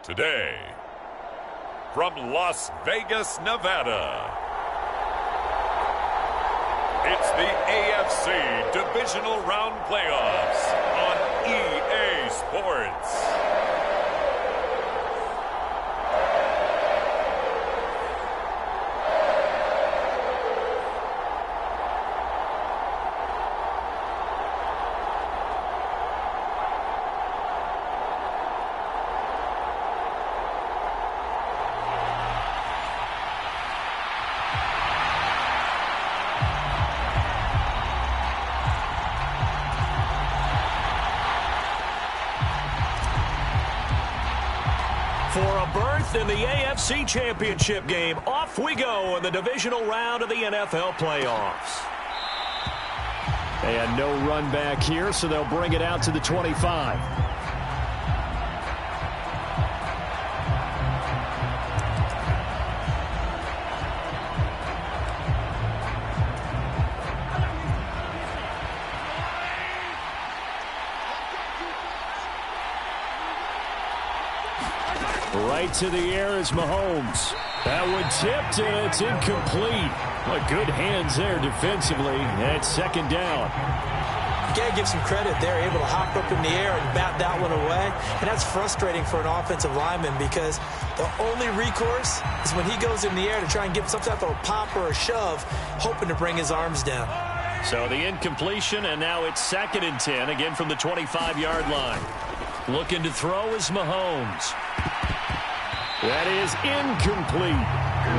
Today, from Las Vegas, Nevada, it's the AFC Divisional Round Playoffs on EA Sports. For a berth in the AFC Championship game, off we go in the divisional round of the NFL playoffs. And no run back here, so they'll bring it out to the 25. Right to the air is Mahomes. That one tipped, and it's incomplete. But good hands there defensively. And second down. Gotta give some credit. They're able to hop up in the air and bat that one away. And that's frustrating for an offensive lineman because the only recourse is when he goes in the air to try and get some type of a pop or a shove, hoping to bring his arms down. So the incompletion, and now it's 2nd and 10, again from the 25-yard line. Looking to throw is Mahomes. That is incomplete.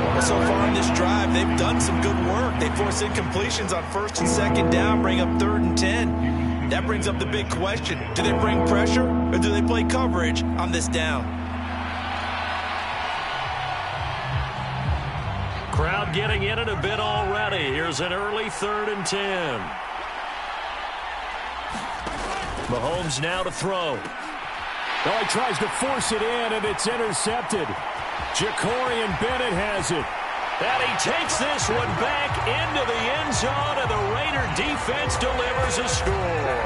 Well, so far in this drive, they've done some good work. They force incompletions on 1st and 2nd down, bring up 3rd and 10. That brings up the big question. Do they bring pressure or do they play coverage on this down? Crowd getting in it a bit already. Here's an early 3rd and 10. Mahomes now to throw. Oh, he tries to force it in, and it's intercepted. Jacorian Bennett has it. And he takes this one back into the end zone, and the Raider defense delivers a score.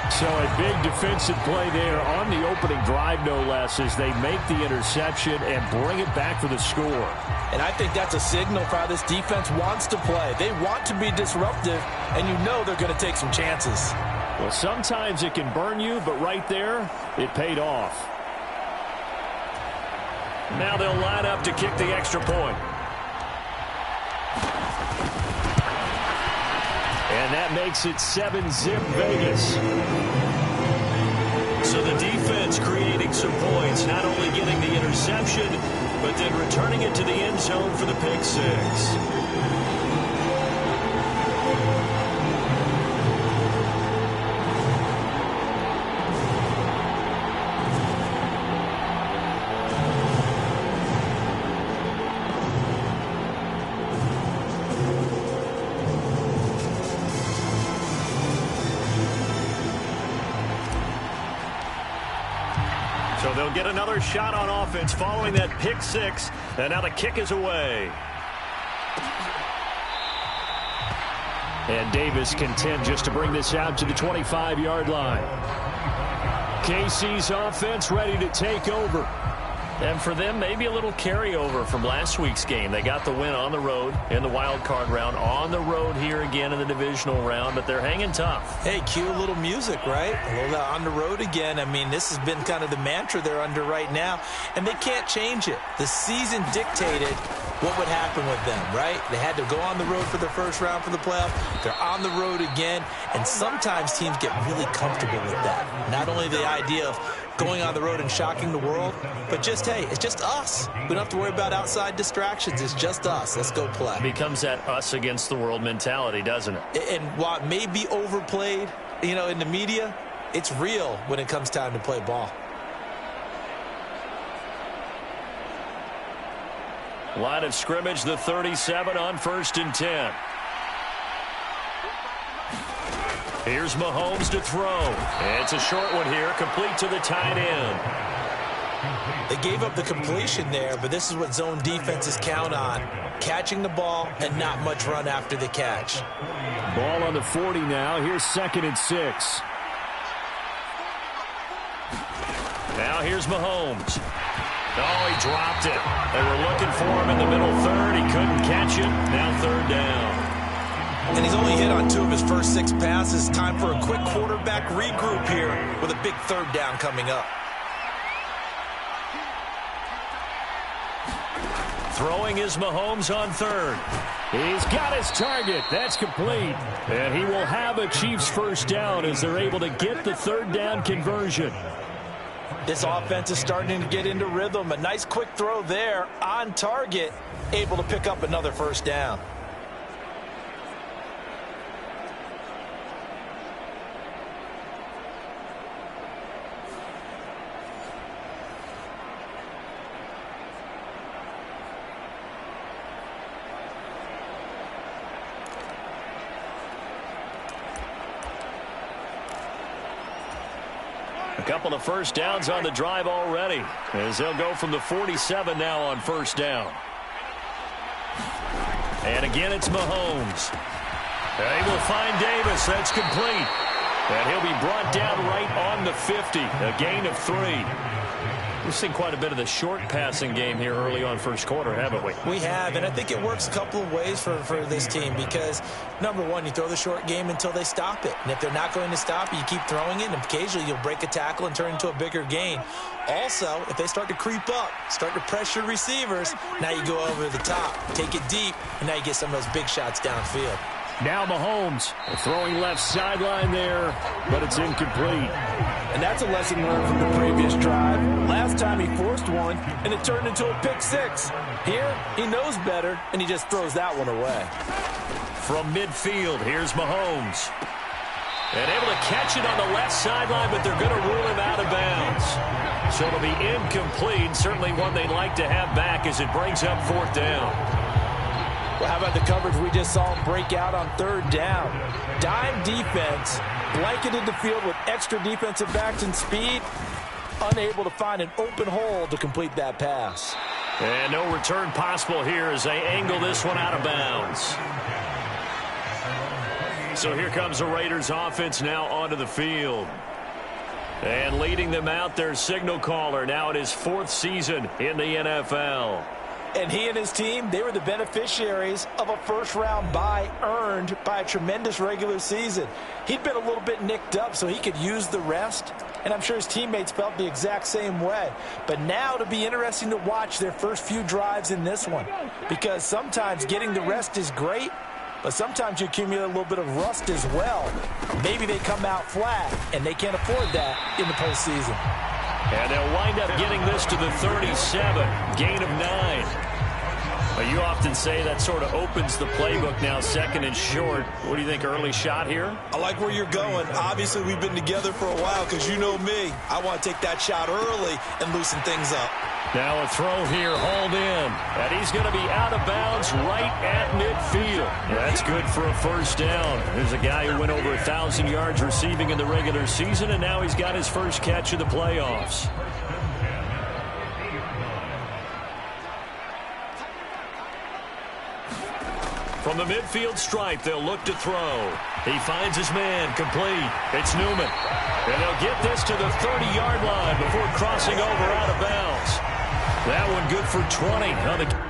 So a big defensive play there on the opening drive, no less, as they make the interception and bring it back for the score. And I think that's a signal for how this defense wants to play. They want to be disruptive, and you know they're going to take some chances. Well, sometimes it can burn you, but right there, it paid off. Now they'll line up to kick the extra point. And that makes it 7-zip Vegas. So the defense creating some points, not only getting the interception, but then returning it to the end zone for the pick six. So they'll get another shot on offense following that pick six. And now the kick is away. And Davis content just to bring this out to the 25-yard line. KC's offense ready to take over. And for them, maybe a little carryover from last week's game. They got the win on the road in the wild card round, on the road here again in the divisional round, but they're hanging tough. Hey, cue a little music, right? A little on the road again. I mean, this has been kind of the mantra they're under right now, and they can't change it. The season dictated what would happen with them, right? They had to go on the road for the first round for the playoff. They're on the road again, and sometimes teams get really comfortable with that. Not only the idea of going on the road and shocking the world, but just, hey, it's just us. We don't have to worry about outside distractions. It's just us. Let's go play. It becomes that us against the world mentality, doesn't it? And while it may be overplayed, you know, in the media, it's real when it comes time to play ball. Line of scrimmage, the 37 on 1st and 10. Here's Mahomes to throw. It's a short one here, complete to the tight end. They gave up the completion there, but this is what zone defenses count on. Catching the ball and not much run after the catch. Ball on the 40 now. Here's 2nd and 6. Now here's Mahomes. Oh, he dropped it. They were looking for him in the middle third. He couldn't catch it. Now third down. And he's only hit on 2 of his first 6 passes. Time for a quick quarterback regroup here with a big third down coming up. Throwing is Mahomes on third. He's got his target. That's complete. And he will have a Chiefs first down as they're able to get the third down conversion. This offense is starting to get into rhythm. A nice quick throw there on target, able to pick up another first down. A couple of first downs on the drive already, as they'll go from the 47 now on first down. And again, it's Mahomes. They will find Davis. That's complete. And he'll be brought down right on the 50. A gain of 3. We've seen quite a bit of the short passing game here early on first quarter, haven't we? We have, and I think it works a couple of ways for this team because, number one, you throw the short game until they stop it. And if they're not going to stop it, you keep throwing it, and occasionally you'll break a tackle and turn into a bigger gain. Also, if they start to creep up, start to pressure receivers, now you go over the top, take it deep, and now you get some of those big shots downfield. Now Mahomes throwing left sideline there, but it's incomplete. And that's a lesson learned from the previous drive. Last time he forced one, and it turned into a pick 6. Here, he knows better, and he just throws that one away. From midfield, here's Mahomes. And able to catch it on the left sideline, but they're going to rule him out of bounds. So it'll be incomplete, certainly one they'd like to have back as it brings up fourth down. Well, how about the coverage we just saw him break out on third down? Dime defense, blanketed the field with extra defensive backs and speed, unable to find an open hole to complete that pass. And no return possible here as they angle this one out of bounds. So here comes the Raiders offense now onto the field. And leading them out, their signal caller now in his 4th season in the NFL. And he and his team, they were the beneficiaries of a first-round bye earned by a tremendous regular season. He'd been a little bit nicked up so he could use the rest, and I'm sure his teammates felt the exact same way. But now it'll be interesting to watch their first few drives in this one, because sometimes getting the rest is great, but sometimes you accumulate a little bit of rust as well. Maybe they come out flat, and they can't afford that in the postseason. And they'll wind up getting this to the 37, gain of 9. But you often say that sort of opens the playbook now, second and short. What do you think, early shot here? I like where you're going. Obviously, we've been together for a while because you know me. I want to take that shot early and loosen things up. Now a throw here, hauled in. And he's going to be out of bounds right at midfield. That's good for a first down. There's a guy who went over 1,000 yards receiving in the regular season, and now he's got his first catch of the playoffs. From the midfield stripe, they'll look to throw. He finds his man, complete. It's Newman. And they'll get this to the 30-yard line before crossing over out of bounds. That one good for 20 on the...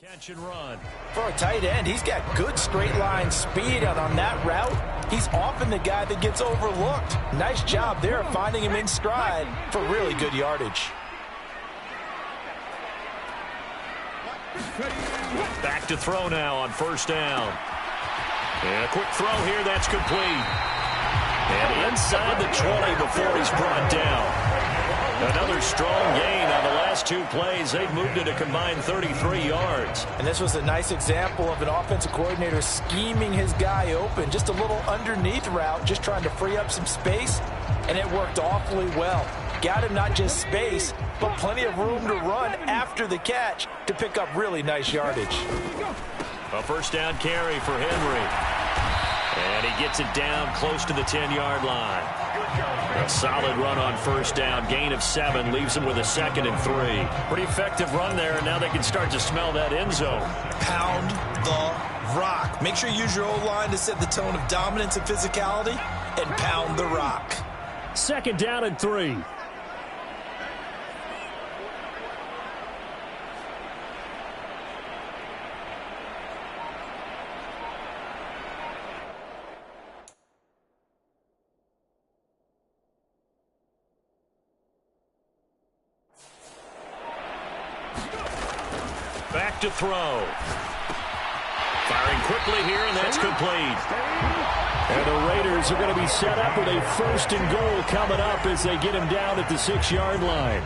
Catch and run. For a tight end, he's got good straight line speed, and on that route, he's often the guy that gets overlooked. Nice job there of finding him in stride for really good yardage. Back to throw now on first down. And a quick throw here, that's complete. And inside the 20 before he's brought down. Another strong gain on the last 2 plays. They've moved it a combined 33 yards. And this was a nice example of an offensive coordinator scheming his guy open. Just a little underneath route, just trying to free up some space, and it worked awfully well. Got him not just space, but plenty of room to run after the catch to pick up really nice yardage. A first down carry for Henry. And he gets it down close to the 10-yard line. A solid run on first down. Gain of 7 leaves him with a 2nd and 3. Pretty effective run there, and now they can start to smell that end zone. Pound the rock. Make sure you use your O-line to set the tone of dominance and physicality, and pound the rock. 2nd down and 3. Back to throw. Firing quickly here, and that's complete. And the Raiders are going to be set up with a 1st and goal coming up as they get him down at the 6-yard line.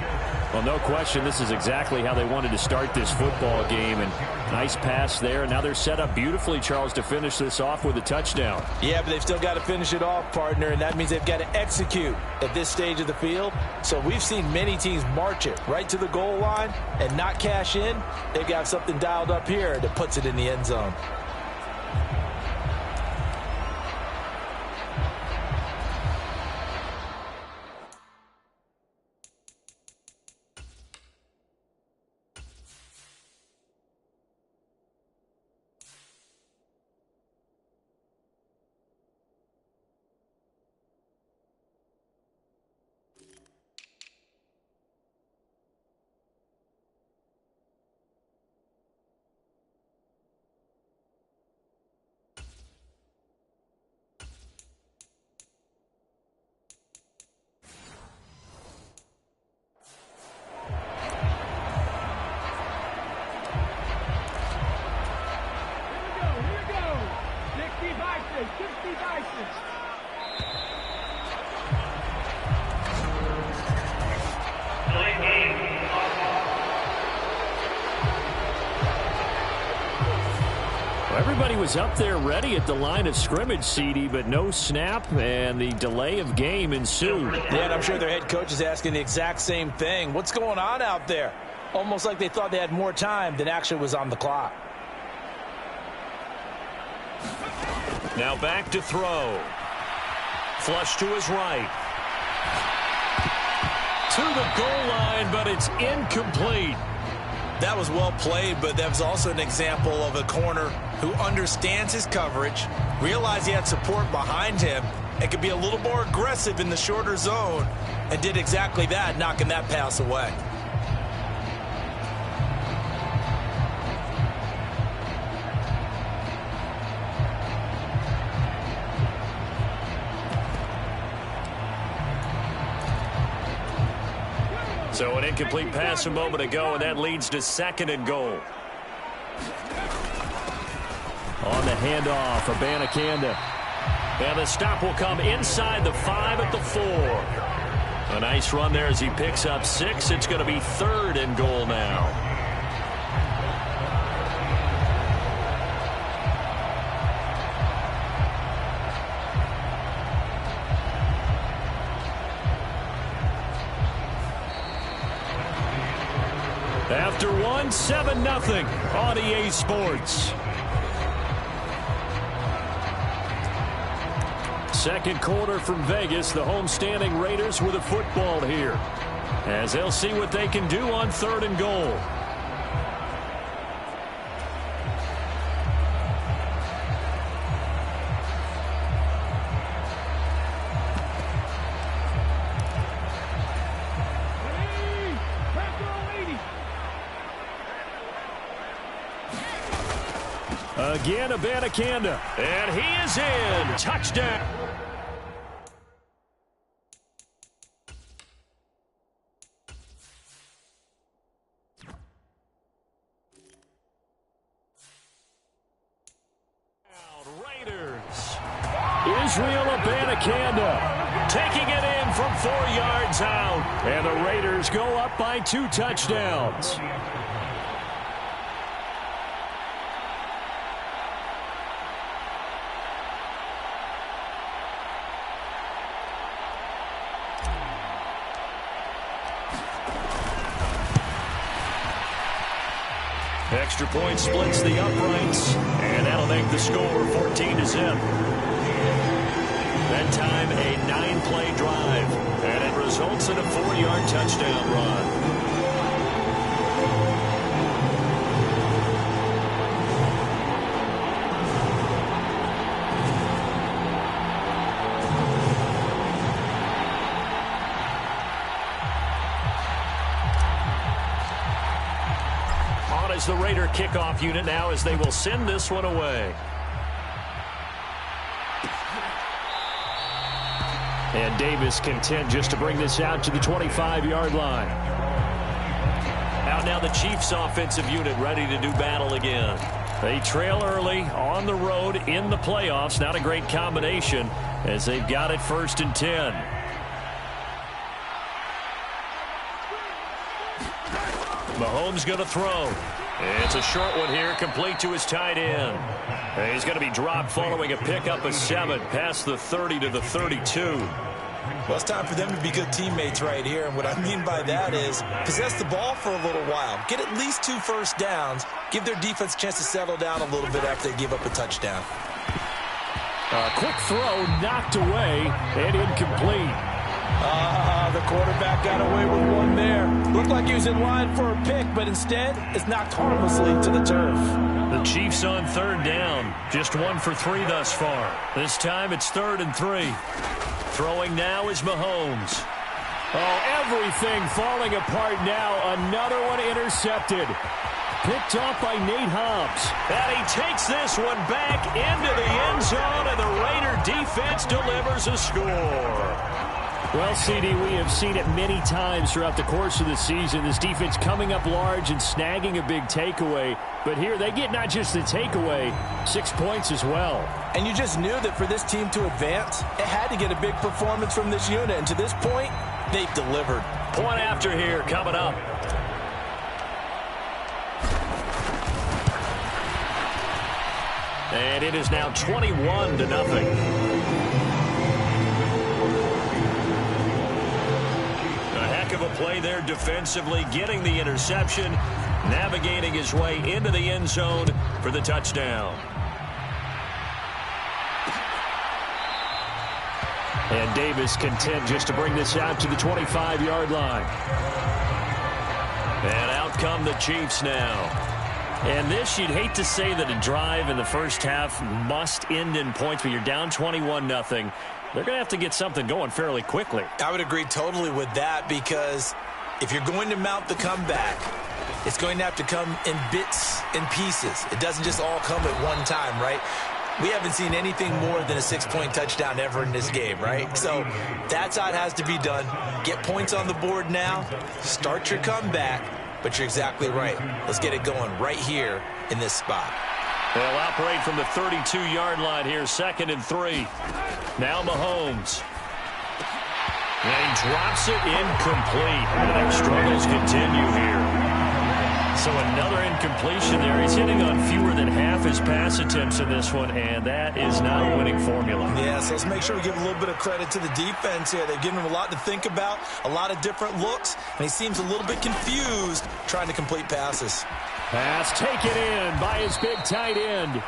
Well, no question, this is exactly how they wanted to start this football game. And nice pass there. Now they're set up beautifully, Charles, to finish this off with a touchdown. Yeah, but they've still got to finish it off, partner, and that means they've got to execute at this stage of the field. So we've seen many teams march it right to the goal line and not cash in. They've got something dialed up here that puts it in the end zone. Everybody was up there ready at the line of scrimmage, CD, but no snap, and the delay of game ensued. Yeah, and I'm sure their head coach is asking the exact same thing. What's going on out there? Almost like they thought they had more time than actually was on the clock. Now back to throw. Flush to his right. To the goal line, but it's incomplete. That was well played, but that was also an example of a corner who understands his coverage, realized he had support behind him, and could be a little more aggressive in the shorter zone, and did exactly that, knocking that pass away. So an incomplete pass a moment ago, and that leads to 2nd and goal. On the handoff, Abanikanda. And the stop will come inside the 5 at the 4. A nice run there as he picks up 6. It's going to be 3rd and goal now. After 7-0 on EA Sports. Second quarter from Vegas. The homestanding Raiders with a football here, as they'll see what they can do on 3rd and goal. Again, Abanikanda. And he is in. Touchdown. Raiders. Israel Abanikanda taking it in from 4 yards out. And the Raiders go up by 2 touchdowns. Extra point splits the uprights, and that'll make the score 14-0. that time a 9-play drive. And it results in a 4-yard touchdown run. The Raider kickoff unit now as they will send this one away. And Davis content just to bring this out to the 25-yard line. Out now the Chiefs offensive unit ready to do battle again. They trail early on the road in the playoffs. Not a great combination as they've got it 1st and 10. Mahomes going to throw. It's a short one here, complete to his tight end. He's going to be dropped following a pickup of 7 past the 30 to the 32. Well, it's time for them to be good teammates right here. And what I mean by that is possess the ball for a little while. Get at least 2 first downs. Give their defense a chance to settle down a little bit after they give up a touchdown. A quick throw knocked away and incomplete. The quarterback got away with one there. Looked like he was in line for a pick, but instead it's knocked harmlessly to the turf. The Chiefs on 3rd down. Just 1 for 3 thus far. This time it's 3rd and 3. Throwing now is Mahomes. Oh, everything falling apart now. Another one intercepted. Picked off by Nate Hobbs. And he takes this one back into the end zone, and the Raider defense delivers a score. Well, CD, we have seen it many times throughout the course of the season. This defense coming up large and snagging a big takeaway. But here they get not just the takeaway, 6 points as well. And you just knew that for this team to advance, it had to get a big performance from this unit. And to this point, they've delivered. Point after here coming up. And it is now 21-0. Of a play there defensively, getting the interception, navigating his way into the end zone for the touchdown. And Davis content just to bring this out to the 25-yard line. And out come the Chiefs now. And this, you'd hate to say that a drive in the first half must end in points, but you're down 21-0. They're going to have to get something going fairly quickly. I would agree totally with that, because if you're going to mount the comeback, it's going to have to come in bits and pieces. It doesn't just all come at one time, right? We haven't seen anything more than a 6-point touchdown ever in this game, right? So that's how it has to be done. Get points on the board now. Start your comeback. But you're exactly right. Let's get it going right here in this spot. They'll operate from the 32-yard line here, 2nd and 3. Now Mahomes. And he drops it incomplete. And their struggles continue here. So another incompletion there. He's hitting on fewer than half his pass attempts in this one, and that is not a winning formula. Yeah, so let's make sure we give a little bit of credit to the defense here. They've given him a lot to think about, a lot of different looks, and he seems a little bit confused trying to complete passes. Pass taken in by his big tight end.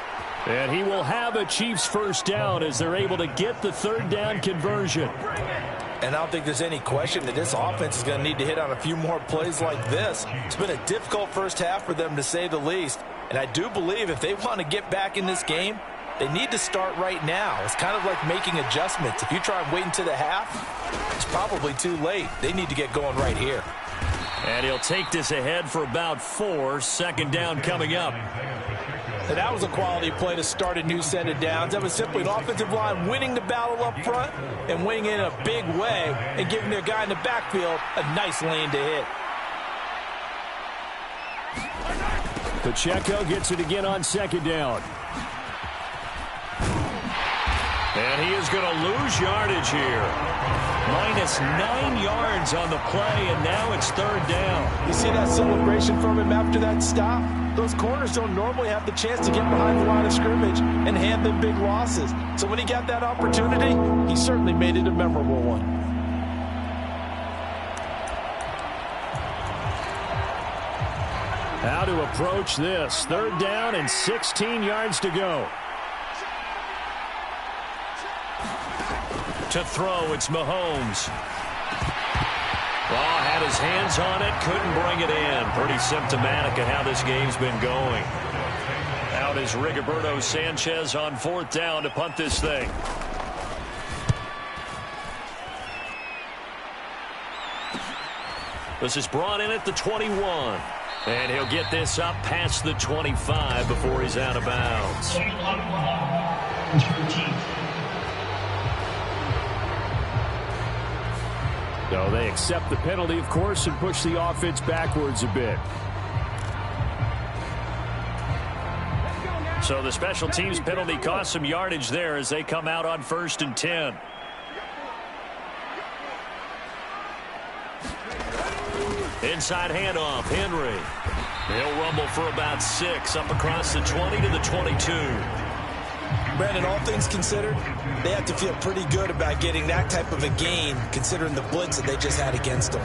And he will have a Chiefs first down as they're able to get the 3rd down conversion. And I don't think there's any question that this offense is going to need to hit on a few more plays like this. It's been a difficult first half for them, to say the least. And I do believe if they want to get back in this game, they need to start right now. It's kind of like making adjustments. If you try and wait until the half, it's probably too late. They need to get going right here. And he'll take this ahead for about 4. 2nd down coming up. And that was a quality play to start a new set of downs. That was simply an offensive line winning the battle up front and winning in a big way and giving their guy in the backfield a nice lane to hit. Pacheco gets it again on 2nd down. And he is going to lose yardage here. Minus 9 yards on the play, and now it's 3rd down. You see that celebration from him after that stop? Those corners don't normally have the chance to get behind the line of scrimmage and hand them big losses. So when he got that opportunity, he certainly made it a memorable one. How to approach this. 3rd down and 16 yards to go. To throw, it's Mahomes. Oh, had his hands on it, couldn't bring it in. Pretty symptomatic of how this game's been going. Out is Rigoberto Sanchez on 4th down to punt this thing. This is brought in at the 21. And he'll get this up past the 25 before he's out of bounds. So they accept the penalty, of course, and push the offense backwards a bit. So the special teams penalty cost some yardage there as they come out on 1st and 10. Inside handoff, Henry. He'll rumble for about 6 up across the 20 to the 22. Brandon, all things considered, they have to feel pretty good about getting that type of a gain considering the blitz that they just had against them.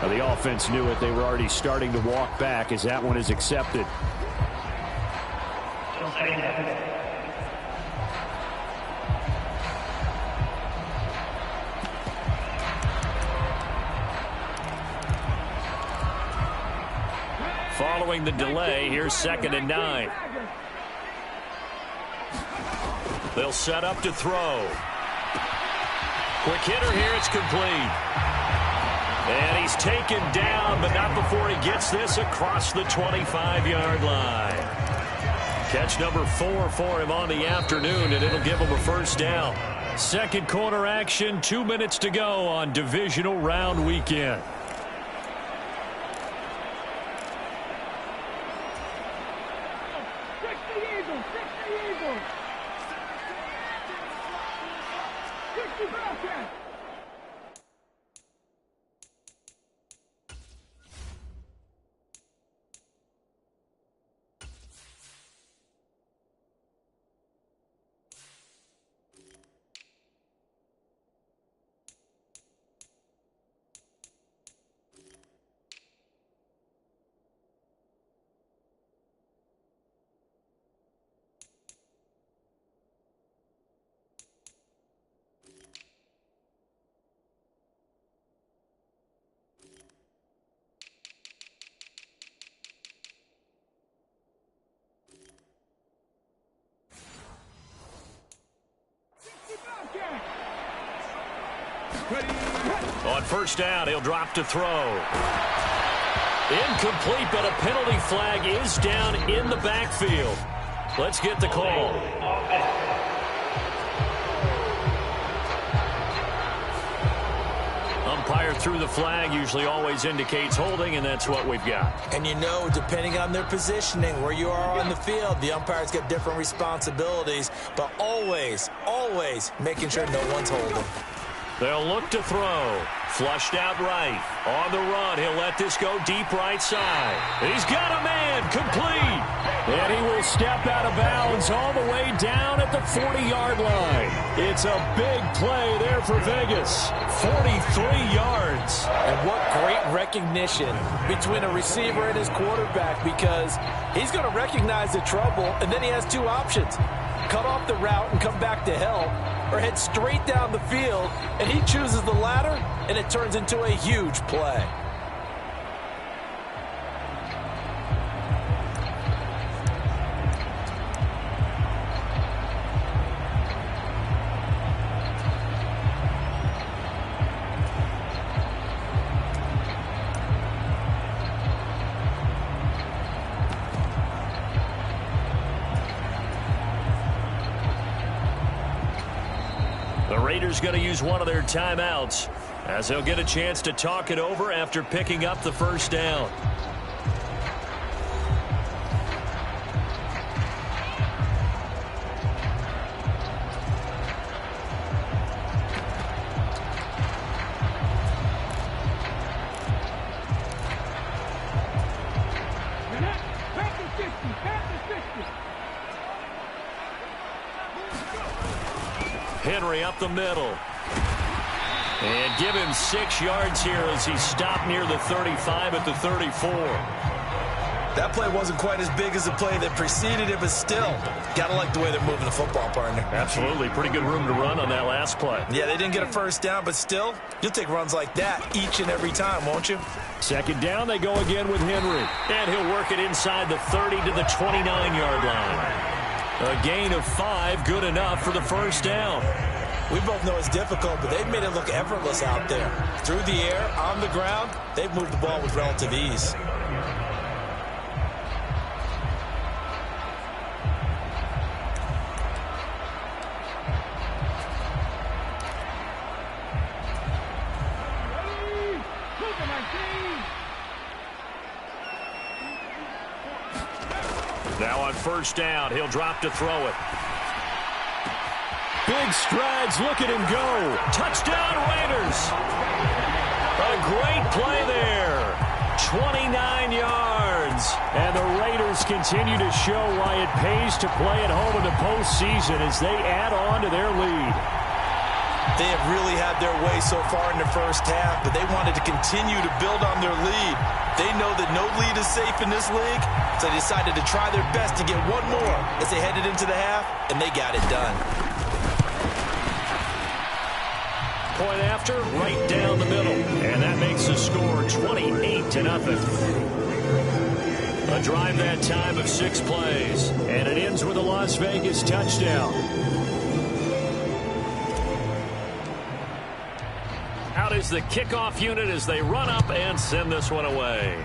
The offense knew it. They were already starting to walk back as that one is accepted. Following the delay, here's 2nd and 9. They'll set up to throw. Quick hitter here, it's complete. And he's taken down, but not before he gets this across the 25-yard line. Catch number 4 for him on the afternoon, and it'll give him a 1st down. Second quarter action, 2 minutes to go on divisional round weekend. On 1st down, he'll drop to throw. Incomplete, but a penalty flag is down in the backfield. Let's get the call. Umpire threw the flag, usually always indicates holding, and that's what we've got. And you know, depending on their positioning, where you are on the field, the umpires get different responsibilities, but always, always making sure no one's holding. They'll look to throw. Flushed out right. On the run, he'll let this go deep right side. He's got a man, complete. And he will step out of bounds all the way down at the 40-yard line. It's a big play there for Vegas. 43 yards. And what great recognition between a receiver and his quarterback, because he's going to recognize the trouble, and then he has 2 options. Cut off the route and come back to help, or head straight down the field, and he chooses the latter, and it turns into a huge play. Raiders going to use one of their timeouts as they'll get a chance to talk it over after picking up the first down. Henry up the middle. And give him 6 yards here as he stopped near the 35 at the 34. That play wasn't quite as big as the play that preceded it, but still, got to like the way they're moving the football, partner. Absolutely. Pretty good room to run on that last play. Yeah, they didn't get a first down, but still, you'll take runs like that each and every time, won't you? Second down, they go again with Henry. And he'll work it inside the 30 to the 29-yard line. A gain of 5, good enough for the first down. We both know it's difficult, but they've made it look effortless out there. Through the air, on the ground, they've moved the ball with relative ease. Now on first down, he'll drop to throw it. Big strides, look at him go. Touchdown, Raiders. A great play there. 29 yards. And the Raiders continue to show why it pays to play at home in the postseason as they add on to their lead. They have really had their way so far in the first half, but they wanted to continue to build on their lead. They know that no lead is safe in this league, so they decided to try their best to get one more as they headed into the half, and they got it done. Point after, right down the middle. And that makes the score 28-0. A drive that time of 6 plays. And it ends with a Las Vegas touchdown. Out is the kickoff unit as they run up and send this one away.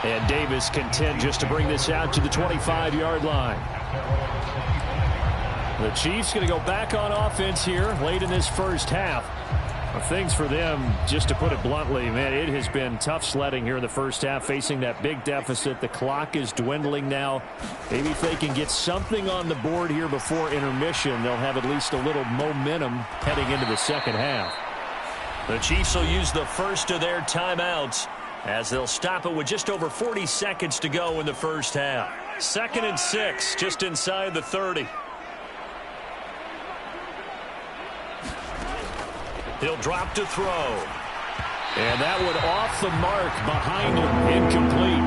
And Davis content just to bring this out to the 25-yard line. The Chiefs going to go back on offense here late in this first half. Things for them, just to put it bluntly, man, it has been tough sledding here in the first half, facing that big deficit. The clock is dwindling now. Maybe if they can get something on the board here before intermission, they'll have at least a little momentum heading into the second half. The Chiefs will use the first of their timeouts as they'll stop it with just over 40 seconds to go in the first half. 2nd and 6, just inside the 30. He'll drop to throw. And that one off the mark behind him, incomplete.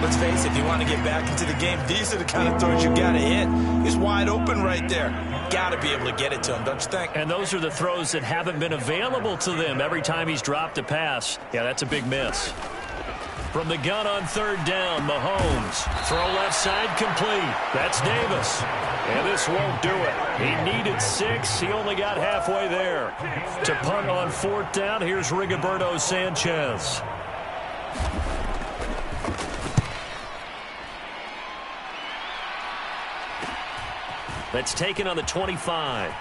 Let's face it, if you want to get back into the game, these are the kind of throws you got to hit. He's wide open right there. Got to be able to get it to him, don't you think? And those are the throws that haven't been available to them every time he's dropped a pass. Yeah, that's a big miss. From the gun on 3rd down, Mahomes. Throw left side complete. That's Davis. And this won't do it. He needed 6. He only got halfway there. To punt on 4th down, here's Rigoberto Sanchez. That's taken on the 25.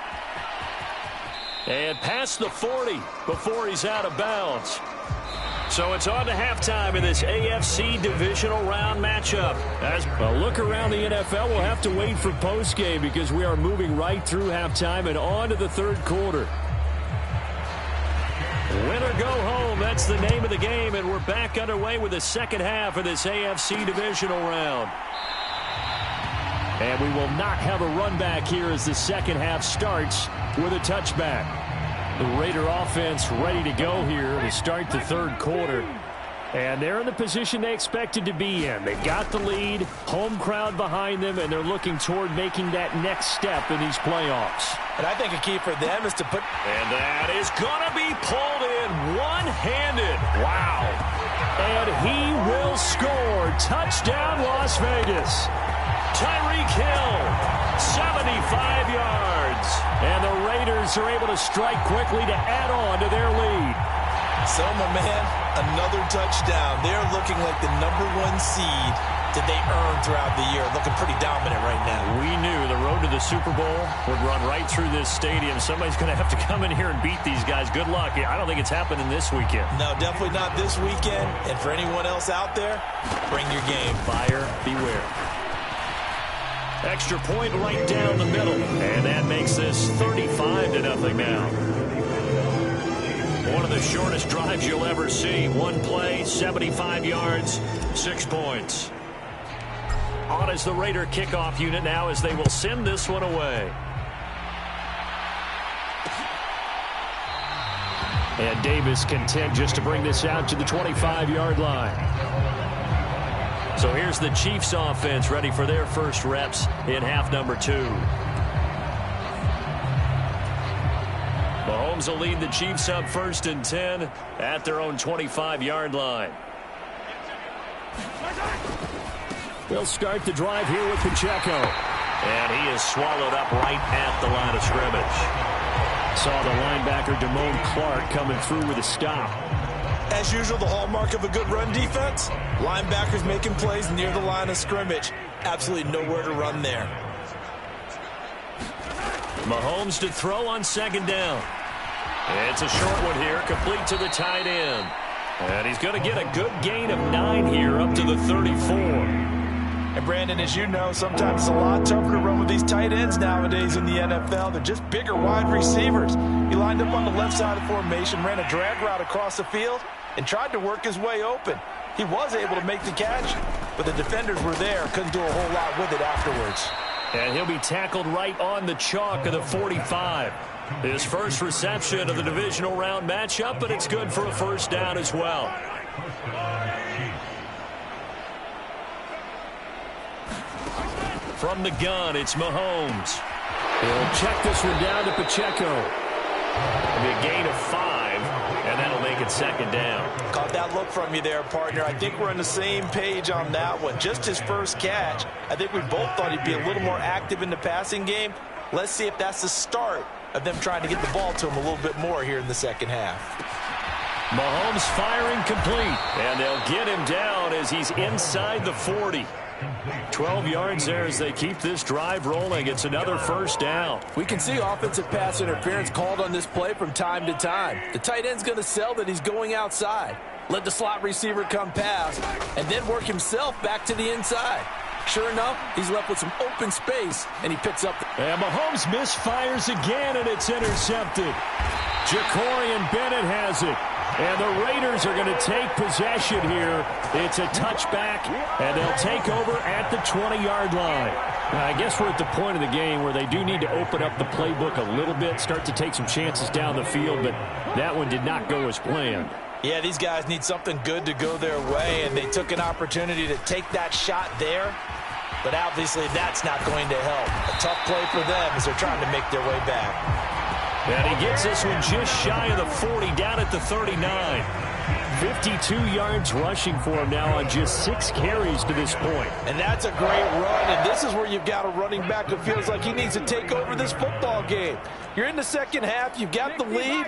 And past the 40 before he's out of bounds. So it's on to halftime in this AFC divisional round matchup. As a look around the NFL, we'll have to wait for postgame because we are moving right through halftime and on to the 3rd quarter. Win or go home, that's the name of the game, and we're back underway with the second half of this AFC divisional round. And we will not have a run back here as the second half starts with a touchback. The Raider offense ready to go here to start the 3rd quarter. And they're in the position they expected to be in. They got the lead, home crowd behind them, and they're looking toward making that next step in these playoffs. And I think a key for them is to put... And that is going to be pulled in one-handed. Wow. And he will score. Touchdown, Las Vegas. Tyreek Hill, 75 yards. And the Raiders are able to strike quickly to add on to their lead. So, my man, Another touchdown. They're looking like the #1 seed that they earned throughout the year. Looking pretty dominant right now. We knew the road to the Super Bowl would run right through this stadium. Somebody's going to have to come in here and beat these guys. Good luck. I don't think it's happening this weekend. No, definitely not this weekend. And for anyone else out there, bring your game. Buyer beware. Extra point right down the middle. And that makes this 35-0 now. One of the shortest drives you'll ever see. One play, 75 yards, 6 points. On is the Raider kickoff unit now as they will send this one away. And Davis content just to bring this out to the 25-yard line. So here's the Chiefs offense ready for their first reps in half number 2. Mahomes will lead the Chiefs up 1st and 10 at their own 25-yard line. They'll start the drive here with Pacheco. And he is swallowed up right at the line of scrimmage. Saw the linebacker Damone Clark coming through with a stop. As usual, the hallmark of a good run defense, linebackers making plays near the line of scrimmage. Absolutely nowhere to run there. Mahomes to throw on 2nd down. It's a short one here, complete to the tight end. And he's going to get a good gain of 9 here up to the 34. And Brandon, as you know, sometimes it's a lot tougher to run with these tight ends nowadays in the NFL. They're just bigger wide receivers. He lined up on the left side of formation, ran a drag route across the field, and tried to work his way open. He was able to make the catch, but the defenders were there, couldn't do a whole lot with it afterwards. And he'll be tackled right on the chalk of the 45. His first reception of the divisional round matchup, but it's good for a 1st down as well. From the gun, it's Mahomes. He'll check this one down to Pacheco. It'll be a gain of 5, and that'll make it 2nd down. Caught that look from you there, partner. I think we're on the same page on that one. Just his first catch. I think we both thought he'd be a little more active in the passing game. Let's see if that's the start of them trying to get the ball to him a little bit more here in the second half. Mahomes firing complete, and they'll get him down as he's inside the 40. 12 yards there as they keep this drive rolling. It's another 1st down. We can see offensive pass interference called on this play from time to time. The tight end's going to sell that he's going outside. Let the slot receiver come past, and then work himself back to the inside. Sure enough, he's left with some open space, and he picks up. And Mahomes misfires again, and it's intercepted. Jacorian Bennett has it. And the Raiders are going to take possession here. It's a touchback, and they'll take over at the 20-yard line. I guess we're at the point of the game where they do need to open up the playbook a little bit, start to take some chances down the field, but that one did not go as planned. Yeah, these guys need something good to go their way, and they took an opportunity to take that shot there. But obviously that's not going to help. A tough play for them as they're trying to make their way back. And he gets this one just shy of the 40, down at the 39. 52 yards rushing for him now on just 6 carries to this point. And that's a great run, and this is where you've got a running back who feels like he needs to take over this football game. You're in the second half, you've got the lead,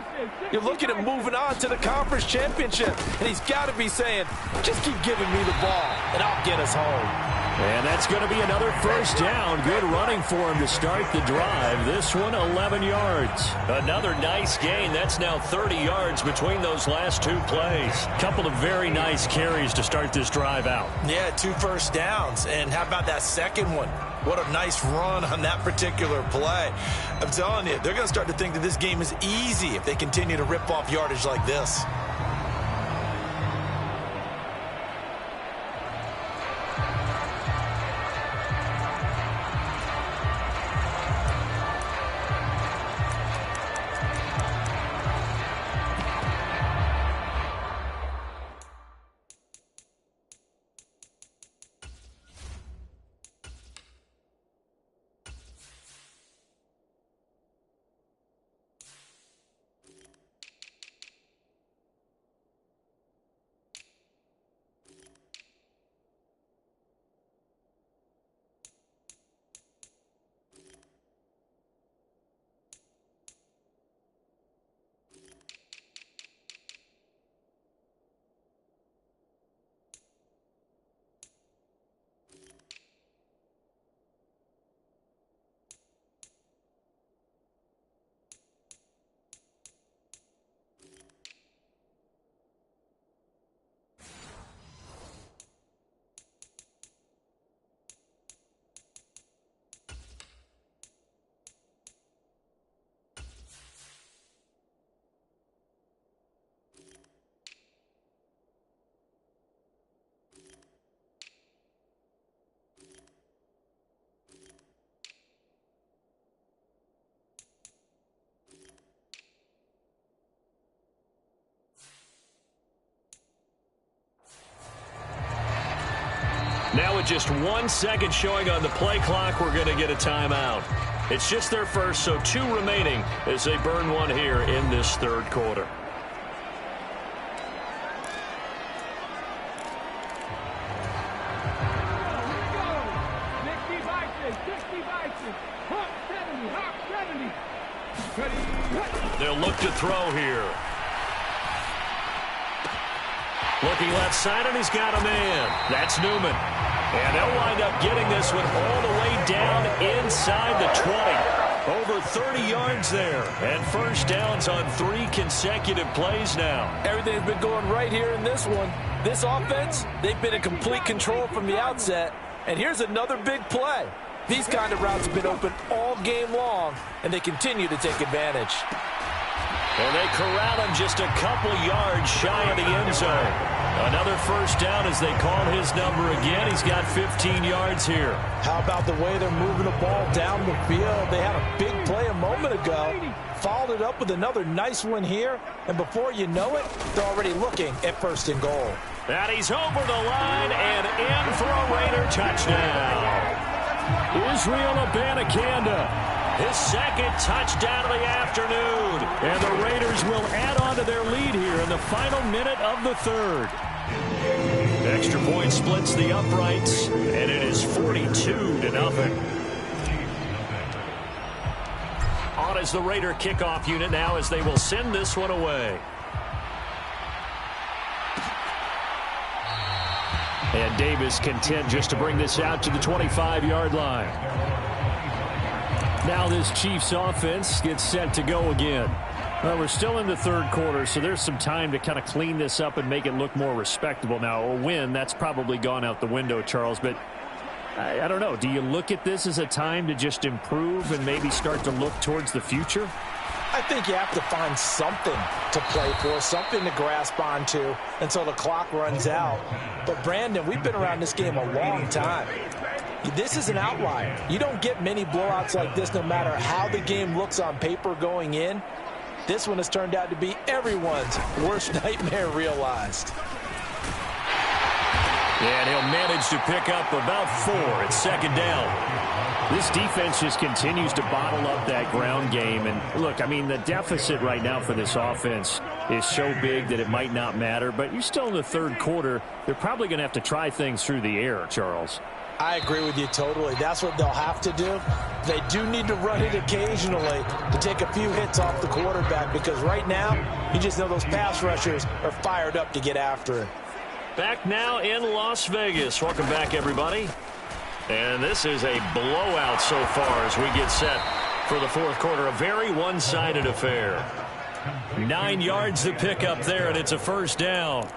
you're looking at moving on to the conference championship, and he's got to be saying, just keep giving me the ball, and I'll get us home. And that's going to be another 1st down. Good running for him to start the drive. This one, 11 yards. Another nice gain. That's now 30 yards between those last 2 plays. Couple of very nice carries to start this drive out. Yeah, 2 first downs. And how about that second one? What a nice run on that particular play. I'm telling you, they're going to start to think that this game is easy if they continue to rip off yardage like this. Now with just 1 second showing on the play clock, we're going to get a timeout. It's just their first, so 2 remaining as they burn one here in this third quarter. They'll look to throw here. Looking left side, and he's got a man. That's Newman. And they'll wind up getting this one all the way down inside the 20. Over 30 yards there. And first downs on 3 consecutive plays now. Everything's been going right here in this one. This offense, they've been in complete control from the outset. And here's another big play. These kind of routes have been open all game long, and they continue to take advantage. And they corral him just a couple yards shy of the end zone. Another first down as they call his number again. He's got 15 yards here. How about the way they're moving the ball down the field? They had a big play a moment ago, followed it up with another nice one here, and before you know it, they're already looking at 1st and goal. And he's over the line and in for a Raider touchdown. Israel Abanikanda. His second touchdown of the afternoon. And the Raiders will add on to their lead here in the final minute of the third. Extra point splits the uprights, and it is 42-0. On is the Raider kickoff unit now as they will send this one away. And Davis content just to bring this out to the 25-yard line. Now this Chiefs offense gets set to go again. Well, we're still in the third quarter, so there's some time to kind of clean this up and make it look more respectable. Now, a win, that's probably gone out the window, Charles, but I don't know. Do you look at this as a time to just improve and maybe start to look towards the future? I think you have to find something to play for, something to grasp onto until the clock runs out. But, Brandon, we've been around this game a long time. This is an outlier. You don't get many blowouts like this no matter how the game looks on paper going in. This one has turned out to be everyone's worst nightmare realized. And he'll manage to pick up about 4 at 2nd down. This defense just continues to bottle up that ground game. And, look, I mean, the deficit right now for this offense is so big that it might not matter. But you're still in the third quarter. They're probably going to have to try things through the air, Charles. I agree with you totally. That's what they'll have to do. They do need to run it occasionally to take a few hits off the quarterback because right now, you just know those pass rushers are fired up to get after it. Back now in Las Vegas. Welcome back, everybody. And this is a blowout so far as we get set for the fourth quarter. A very one-sided affair. 9 yards to pick up there, and it's a first down.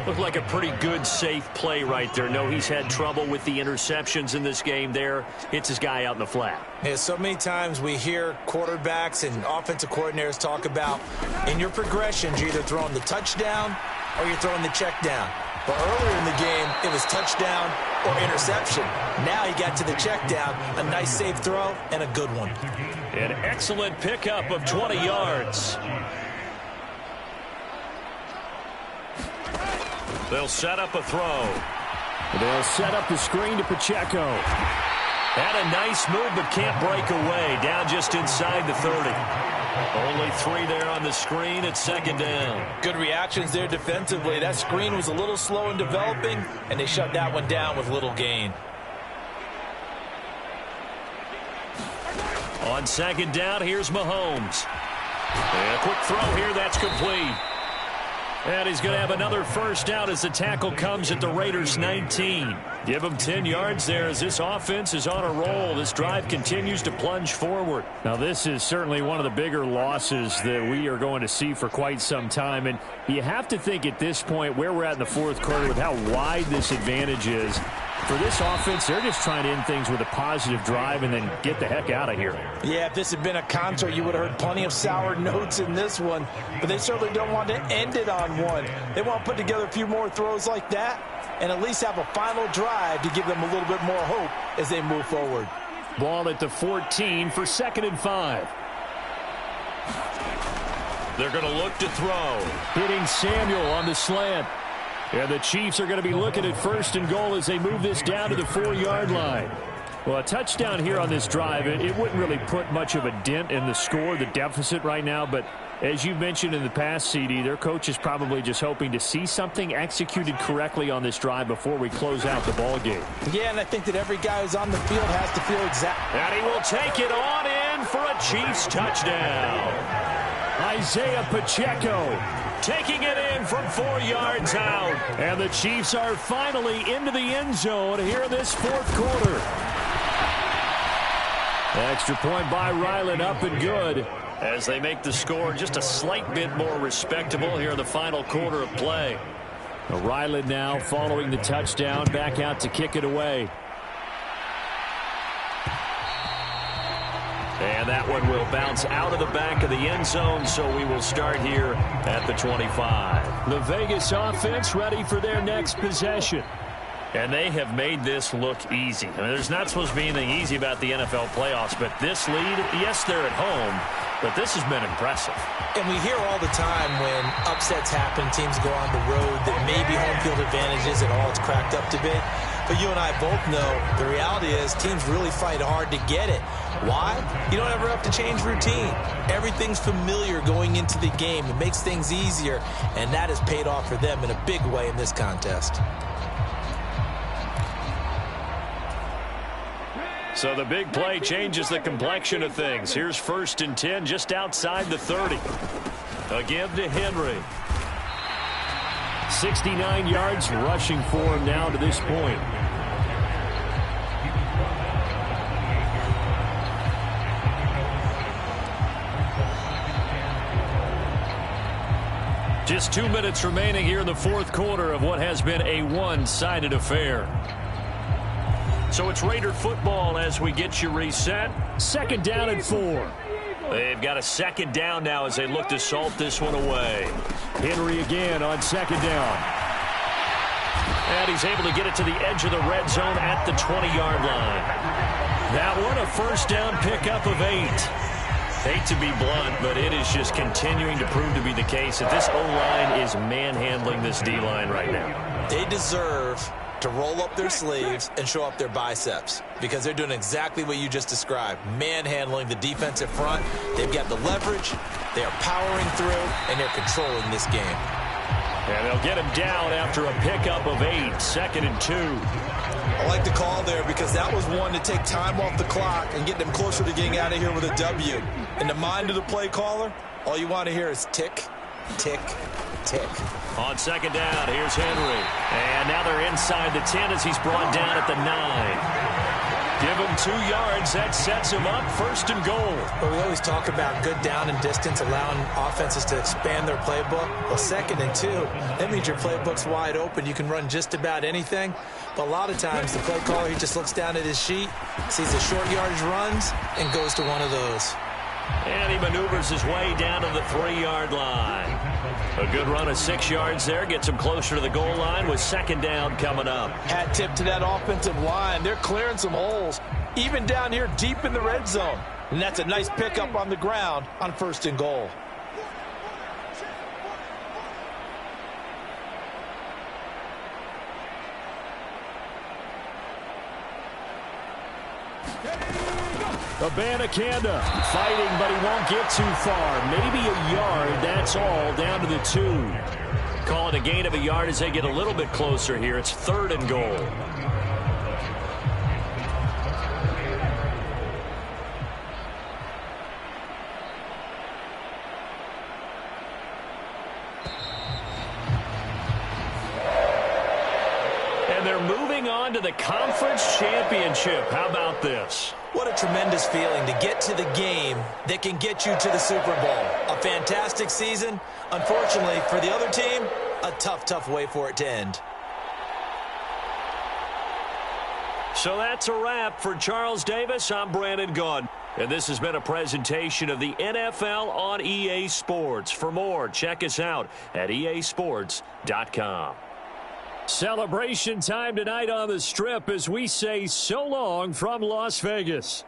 Looked like a pretty good, safe play right there. No, he's had trouble with the interceptions in this game there. Hits his guy out in the flat. Yeah, so many times we hear quarterbacks and offensive coordinators talk about in your progressions, you're either throwing the touchdown or you're throwing the check down. But earlier in the game, it was touchdown or interception. Now he got to the check down, a nice safe throw, and a good one. An excellent pickup of 20 yards. They'll set up a throw. They'll set up the screen to Pacheco. Had a nice move, but can't break away. Down just inside the 30. Only 3 there on the screen at 2nd down. Good reactions there defensively. That screen was a little slow in developing, and they shut that one down with little gain. On 2nd down, here's Mahomes. And a quick throw here, that's complete. And he's going to have another first down as the tackle comes at the Raiders' 19. Give him 10 yards there as this offense is on a roll. This drive continues to plunge forward. Now, this is certainly one of the bigger losses that we are going to see for quite some time. And you have to think at this point where we're at in the fourth quarter with how wide this advantage is. For this offense, they're just trying to end things with a positive drive and then get the heck out of here. Yeah, if this had been a concert, you would have heard plenty of sour notes in this one. But they certainly don't want to end it on one. They want to put together a few more throws like that and at least have a final drive to give them a little bit more hope as they move forward. Ball at the 14 for 2nd and 5. They're going to look to throw. Hitting Samuel on the slant. And the Chiefs are going to be looking at 1st and goal as they move this down to the 4-yard line. Well, a touchdown here on this drive, it wouldn't really put much of a dent in the score, the deficit right now. But as you mentioned in the past, CD, their coach is probably just hoping to see something executed correctly on this drive before we close out the ball game. Yeah, and I think that every guy who's on the field has to feel exact. And he will take it on in for a Chiefs touchdown. Isaiah Pacheco taking it in from 4 yards out. And the Chiefs are finally into the end zone here in this 4th quarter. Extra point by Ryland, up and good. As they make the score just a slight bit more respectable here in the final quarter of play. Ryland now following the touchdown, back out to kick it away. And that one will bounce out of the back of the end zone, so we will start here at the 25. The Vegas offense ready for their next possession. And they have made this look easy. I mean, there's not supposed to be anything easy about the NFL playoffs, but this lead, yes, they're at home, but this has been impressive. And we hear all the time when upsets happen, teams go on the road, that maybe home field advantage isn't all it's cracked up to be. But you and I both know the reality is teams really fight hard to get it. Why? You don't ever have to change routine. Everything's familiar going into the game. It makes things easier, and that has paid off for them in a big way in this contest. So the big play changes the complexion of things. Here's 1st and 10 just outside the 30. A give to Henry. 69 yards rushing for him now to this point. Just 2 minutes remaining here in the 4th quarter of what has been a one-sided affair. So it's Raider football as we get you reset. 2nd down and 4. They've got a 2nd down now as they look to salt this one away. Henry again on 2nd down. And he's able to get it to the edge of the red zone at the 20-yard line. That one a 1st down pickup of 8. Hate to be blunt, but it is just continuing to prove to be the case that this O-line is manhandling this D-line right now. They deserve to roll up their sleeves and show up their biceps because they're doing exactly what you just described, manhandling the defensive front. They've got the leverage, they are powering through, and they're controlling this game. And they'll get him down after a pickup of 8, 2nd and 2. I like the call there because that was one to take time off the clock and get them closer to getting out of here with a W. In the mind of the play caller, all you want to hear is tick, tick, tick. On 2nd down, here's Henry. And now they're inside the 10 as he's brought down at the 9. Give him 2 yards. That sets him up 1st and goal. Well, we always talk about good down and distance, allowing offenses to expand their playbook. Well, 2nd and 2, that means your playbook's wide open. You can run just about anything. But a lot of times, the play caller, he just looks down at his sheet, sees the short yardage runs, and goes to one of those. And he maneuvers his way down to the 3-yard line. A good run of 6 yards there. Gets him closer to the goal line with 2nd down coming up. Hat tip to that offensive line. They're clearing some holes, even down here deep in the red zone. And that's a nice pickup on the ground on 1st and goal. Abanikanda fighting, but he won't get too far. Maybe a yard, that's all, down to the 2. Call it a gain of a yard as they get a little bit closer here. It's 3rd and goal. And they're moving on to the conference championship. How about this? What a tremendous feeling to get to the game that can get you to the Super Bowl. A fantastic season. Unfortunately, for the other team, a tough, tough way for it to end. So that's a wrap for Charles Davis. I'm Brandon Gunn. And this has been a presentation of the NFL on EA Sports. For more, check us out at easports.com. Celebration time tonight on the Strip as we say so long from Las Vegas.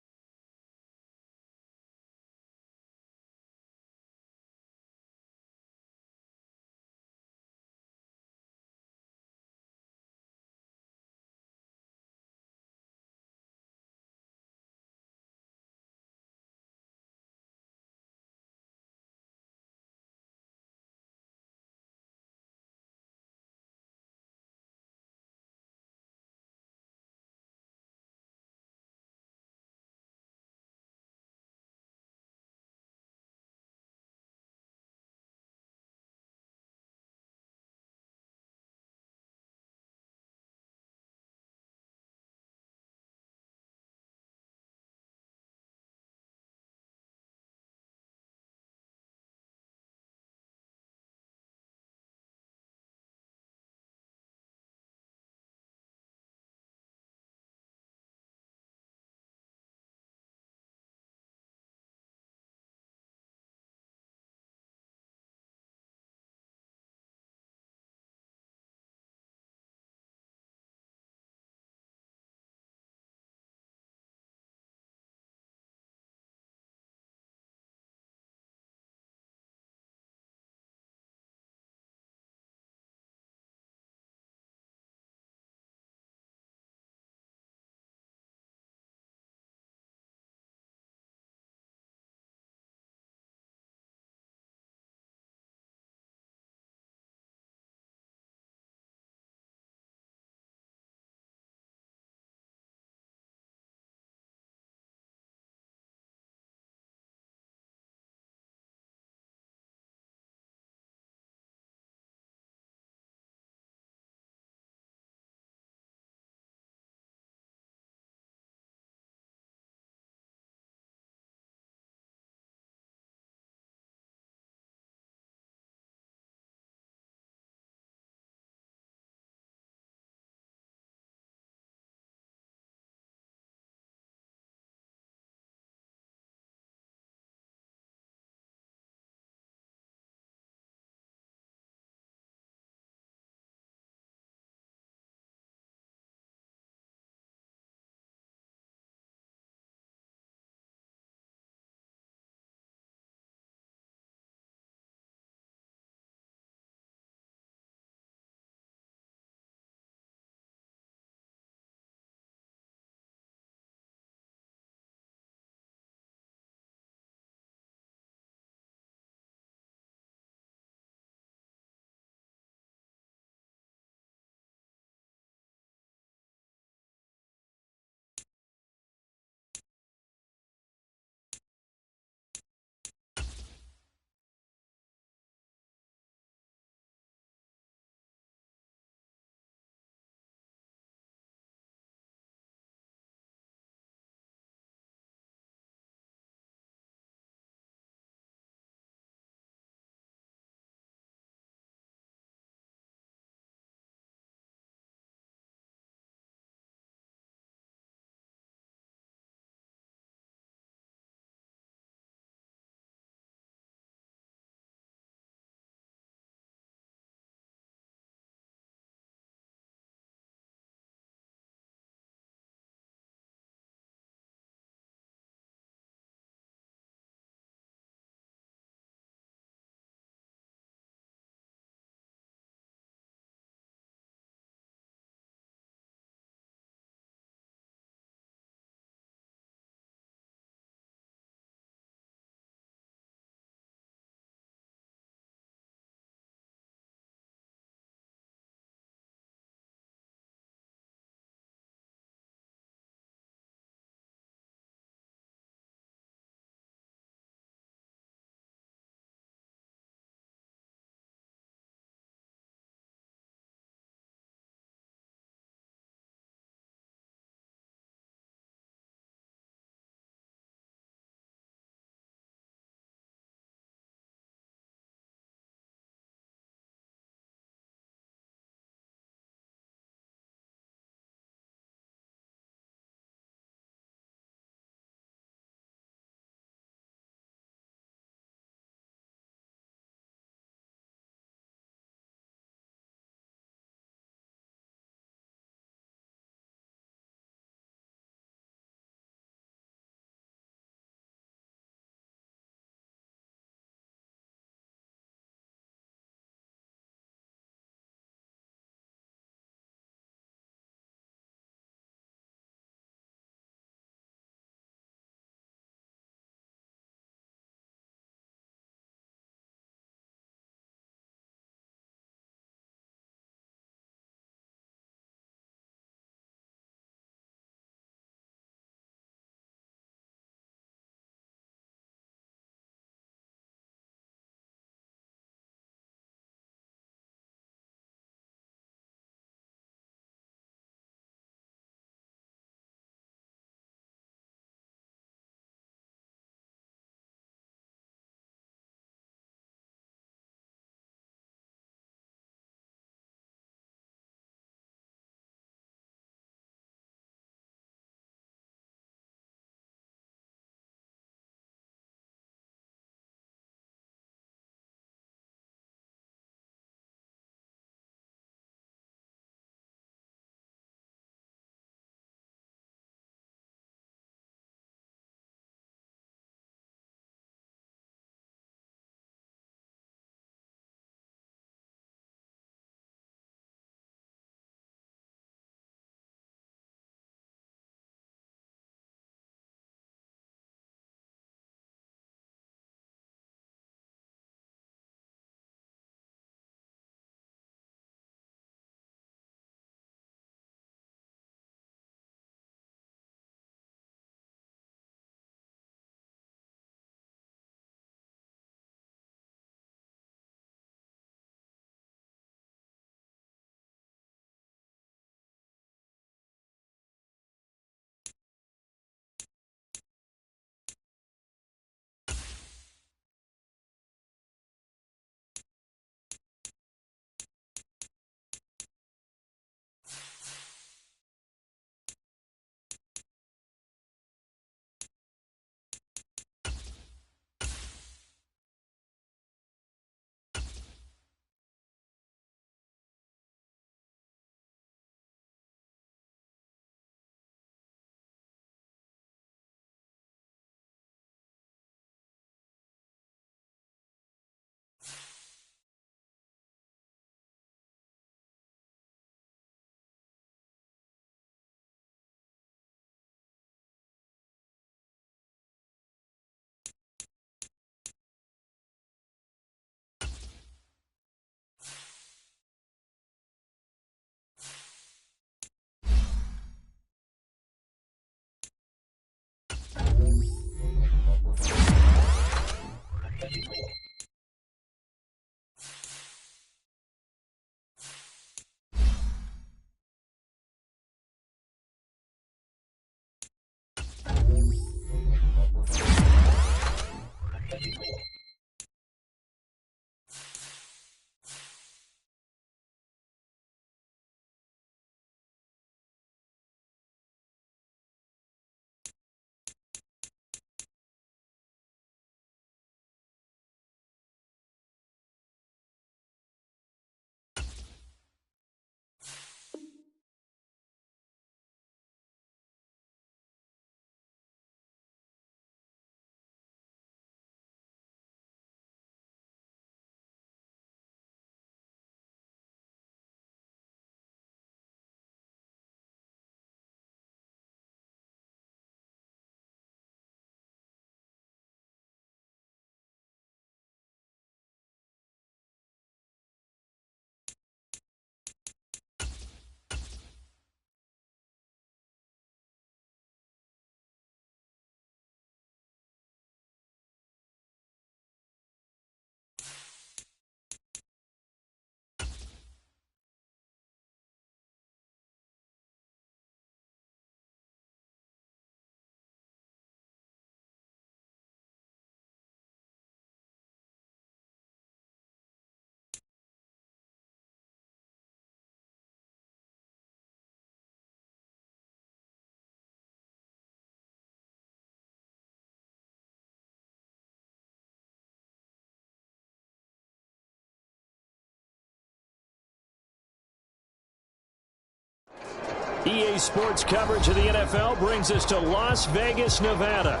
EA Sports coverage of the NFL brings us to Las Vegas, Nevada.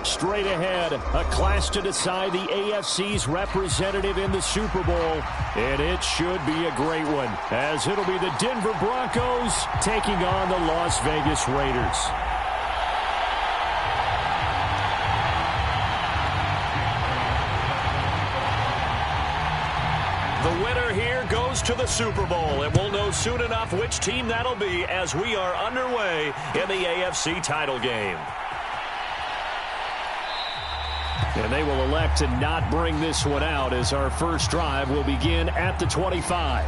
Straight ahead, a clash to decide the AFC's representative in the Super Bowl. And it should be a great one, as it'll be the Denver Broncos taking on the Las Vegas Raiders. The winner here goes to the Super Bowl, and we'll know soon enough which team that'll be as we are underway in the AFC title game. And they will elect to not bring this one out as our first drive will begin at the 25.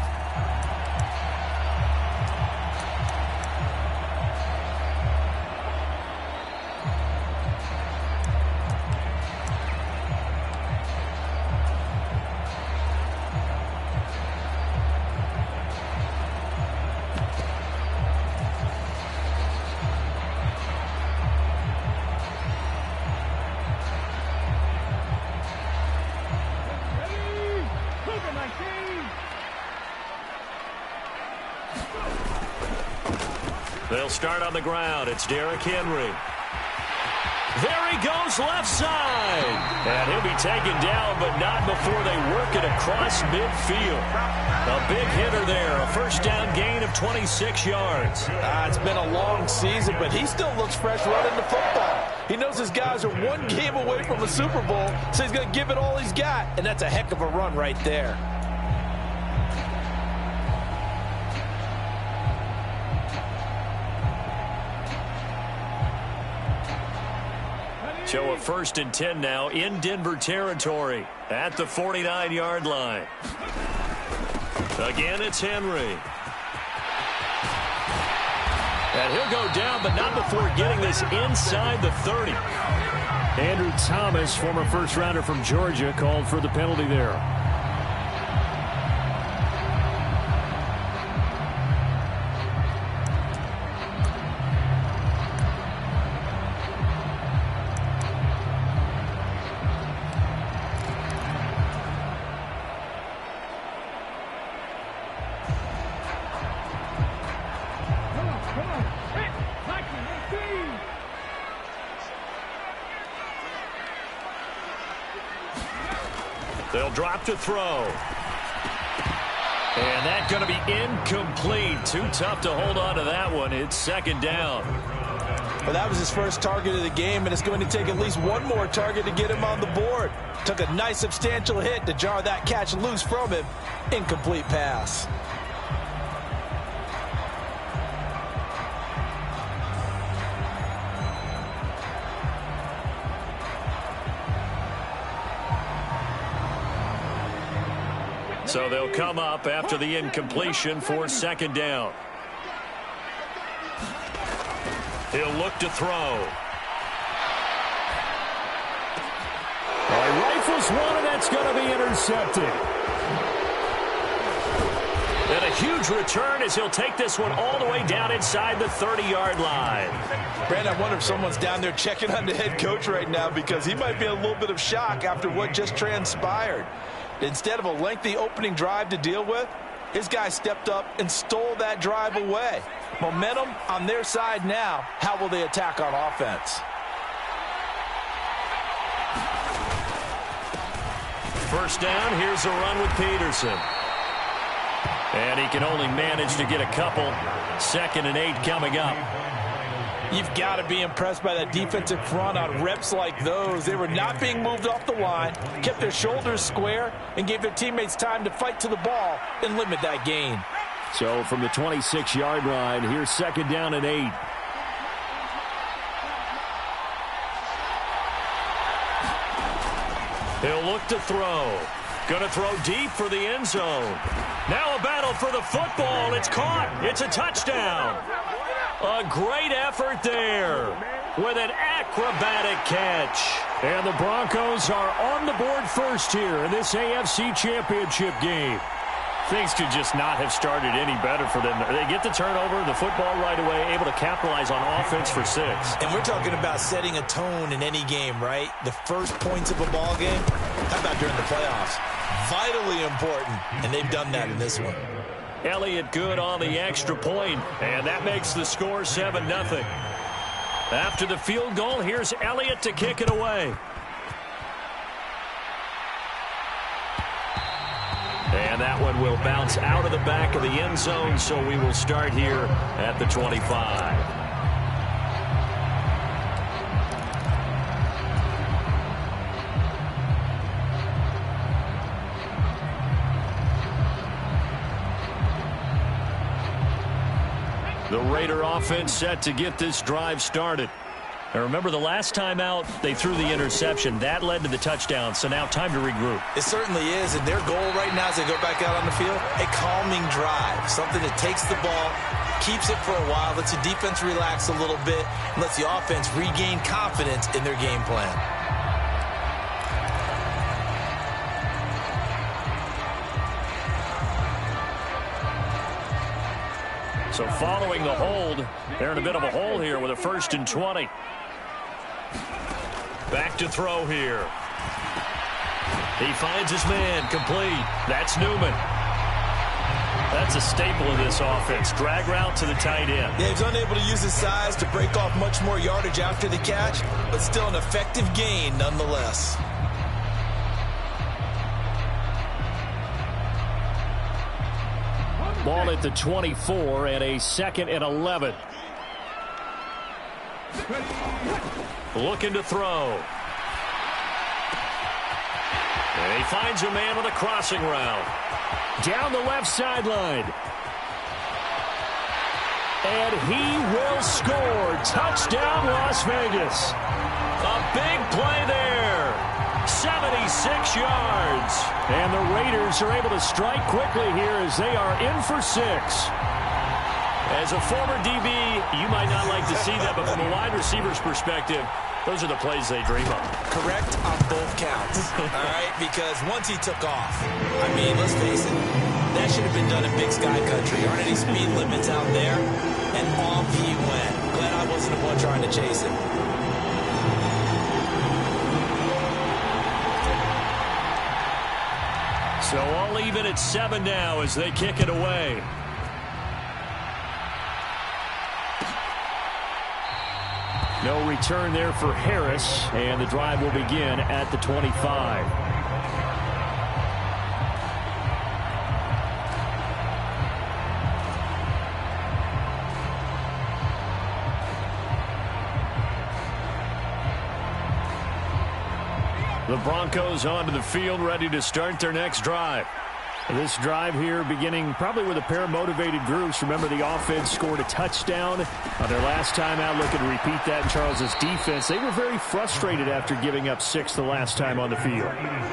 They'll start on the ground. It's Derrick Henry. There he goes left side. And he'll be taken down, but not before they work it across midfield. A big hitter there. A first down gain of 26 yards. It's been a long season, but he still looks fresh running the football. He knows his guys are one game away from a Super Bowl, so he's going to give it all he's got. And that's a heck of a run right there. So a 1st and 10 now in Denver territory at the 49-yard line. Again, it's Henry. And he'll go down, but not before getting this inside the 30. Andrew Thomas, former first-rounder from Georgia, called for the penalty there. They'll drop to throw. And that's going to be incomplete. Too tough to hold on to that one. It's 2nd down. Well, that was his first target of the game, and it's going to take at least one more target to get him on the board. Took a nice substantial hit to jar that catch loose from him. Incomplete pass. So they'll come up after the incompletion for 2nd down. He'll look to throw. Rifles one, and that's going to be intercepted. And a huge return as he'll take this one all the way down inside the 30-yard line. Brandon, I wonder if someone's down there checking on the head coach right now, because he might be in a little bit of shock after what just transpired. Instead of a lengthy opening drive to deal with, his guy stepped up and stole that drive away. Momentum on their side now. How will they attack on offense? First down, here's a run with Peterson. And he can only manage to get a couple. 2nd and 8 coming up. You've got to be impressed by that defensive front on reps like those. They were not being moved off the line, kept their shoulders square, and gave their teammates time to fight to the ball and limit that gain. So from the 26-yard line, here's 2nd down and 8. He'll look to throw. Going to throw deep for the end zone. Now a battle for the football. It's caught. It's a touchdown. A great effort there with an acrobatic catch. And the Broncos are on the board first here in this AFC Championship game. Things could just not have started any better for them. They get the turnover, the football right away, able to capitalize on offense for 6. And we're talking about setting a tone in any game, right? The first points of a ball game, how about during the playoffs? Vitally important, and they've done that in this one. Elliott good on the extra point, and that makes the score 7-0. After the field goal, here's Elliott to kick it away. And that one will bounce out of the back of the end zone, so we will start here at the 25. The Raider offense set to get this drive started. And remember, the last time out, they threw the interception. That led to the touchdown, so now time to regroup. It certainly is, and their goal right now as they go back out on the field, a calming drive, something that takes the ball, keeps it for a while, lets the defense relax a little bit, and lets the offense regain confidence in their game plan. So following the hold, they're in a bit of a hole here with a 1st and 20. Back to throw here. He finds his man, complete. That's Newman. That's a staple of this offense. Drag route to the tight end. Yeah, he's unable to use his size to break off much more yardage after the catch, but still an effective gain nonetheless. Ball at the 24 and a 2nd and 11. Looking to throw. And he finds a man on the crossing route. Down the left sideline. And he will score. Touchdown, Las Vegas. A big play there. 76 yards. And the Raiders are able to strike quickly here as they are in for 6. As a former DB, you might not like to see that, but from a wide receiver's perspective, those are the plays they dream of. Correct on both counts, all right? Because once he took off, I mean, let's face it, that should have been done in Big Sky Country. Aren't any speed limits out there? And off he went. Glad I wasn't the one trying to chase him. So all even at 7 now as they kick it away. No return there for Harris, and the drive will begin at the 25. The Broncos onto the field, ready to start their next drive. This drive here beginning probably with a pair of motivated groups. Remember, the offense scored a touchdown on their last time out, looking to repeat that in Charles's defense. They were very frustrated after giving up 6 the last time on the field.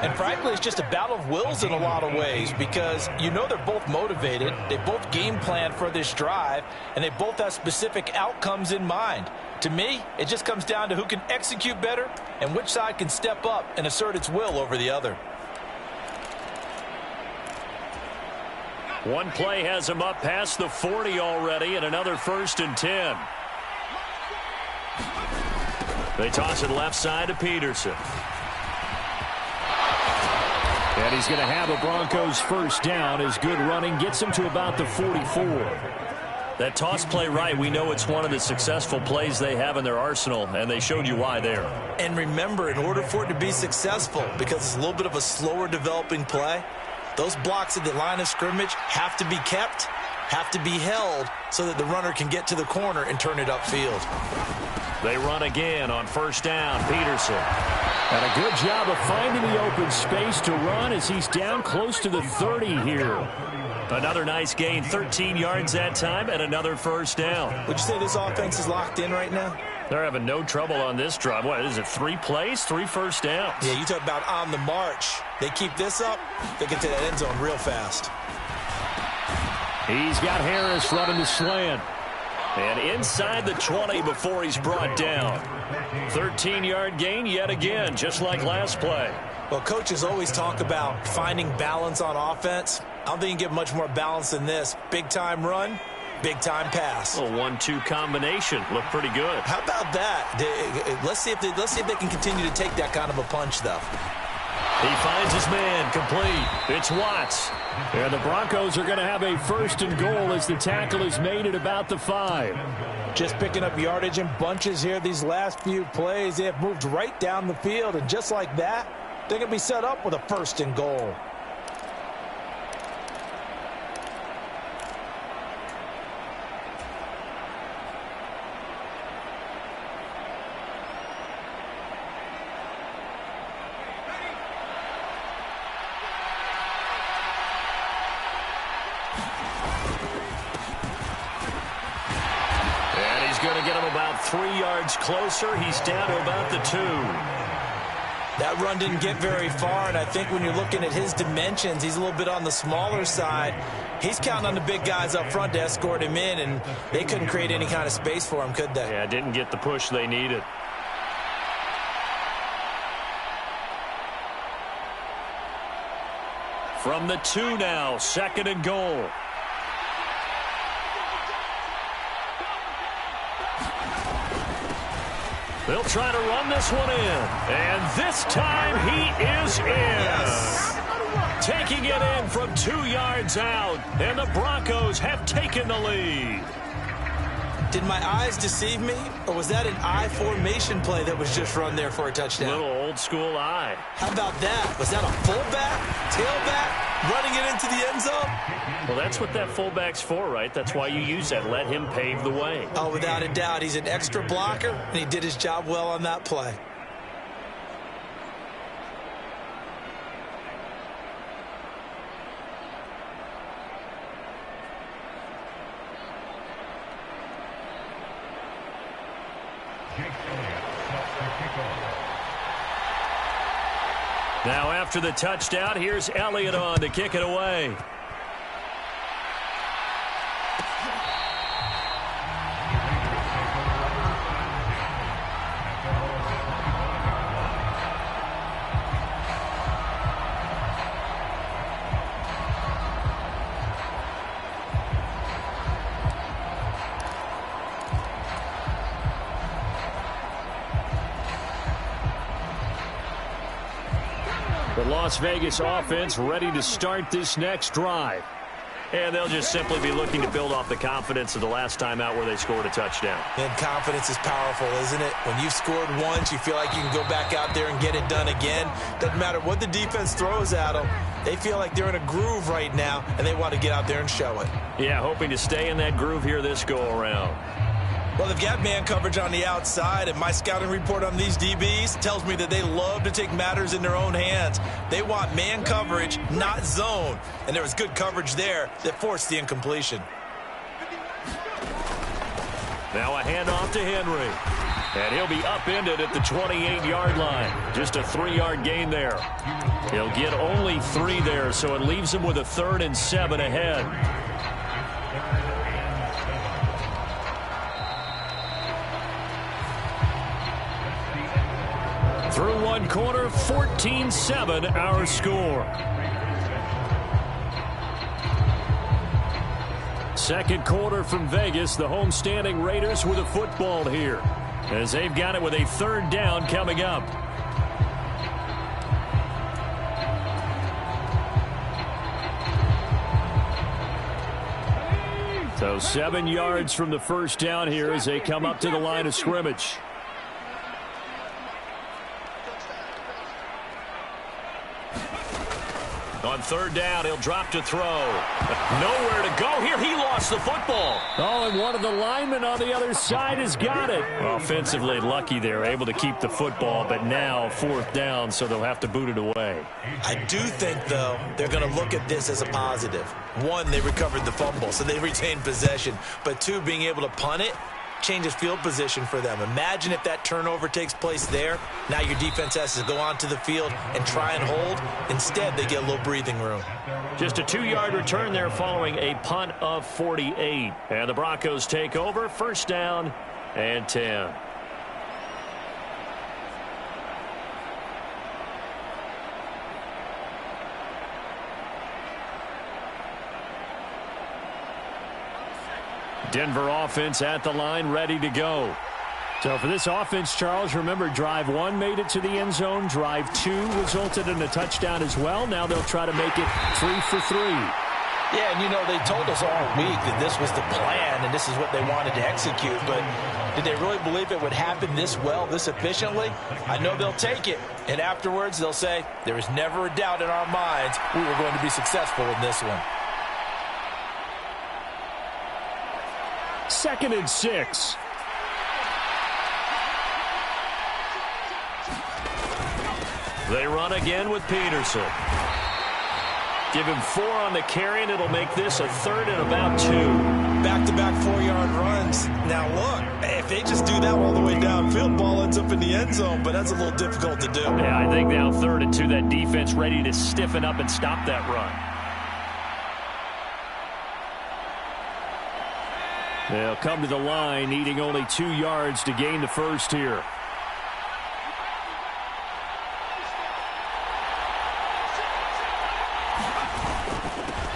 And frankly, it's just a battle of wills in a lot of ways because you know they're both motivated. They both game plan for this drive, and they both have specific outcomes in mind. To me, it just comes down to who can execute better and which side can step up and assert its will over the other. One play has him up past the 40 already, and another 1st and 10. They toss it left side to Peterson. And he's going to have a Broncos first down as good running gets him to about the 44. That toss play right, we know it's one of the successful plays they have in their arsenal, and they showed you why there. And remember, in order for it to be successful, because it's a little bit of a slower developing play, those blocks at the line of scrimmage have to be kept, have to be held, so that the runner can get to the corner and turn it upfield. They run again on 1st down. Peterson. And a good job of finding the open space to run as he's down close to the 30 here. Another nice gain, 13 yards that time, and another 1st down. Would you say this offense is locked in right now? They're having no trouble on this drive. What is it, 3 plays, 3 first downs? Yeah, you talk about on the march. They keep this up, they get to that end zone real fast. He's got Harris running the slant. And inside the 20 before he's brought down. 13-yard gain yet again, just like last play. Well, coaches always talk about finding balance on offense. I don't think you can get much more balance than this. Big-time run, big-time pass. A 1-2 combination. Look pretty good. How about that? Let's see if they can continue to take that kind of a punch, though. He finds his man, complete. It's Watts. And the Broncos are going to have a 1st and goal as the tackle is made at about the 5. Just picking up yardage in bunches here these last few plays. They have moved right down the field, and just like that, they're going to be set up with a 1st and goal. Going to get him about 3 yards closer. He's down to about the 2. That run didn't get very far, and I think when you're looking at his dimensions, he's a little bit on the smaller side. He's counting on the big guys up front to escort him in, and they couldn't create any kind of space for him, could they? Yeah, didn't get the push they needed. From the 2 now, 2nd and goal. They'll try to run this one in. And this time he is in. Yes. Taking it in from 2 yards out. And the Broncos have taken the lead. Did my eyes deceive me? Or was that an I formation play that was just run there for a touchdown? Little old school eye. How about that? Was that a fullback, tailback, running it into the end zone? Well, that's what that fullback's for, right? That's why you use that. Let him pave the way. Oh, without a doubt. He's an extra blocker, and he did his job well on that play. Now after the touchdown, here's Elliott on to kick it away. The Las Vegas offense ready to start this next drive. And they'll just simply be looking to build off the confidence of the last time out where they scored a touchdown. And confidence is powerful, isn't it? When you've scored once, you feel like you can go back out there and get it done again. Doesn't matter what the defense throws at them. They feel like they're in a groove right now, and they want to get out there and show it. Yeah, hoping to stay in that groove here this go-around. Well, they've got man coverage on the outside, and my scouting report on these DBs tells me that they love to take matters in their own hands. They want man coverage, not zone. And there was good coverage there that forced the incompletion. Now a handoff to Henry. And he'll be upended at the 28-yard line. Just a 3-yard gain there. He'll get only 3 there, so it leaves him with a 3rd and 7 ahead. Through one quarter, 14-7 our score. Second quarter from Vegas, the homestanding Raiders with a football here, as they've got it with a 3rd down coming up. So 7 yards from the first down here as they come up to the line of scrimmage. On 3rd down, he'll drop to throw. Nowhere to go here. He lost the football. Oh, and one of the linemen on the other side has got it. Offensively lucky they're able to keep the football, but now 4th down, so they'll have to boot it away. I do think, though, they're going to look at this as a positive. 1, they recovered the fumble, so they retained possession. But 2, being able to punt it changes field position for them. Imagine if that turnover takes place there. Now your defense has to go onto the field and try and hold. Instead, they get a little breathing room. Just a 2-yard return there following a punt of 48. And the Broncos take over. 1st down and 10. Denver offense at the line, ready to go. So for this offense, Charles, remember drive 1 made it to the end zone. Drive 2 resulted in a touchdown as well. Now they'll try to make it 3 for 3. Yeah, and they told us all week that this was the plan and this is what they wanted to execute, but did they really believe it would happen this well, this efficiently? I know they'll take it, and afterwards they'll say, there was never a doubt in our minds we were going to be successful in this one. 2nd and 6. They run again with Peterson. Give him 4 on the carry, and it'll make this a 3rd and about 2. Back-to-back 4-yard runs. Now, look, if they just do that all the way downfield, ball ends up in the end zone, but that's a little difficult to do. Yeah, I think now 3rd and 2, that defense ready to stiffen up and stop that run. They'll come to the line, needing only 2 yards to gain the first here.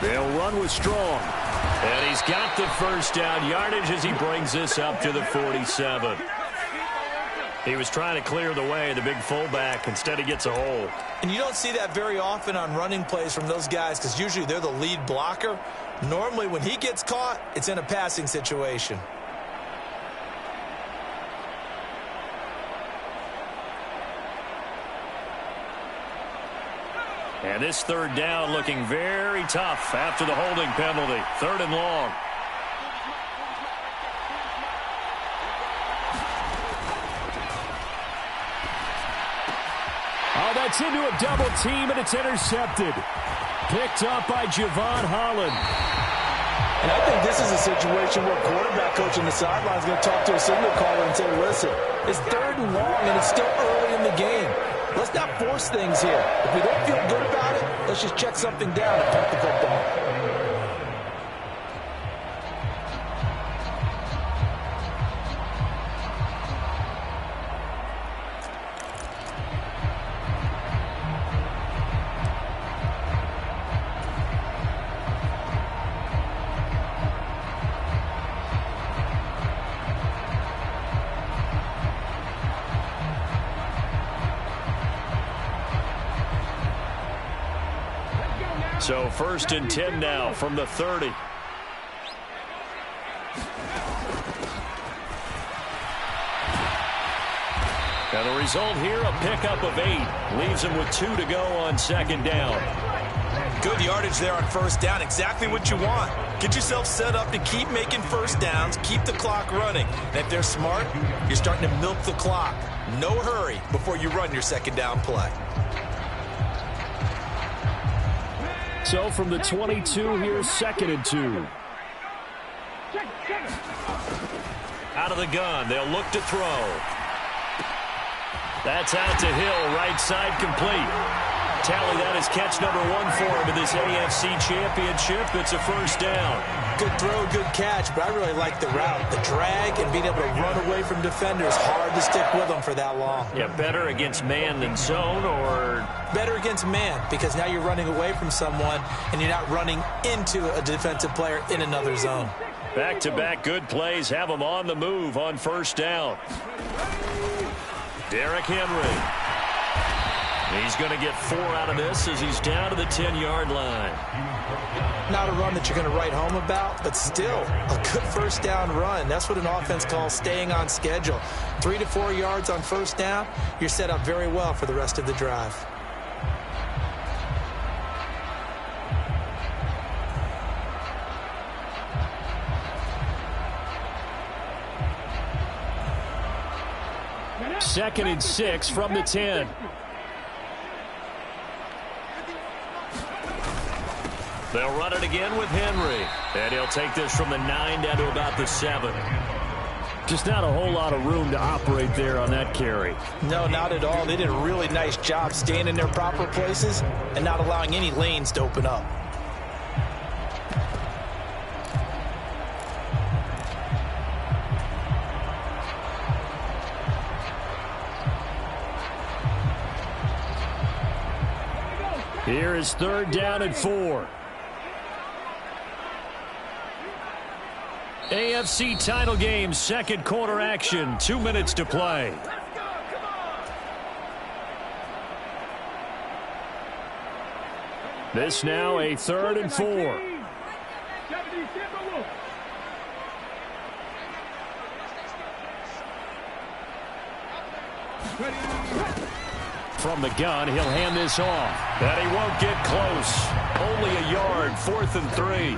They'll run with Strong. And he's got the first down yardage as he brings this up to the 47. He was trying to clear the way, the big fullback. Instead, he gets a hole. And you don't see that very often on running plays from those guys because usually they're the lead blocker. Normally, when he gets caught, it's in a passing situation. And this 3rd down looking very tough after the holding penalty. 3rd and long. Oh, that's into a double team, and it's intercepted. Picked up by Javon Holland. And I think this is a situation where quarterback coach on the sideline is going to talk to a signal caller and say, listen, it's 3rd and long, and it's still early in the game. Let's not force things here. If we don't feel good about it, let's just check something down and punt the football. So 1st and 10 now from the 30. And the result here, a pickup of 8. Leaves him with 2 to go on 2nd down. Good yardage there on 1st down. Exactly what you want. Get yourself set up to keep making 1st downs, keep the clock running. And if they're smart, you're starting to milk the clock. No hurry before you run your 2nd down play. So from the 22, here's 2nd and 2. Out of the gun, they'll look to throw. That's out to Hill, right side complete. Tally that is catch number 1 for him in this AFC Championship. It's a 1st down. Good throw, good catch, but I really like the route. The drag and being able to run away from defenders, hard to stick with them for that long. Yeah, better against man than zone, or better against man, because now you're running away from someone and you're not running into a defensive player in another zone. Back-to-back good plays have him on the move on 1st down. Derrick Henry. He's going to get 4 out of this as he's down to the 10-yard line. Not a run that you're going to write home about, but still a good 1st down run. That's what an offense calls staying on schedule. 3 to 4 yards on 1st down, you're set up very well for the rest of the drive. Second and 6 from the 10. They'll run it again with Henry. And he'll take this from the 9 down to about the 7. Just not a whole lot of room to operate there on that carry. No, not at all. They did a really nice job staying in their proper places and not allowing any lanes to open up. Here is 3rd down and 4. AFC title game, second quarter action, 2 minutes to play. This now a 3rd and 4. From the gun, he'll hand this off. And he won't get close. Only a yard, 4th and 3.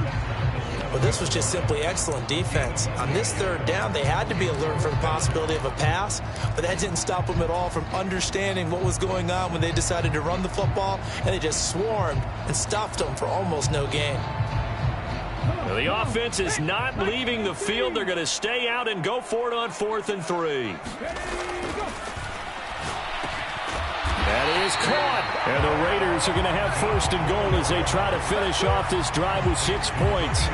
Well, this was just simply excellent defense. On this 3rd down, they had to be alert for the possibility of a pass, but that didn't stop them at all from understanding what was going on when they decided to run the football, and they just swarmed and stuffed them for almost no gain. Now, the offense is not leaving the field. They're going to stay out and go for it on 4th and 3. That is caught. And the Raiders are going to have 1st and goal as they try to finish off this drive with 6 points.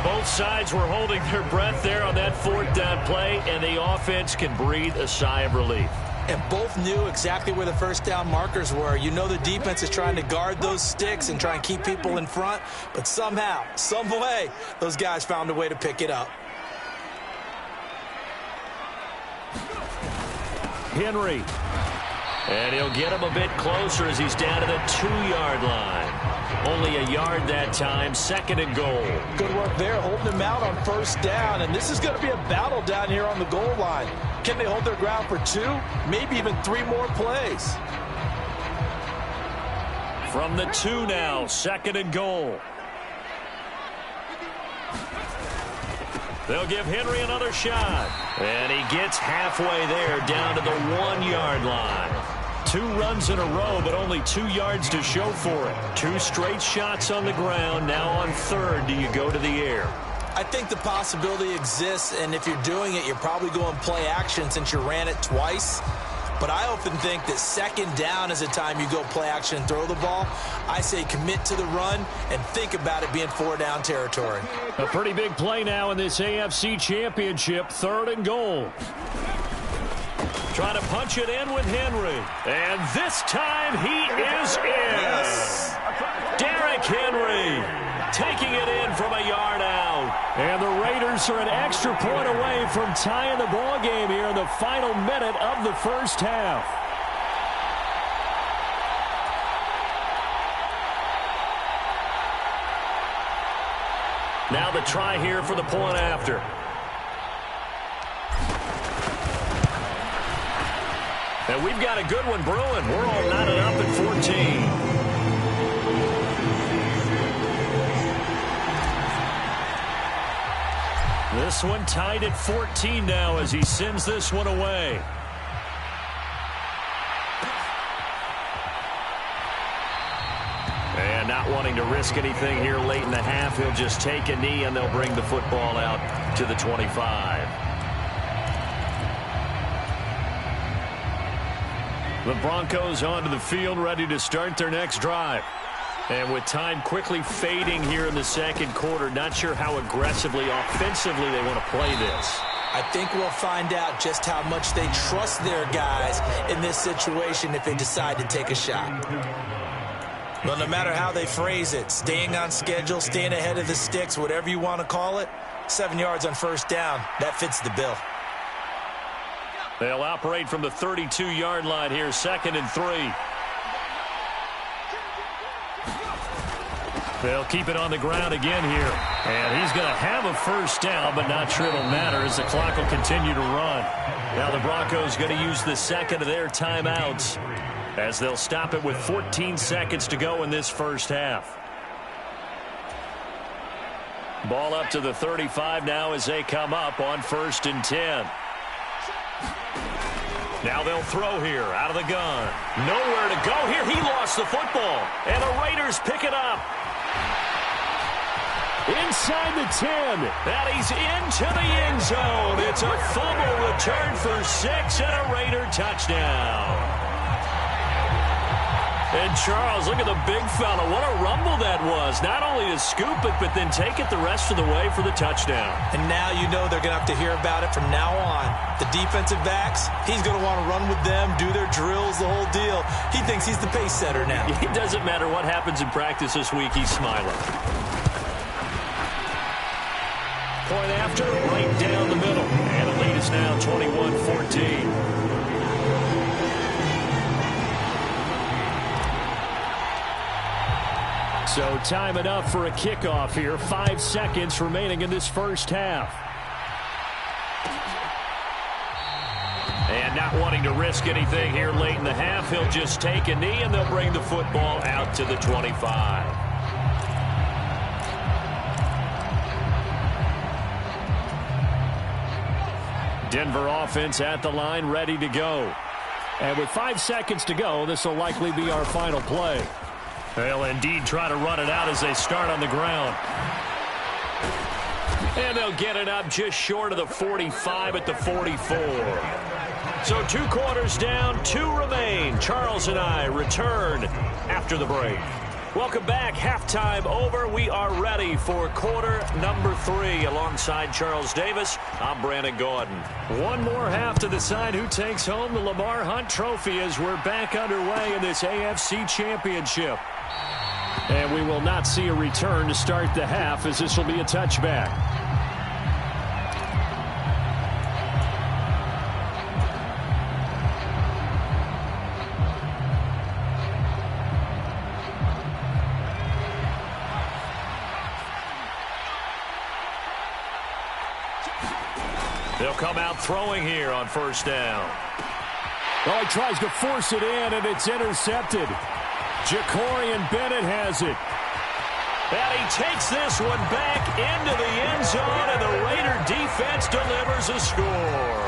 Both sides were holding their breath there on that 4th down play, and the offense can breathe a sigh of relief. And both knew exactly where the 1st down markers were. You know the defense is trying to guard those sticks and try and keep people in front, but somehow, some way, those guys found a way to pick it up. Henry. And he'll get him a bit closer as he's down to the 2-yard line. Only a yard that time, 2nd and goal. Good work there, holding him out on 1st down. And this is going to be a battle down here on the goal line. Can they hold their ground for 2, maybe even 3 more plays? From the 2 now, 2nd and goal. They'll give Henry another shot. And he gets halfway there, down to the 1-yard line. 2 runs in a row, but only 2 yards to show for it. 2 straight shots on the ground. Now on 3rd, do you go to the air? I think the possibility exists, and if you're doing it, you're probably going play action since you ran it twice. But I often think that 2nd down is a time you go play action and throw the ball. I say commit to the run and think about it being 4-down territory. A pretty big play now in this AFC Championship, 3rd and goal. Trying to punch it in with Henry. And this time he is in. Yes. Derrick Henry taking it in from a yard out. And the Raiders are an extra point away from tying the ball game here in the final minute of the 1st half. Now the try here for the point after. And we've got a good one brewing. We're all knotted up at 14. This one tied at 14 now as he sends this one away. And not wanting to risk anything here late in the half, he'll just take a knee and they'll bring the football out to the 25. The Broncos onto the field, ready to start their next drive. And with time quickly fading here in the 2nd quarter, not sure how aggressively, offensively they want to play this. I think we'll find out just how much they trust their guys in this situation if they decide to take a shot. Well, no matter how they phrase it, staying on schedule, staying ahead of the sticks, whatever you want to call it, 7 yards on 1st down, that fits the bill. They'll operate from the 32-yard line here, 2nd and 3. They'll keep it on the ground again here. And he's going to have a 1st down, but not sure it'll matter as the clock will continue to run. Now the Broncos going to use the 2nd of their timeouts as they'll stop it with 14 seconds to go in this 1st half. Ball up to the 35 now as they come up on 1st and 10. Now they'll throw here out of the gun. Nowhere to go here. He lost the football. And the Raiders pick it up. Inside the 10. And he's into the end zone. It's a fumble return for 6 and a Raider touchdown. And Charles, look at the big fella. What a rumble that was. Not only to scoop it, but then take it the rest of the way for the touchdown. And now you know they're going to have to hear about it from now on. The defensive backs, he's going to want to run with them, do their drills, the whole deal. He thinks he's the pace setter now. It doesn't matter what happens in practice this week. He's smiling. Point after, right down the middle. And the lead is now 21-14. So time enough for a kickoff here. 5 seconds remaining in this first half. And not wanting to risk anything here late in the half, he'll just take a knee, and they'll bring the football out to the 25. Denver offense at the line, ready to go. And with 5 seconds to go, this will likely be our final play. They'll indeed try to run it out as they start on the ground. And they'll get it up just short of the 45 at the 44. So 2 quarters down, 2 remain. Charles and I return after the break. Welcome back. Halftime over. We are ready for quarter number 3. Alongside Charles Davis, I'm Brandon Gordon. One more half to decide who takes home the Lamar Hunt Trophy as we're back underway in this AFC Championship. And we will not see a return to start the half, as this will be a touchback. They'll come out throwing here on first down. Oh, he tries to force it in, and it's intercepted. Jacorian Bennett has it. And he takes this one back into the end zone, and the Raider defense delivers a score.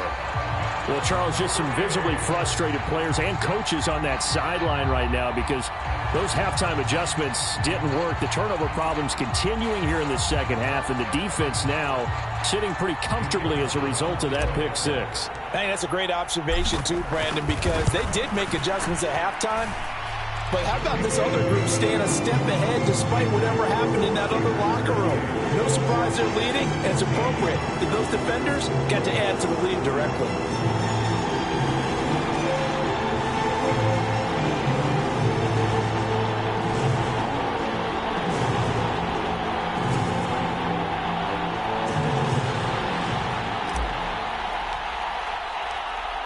Well, Charles, just some visibly frustrated players and coaches on that sideline right now because those halftime adjustments didn't work. The turnover problems continuing here in the second half, and the defense now sitting pretty comfortably as a result of that pick six. I think that's a great observation, too, Brandon, because they did make adjustments at halftime. But how about this other group staying a step ahead despite whatever happened in that other locker room? No surprise they're leading, and it's appropriate that those defenders got to add to the lead directly.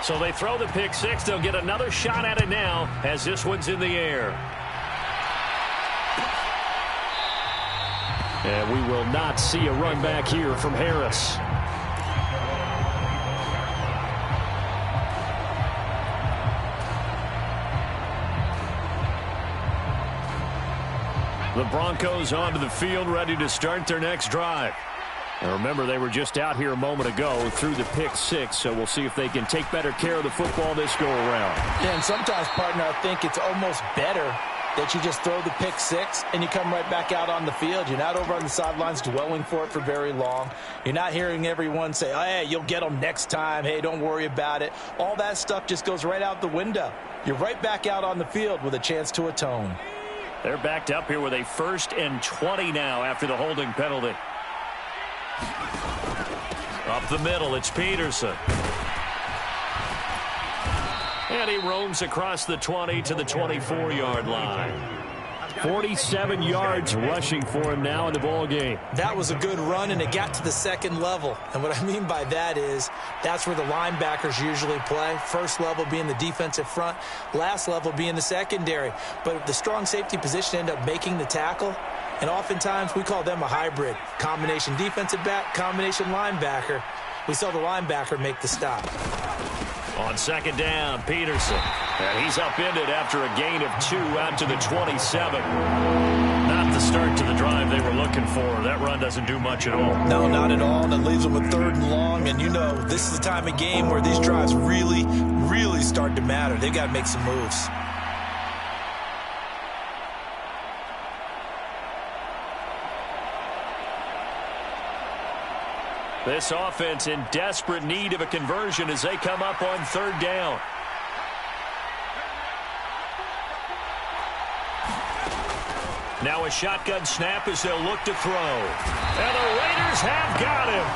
So they throw the pick six. They'll get another shot at it now as this one's in the air. And we will not see a run back here from Harris. The Broncos onto the field, ready to start their next drive. Now remember, they were just out here a moment ago through the pick six, so we'll see if they can take better care of the football this go-around. Yeah, and sometimes, partner, I think it's almost better that you just throw the pick six and you come right back out on the field. You're not over on the sidelines dwelling for it for very long. You're not hearing everyone say, oh, hey, you'll get them next time. Hey, don't worry about it. All that stuff just goes right out the window. You're right back out on the field with a chance to atone. They're backed up here with a 1st and 20 now after the holding penalty. Up the middle, it's Peterson. And he roams across the 20 to the 24-yard line. 47 yards rushing for him now in the ball game. That was a good run, and it got to the second level. And what I mean by that is that's where the linebackers usually play. First level being the defensive front, last level being the secondary. But the strong safety position ended up making the tackle. And oftentimes we call them a hybrid. Combination defensive back, combination linebacker. We saw the linebacker make the stop. On second down, Peterson. And he's upended after a gain of 2 out to the 27. Not the start to the drive they were looking for. That run doesn't do much at all. No, not at all. And it leaves them with 3rd and long. And you know, this is the time of game where these drives really, really start to matter. They've got to make some moves. This offense in desperate need of a conversion as they come up on 3rd down. Now a shotgun snap as they'll look to throw. And the Raiders have got him.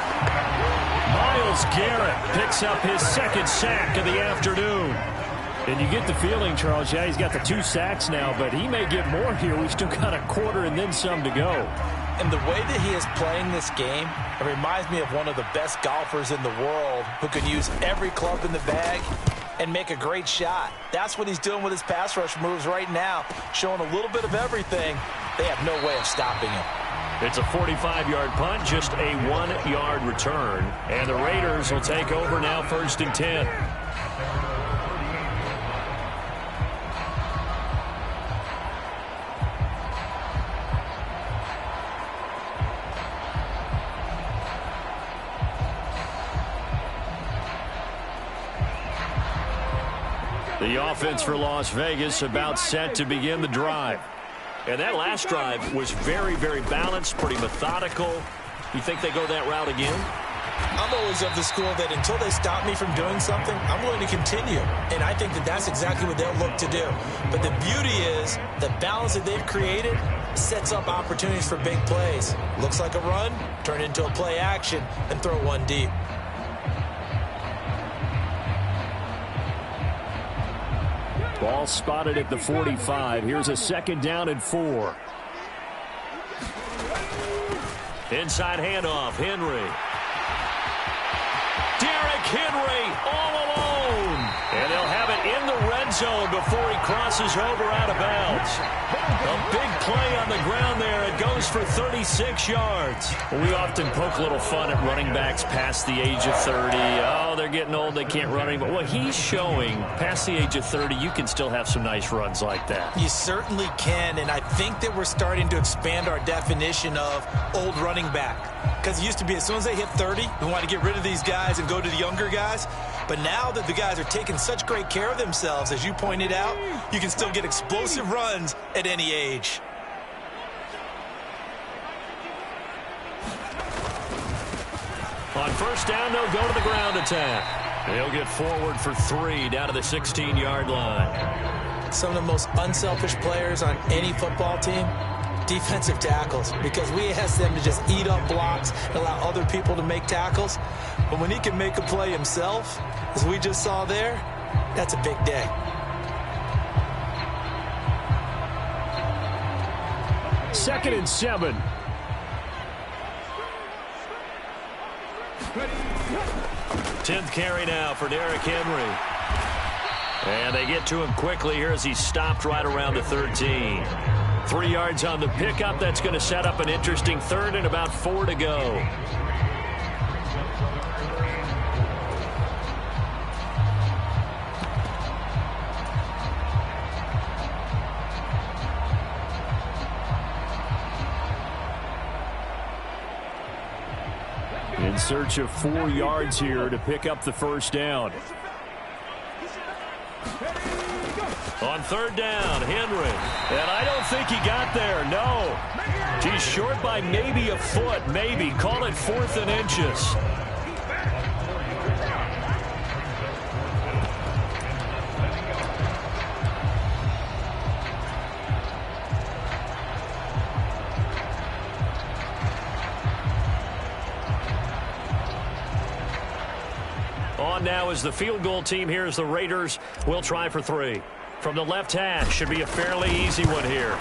Myles Garrett picks up his 2nd sack of the afternoon. And you get the feeling, Charles, yeah, he's got the 2 sacks now, but he may get more here. We've still got a quarter and then some to go. And the way that he is playing this game, it reminds me of one of the best golfers in the world who can use every club in the bag and make a great shot. That's what he's doing with his pass rush moves right now, showing a little bit of everything. They have no way of stopping him. It's a 45-yard punt, just a 1-yard return. And the Raiders will take over now, 1st and 10. The offense for Las Vegas about set to begin the drive. And that last drive was very, very balanced, pretty methodical. You think they go that route again? I'm always of the school that until they stop me from doing something, I'm going to continue. And I think that that's exactly what they'll look to do. But the beauty is the balance that they've created sets up opportunities for big plays. Looks like a run, turn it into a play action, and throw one deep. Ball spotted at the 45. Here's a 2nd down and 4. Inside handoff, Henry. Derrick Henry all alone. And they'll have it in the red zone before he crosses over out of bounds. A big play on the ground there. It goes for 36 yards. Well, we often poke a little fun at running backs past the age of 30. Oh, they're getting old. They can't run anymore. Well, he's showing past the age of 30, you can still have some nice runs like that. You certainly can, and I think that we're starting to expand our definition of old running back. Because it used to be as soon as they hit 30, we want to get rid of these guys and go to the younger guys. But now that the guys are taking such great care of themselves, as you pointed out, you can still get explosive runs at any age. On 1st down, they'll go to the ground attack. They'll get forward for 3 down to the 16-yard line. Some of the most unselfish players on any football team, defensive tackles, because we ask them to just eat up blocks and allow other people to make tackles. But when he can make a play himself, as we just saw there, that's a big day. Second and 7. Tenth carry now for Derrick Henry. And they get to him quickly here as he's stopped right around the 13. 3 yards on the pickup. That's going to set up an interesting 3rd and about 4 to go. In search of 4 yards here to pick up the 1st down. On 3rd down, Henry. And I don't think he got there, no. He's short by maybe a foot, maybe. Call it 4th and inches. On now is the field goal team here as the Raiders will try for 3. From the left hash, should be a fairly easy one here.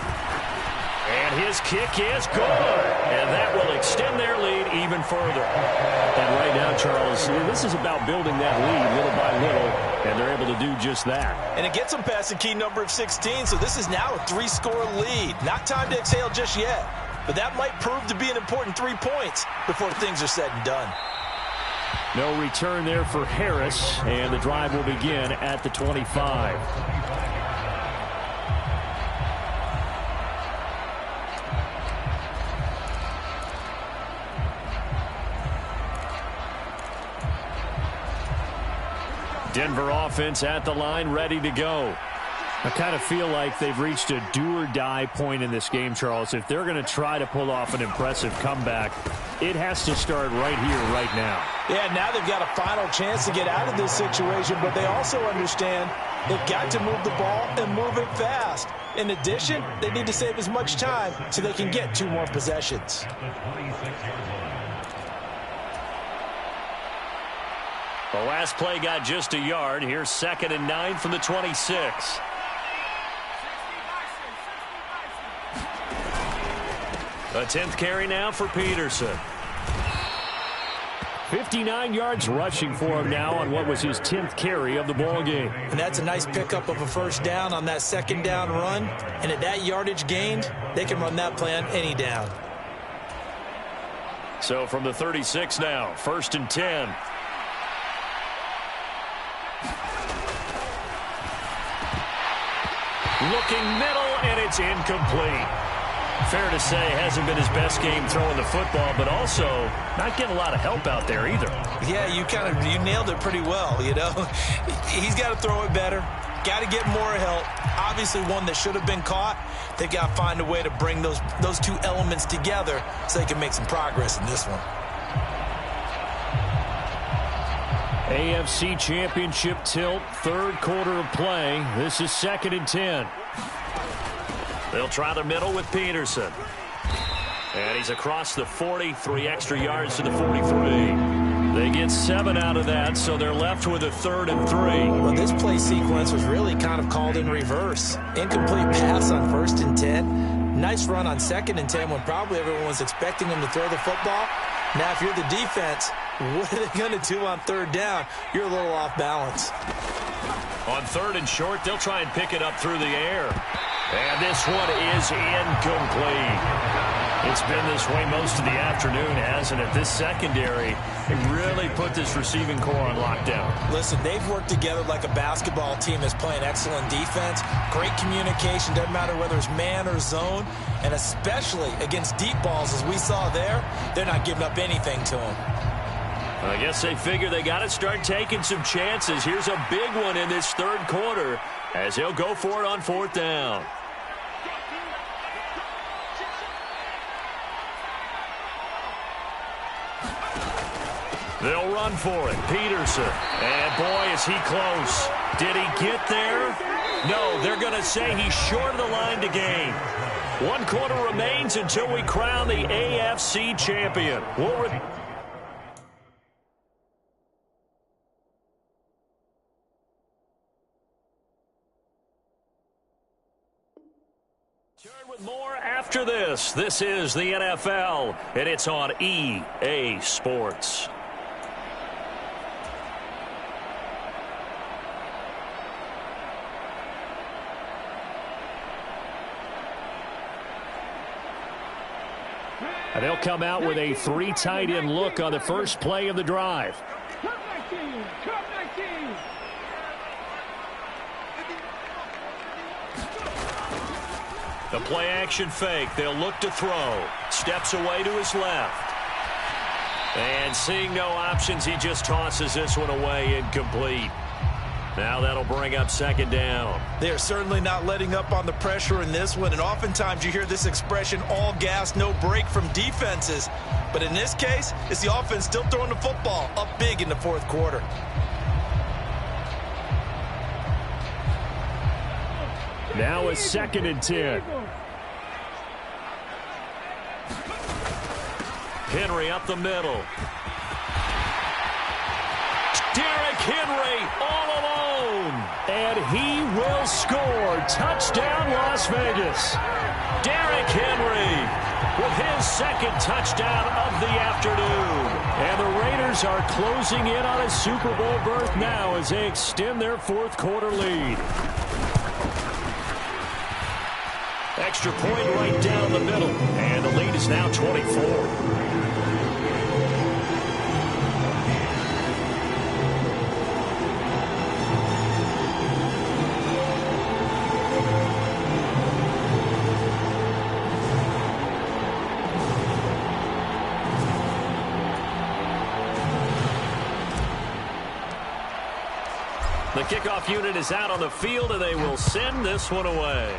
And his kick is good. And that will extend their lead even further. And right now, Charles, this is about building that lead little by little, and they're able to do just that. And it gets them past the key number of 16, so this is now a 3-score lead. Not time to exhale just yet, but that might prove to be an important 3 points before things are said and done. No return there for Harris, and the drive will begin at the 25. Denver offense at the line, ready to go. I kind of feel like they've reached a do-or-die point in this game, Charles. If they're going to try to pull off an impressive comeback, it has to start right here, right now. Yeah, now they've got a final chance to get out of this situation, but they also understand they've got to move the ball and move it fast. In addition, they need to save as much time so they can get 2 more possessions. The last play got just a yard. Here's 2nd and 9 from the 26. A 10th carry now for Peterson. 59 yards rushing for him now on what was his 10th carry of the ball game. And that's a nice pickup of a first down on that second down run. And at that yardage gained, they can run that play on any down. So from the 36 now, 1st and 10. Looking middle, and it's incomplete. Fair to say, hasn't been his best game throwing the football, but also not getting a lot of help out there either. Yeah, you nailed it pretty well, you know. He's got to throw it better. Got to get more help. Obviously one that should have been caught. They've got to find a way to bring those two elements together so they can make some progress in this one. AFC Championship tilt, 3rd quarter of play. This is 2nd and 10. They'll try the middle with Peterson. And he's across the 40, 3 extra yards to the 43. They get 7 out of that, so they're left with a 3rd and 3. Well, this play sequence was really kind of called in reverse. Incomplete pass on 1st and 10. Nice run on 2nd and 10 when probably everyone was expecting him to throw the football. Now, if you're the defense, what are they going to do on 3rd down? You're a little off balance. On 3rd and short, they'll try and pick it up through the air. And this one is incomplete. It's been this way most of the afternoon, hasn't it? This secondary really put this receiving core on lockdown. Listen, they've worked together like a basketball team that's playing excellent defense. Great communication, doesn't matter whether it's man or zone. And especially against deep balls, as we saw there, they're not giving up anything to them. I guess they figure they got to start taking some chances. Here's a big one in this 3rd quarter as he'll go for it on 4th down. They'll run for it. Peterson. And boy, is he close. Did he get there? No, they're going to say he's short of the line to gain. 1 quarter remains until we crown the AFC champion. Turn with more after this. This is the NFL, and it's on EA Sports. And they'll come out with a 3 tight end look on the first play of the drive. The play action fake. They'll look to throw. Steps away to his left. And seeing no options, he just tosses this one away, incomplete. Now that'll bring up 2nd down. They are certainly not letting up on the pressure in this one, and oftentimes you hear this expression, all gas, no break from defenses. But in this case, it's the offense still throwing the football up big in the 4th quarter. Now it's 2nd and 10. Henry up the middle. Derrick Henry all alone. And he will score. Touchdown, Las Vegas. Derrick Henry with his 2nd touchdown of the afternoon. And the Raiders are closing in on a Super Bowl berth now as they extend their 4th quarter lead. Extra point right down the middle. And the lead is now 24. The kickoff unit is out on the field, and they will send this one away.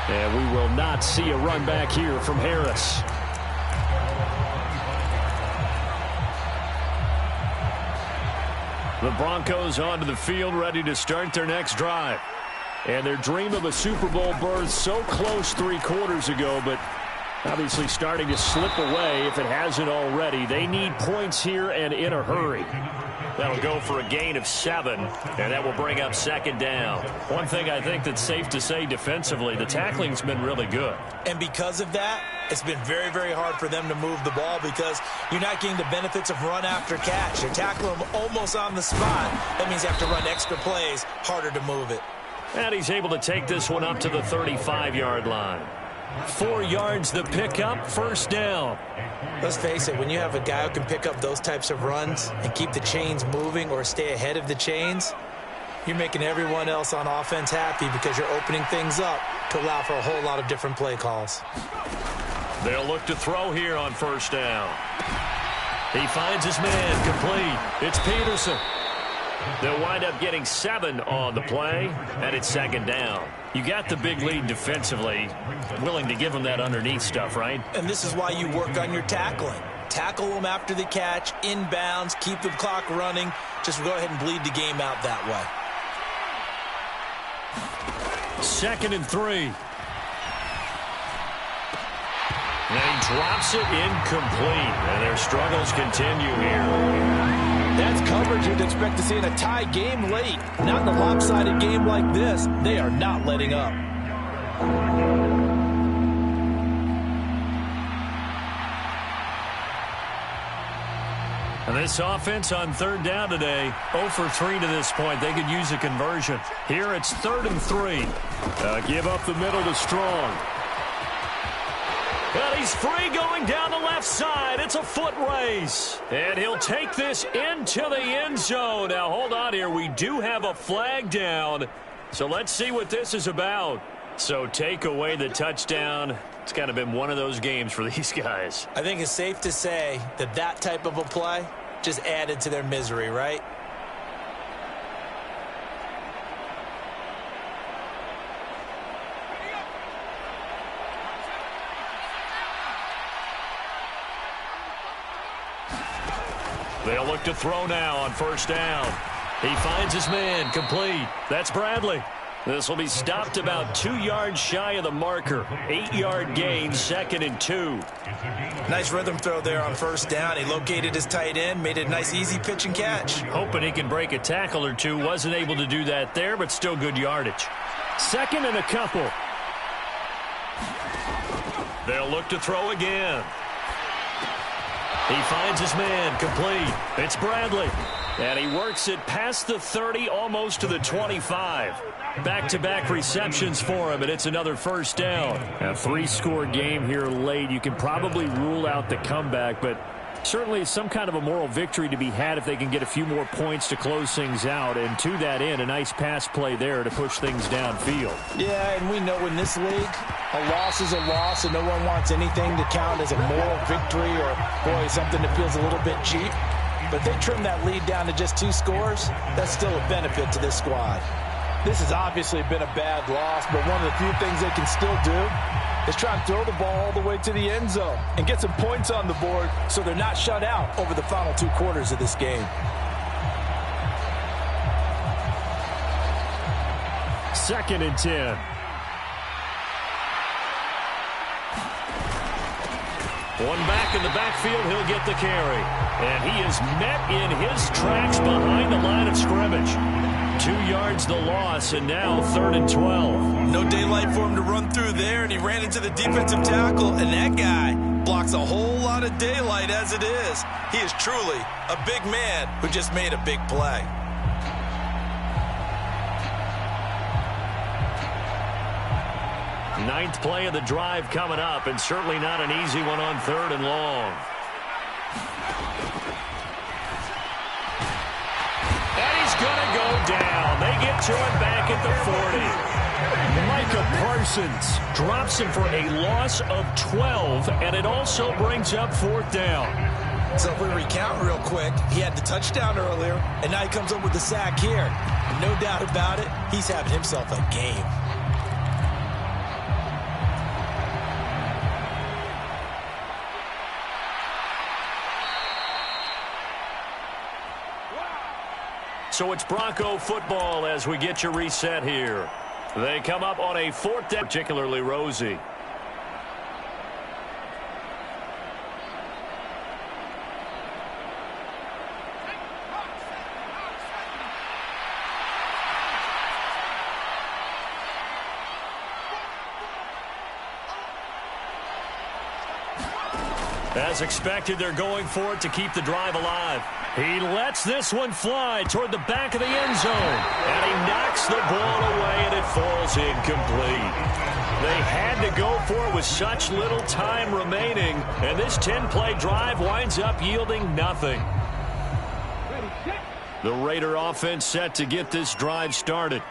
And we will not see a run back here from Harris. The Broncos onto the field, ready to start their next drive. And their dream of a Super Bowl berth so close 3 quarters ago, but Obviously starting to slip away if it hasn't already. They need points here and in a hurry. That'll go for a gain of 7, and that will bring up second down. One thing I think that's safe to say defensively, the tackling's been really good. And because of that, it's been very, very hard for them to move the ball because you're not getting the benefits of run after catch. You're tackling them almost on the spot. That means you have to run extra plays, harder to move it. And he's able to take this one up to the 35-yard line. 4 yards the pickup, first down. Let's face it, when you have a guy who can pick up those types of runs and keep the chains moving or stay ahead of the chains, you're making everyone else on offense happy because you're opening things up to allow for a whole lot of different play calls. They'll look to throw here on first down. He finds his man, complete. It's Peterson. They'll wind up getting 7 on the play, and it's second down. You got the big lead defensively, willing to give them that underneath stuff, right? And this is why you work on your tackling. Tackle them after the catch, inbounds, keep the clock running. Just go ahead and bleed the game out that way. 2nd and 3. And he drops it incomplete, and their struggles continue here. That's coverage you'd expect to see in a tie game late. Not in a lopsided game like this. They are not letting up. And this offense on 3rd down today, 0 for 3 to this point. They could use a conversion. Here it's 3rd and 3. Give up the middle to Strong. But he's free going down the left side. It's a foot race. And he'll take this into the end zone. Now, hold on here. We do have a flag down. So let's see what this is about. So take away the touchdown. It's kind of been one of those games for these guys. I think it's safe to say that that type of a play just added to their misery, right? They'll look to throw now on first down. He finds his man, complete. That's Bradley. This will be stopped about 2 yards shy of the marker. 8-yard gain, 2nd and 2. Nice rhythm throw there on first down. He located his tight end, made it a nice easy pitch and catch. Hoping he can break a tackle or two. Wasn't able to do that there, but still good yardage. 2nd and a couple. They'll look to throw again. He finds his man, complete. It's Bradley. And he works it past the 30, almost to the 25. Back-to-back receptions for him, and it's another first down. A 3-score game here late. You can probably rule out the comeback, but certainly some kind of a moral victory to be had if they can get a few more points to close things out. And to that end, a nice pass play there to push things downfield. Yeah, and we know in this league, a loss is a loss, and no one wants anything to count as a moral victory or, boy, something that feels a little bit cheap. But if they trim that lead down to just 2 scores, that's still a benefit to this squad. This has obviously been a bad loss, but one of the few things they can still do is try and throw the ball all the way to the end zone and get some points on the board so they're not shut out over the final 2 quarters of this game. Second and 10. One back in the backfield, he'll get the carry. And he is met in his tracks behind the line of scrimmage. 2 yards the loss, and now 3rd and 12. No daylight for him to run through there, and he ran into the defensive tackle, and that guy blocks a whole lot of daylight as it is. He is truly a big man who just made a big play. Ninth play of the drive coming up, and certainly not an easy one on 3rd and long. And he's going to go down. They get to him back at the 40. Micah Parsons drops him for a loss of 12, and it also brings up 4th down. So if we recount real quick, he had the touchdown earlier, and now he comes up with the sack here. No doubt about it, he's having himself a game. So it's Bronco football as we get you reset here. They come up on a 4th down, particularly Rosie. As expected, they're going for it to keep the drive alive. He lets this one fly toward the back of the end zone. And he knocks the ball away, and it falls incomplete. They had to go for it with such little time remaining. And this 10-play drive winds up yielding nothing. The Raider offense set to get this drive started.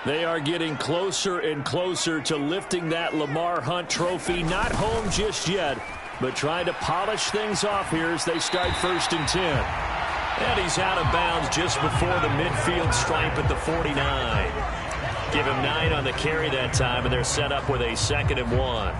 They are getting closer and closer to lifting that Lamar Hunt trophy. Not home just yet, but trying to polish things off here as they start 1st and 10. And he's out of bounds just before the midfield stripe at the 49. Give him 9 on the carry that time, and they're set up with a 2nd and 1.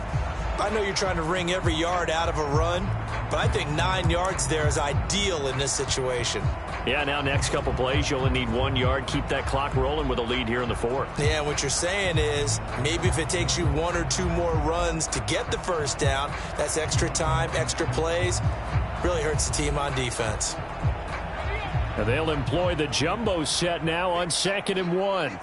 I know you're trying to wring every yard out of a run, but I think 9 yards there is ideal in this situation. Yeah, now next couple plays, you only need 1 yard. Keep that clock rolling with a lead here in the 4th. Yeah, what you're saying is maybe if it takes you 1 or 2 more runs to get the first down, that's extra time, extra plays. Really hurts the team on defense. And they'll employ the jumbo set now on 2nd and 1.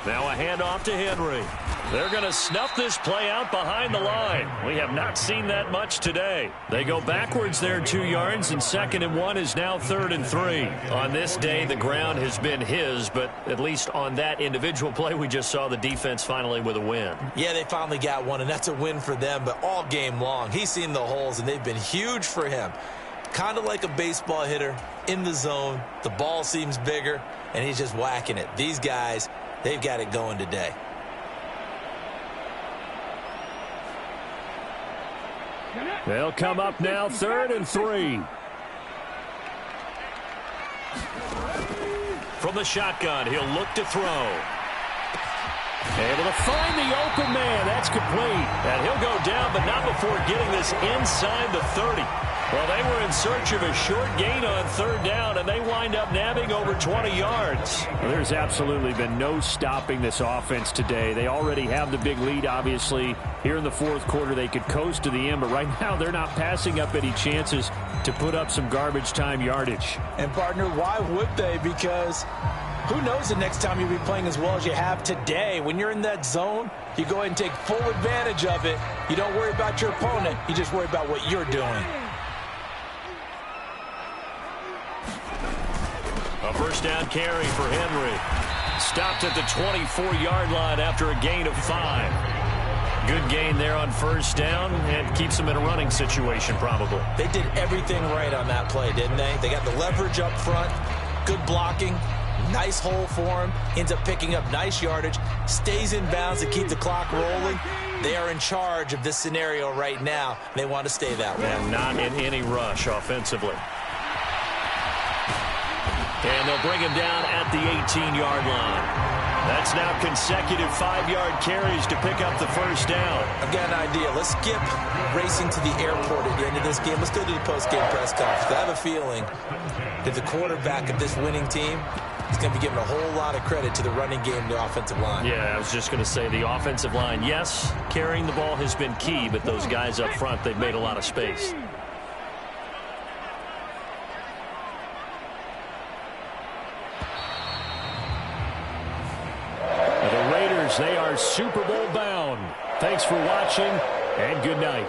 Now a handoff to Henry. They're going to snuff this play out behind the line. We have not seen that much today. They go backwards there 2 yards, and 2nd and 1 is now 3rd and 3. On this day, the ground has been his, but at least on that individual play, we just saw the defense finally with a win. Yeah, they finally got one, and that's a win for them, but all game long, he's seen the holes, and they've been huge for him. Kind of like a baseball hitter in the zone. The ball seems bigger, and he's just whacking it. These guys, they've got it going today. They'll come up now 3rd and 3. From the shotgun, he'll look to throw. Able to find the open man. That's complete. And he'll go down, but not before getting this inside the 30. Well, they were in search of a short gain on 3rd down, and they wind up nabbing over 20 yards. Well, there's absolutely been no stopping this offense today. They already have the big lead, obviously. Here in the 4th quarter, they could coast to the end, but right now they're not passing up any chances to put up some garbage time yardage. And, partner, why would they? Because who knows the next time you'll be playing as well as you have today. When you're in that zone, you go ahead and take full advantage of it. You don't worry about your opponent. You just worry about what you're doing. A first down carry for Henry. Stopped at the 24-yard line after a gain of 5. Good gain there on 1st down and keeps them in a running situation probably. They did everything right on that play, didn't they? They got the leverage up front, good blocking, nice hole for him, ends up picking up nice yardage, stays in bounds to keep the clock rolling. They are in charge of this scenario right now. They want to stay that way. And not in any rush offensively. And they'll bring him down at the 18-yard line. That's now consecutive 5-yard carries to pick up the first down. I've got an idea. Let's skip racing to the airport at the end of this game. Let's go to the post-game press conference. I have a feeling that the quarterback of this winning team is going to be giving a whole lot of credit to the running game and the offensive line. Yeah, I was just going to say the offensive line, yes, carrying the ball has been key, but those guys up front, they've made a lot of space. They are Super Bowl bound. Thanks for watching, and good night.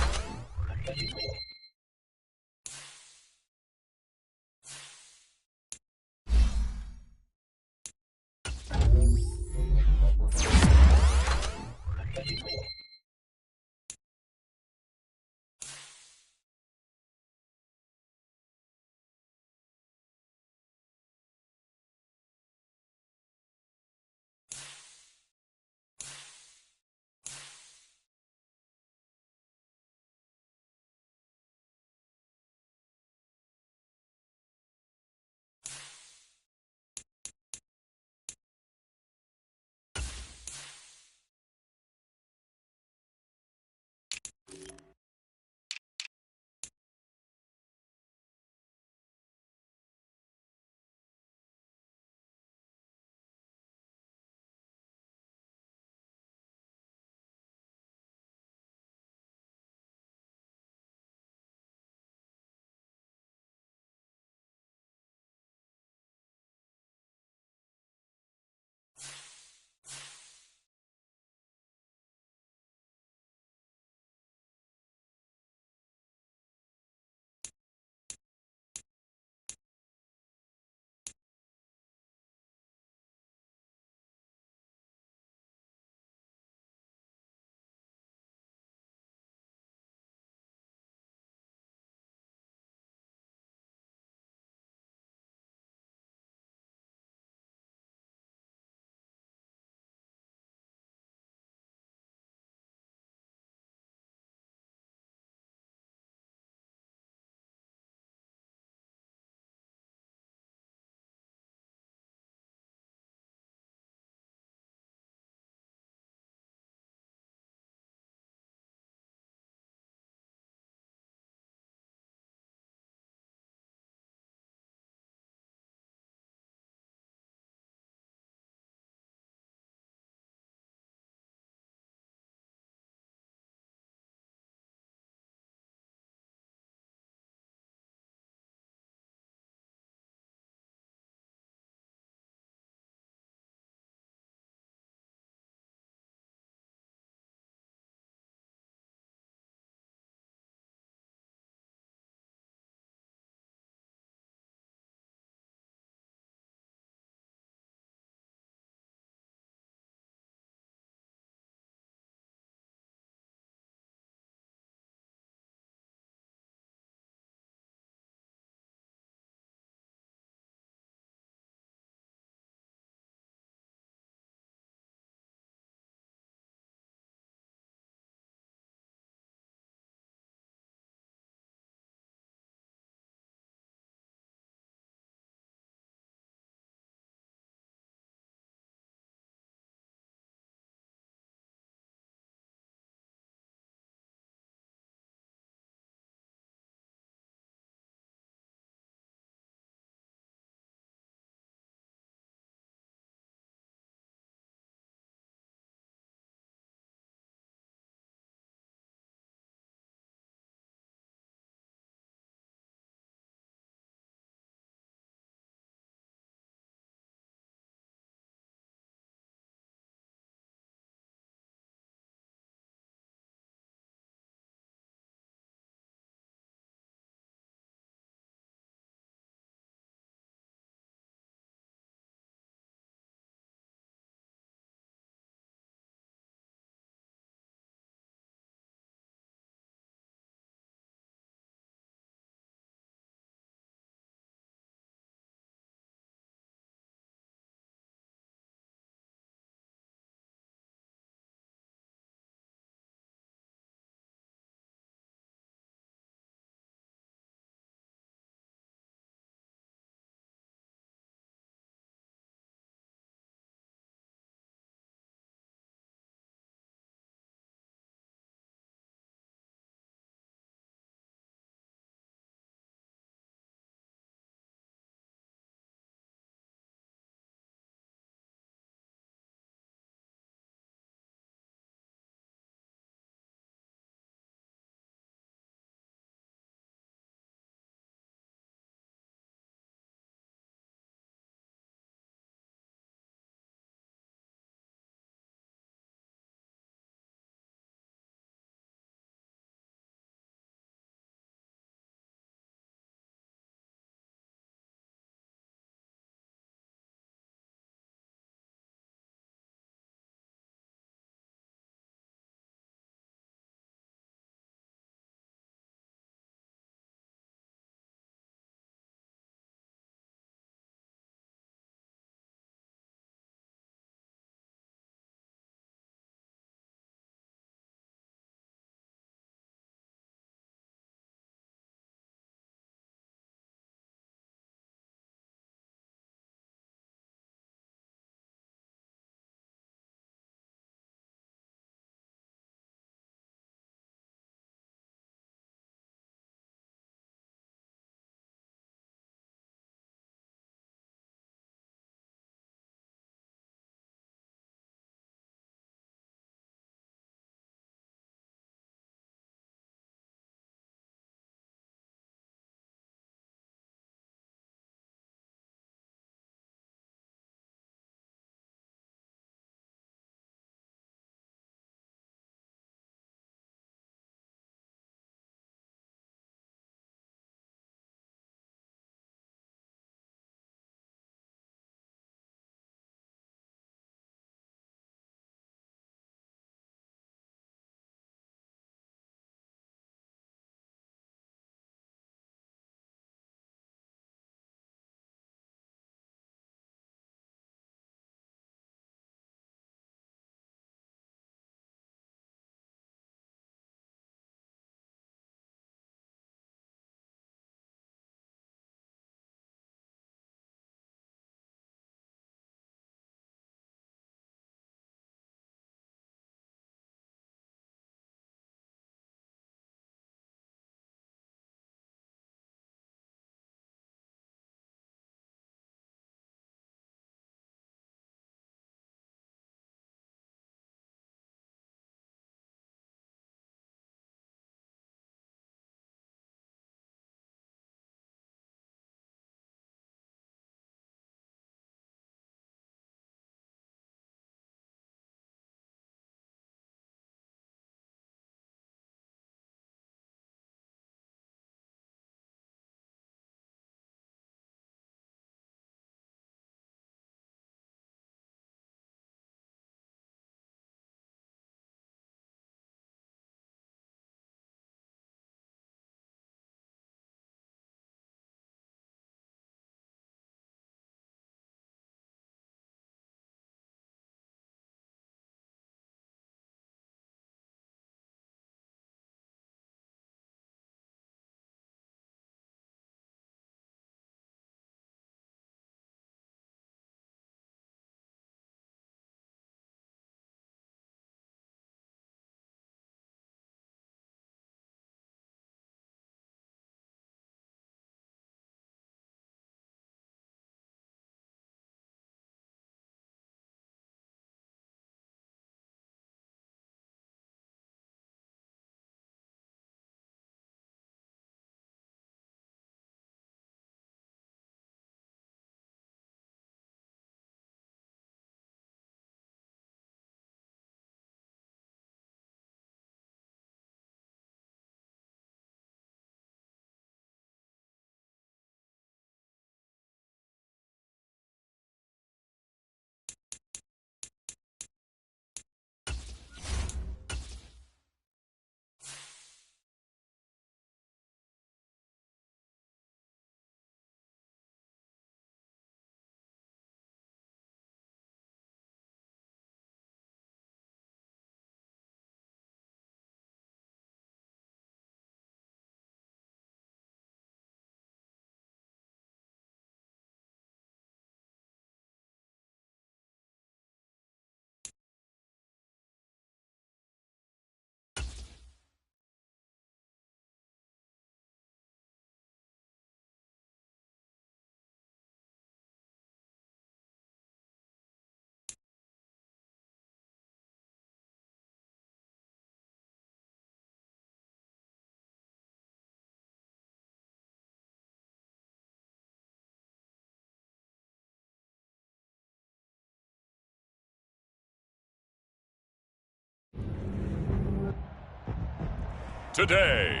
Today,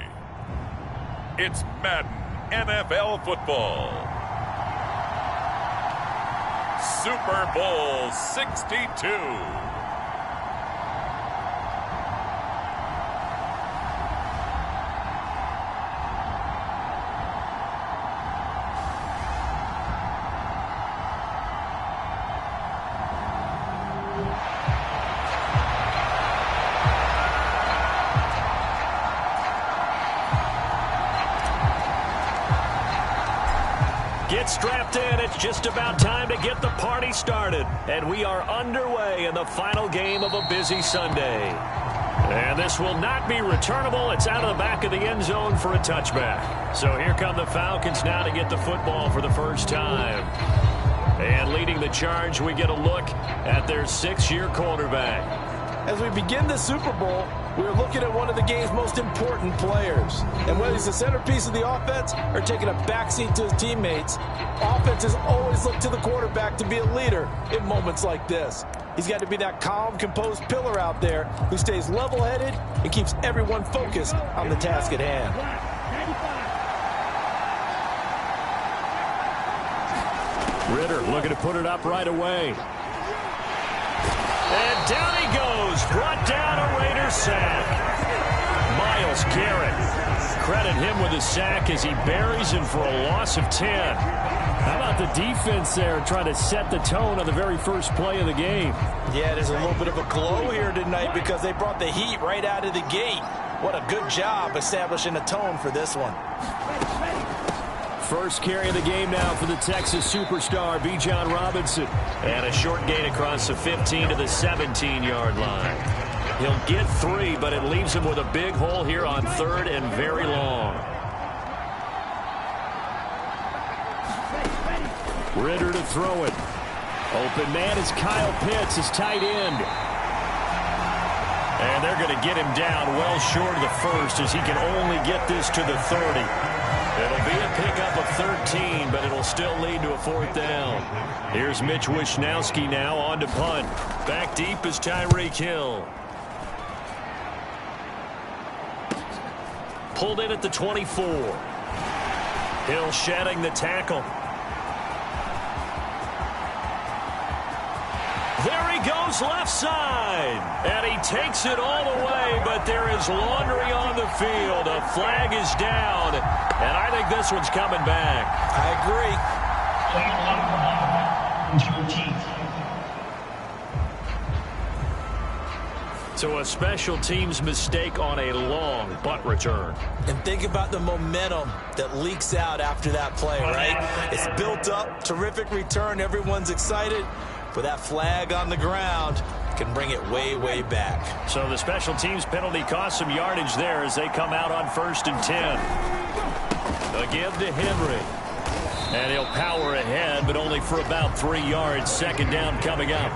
it's Madden NFL Football. Super Bowl 62. Get strapped in. It's just about time to get the party started. And we are underway in the final game of a busy Sunday. And this will not be returnable. It's out of the back of the end zone for a touchback. So here come the Falcons now to get the football for the first time. And leading the charge, we get a look at their 6-year quarterback. As we begin the Super Bowl, we're looking at one of the game's most important players. And whether he's the centerpiece of the offense or taking a backseat to his teammates, offenses always look to the quarterback to be a leader in moments like this. He's got to be that calm, composed pillar out there who stays level-headed and keeps everyone focused on the task at hand. Ritter looking to put it up right away. And down he goes. Brought down a Raider sack. Myles Garrett. Credit him with a sack as he buries him for a loss of 10. How about the defense there trying to set the tone on the very first play of the game? Yeah, there's a little bit of a glow here tonight because they brought the heat right out of the gate. What a good job establishing a tone for this one. First carry of the game now for the Texas superstar, Bijan Robinson. And a short gain across the 15 to the 17-yard line. He'll get 3, but it leaves him with a big hole here on 3rd and very long. Ritter to throw it. Open man is Kyle Pitts, his tight end. And they're going to get him down well short of the first as he can only get this to the 30. It'll be a pickup of 13, but it'll still lead to a 4th down. Here's Mitch Wishnowski now on to punt. Back deep is Tyreek Hill. Pulled in at the 24. Hill shedding the tackle. There he goes left side. And he takes it all the way, but there is laundry on the field. A flag is down, and I think this one's coming back. I agree. So a special teams mistake on a long butt return. And think about the momentum that leaks out after that play, right? It's built up, terrific return, everyone's excited. But that flag on the ground can bring it way, way back. So the special teams penalty cost some yardage there as they come out on 1st and 10. Again to Henry. And he'll power ahead, but only for about 3 yards. 2nd down coming up.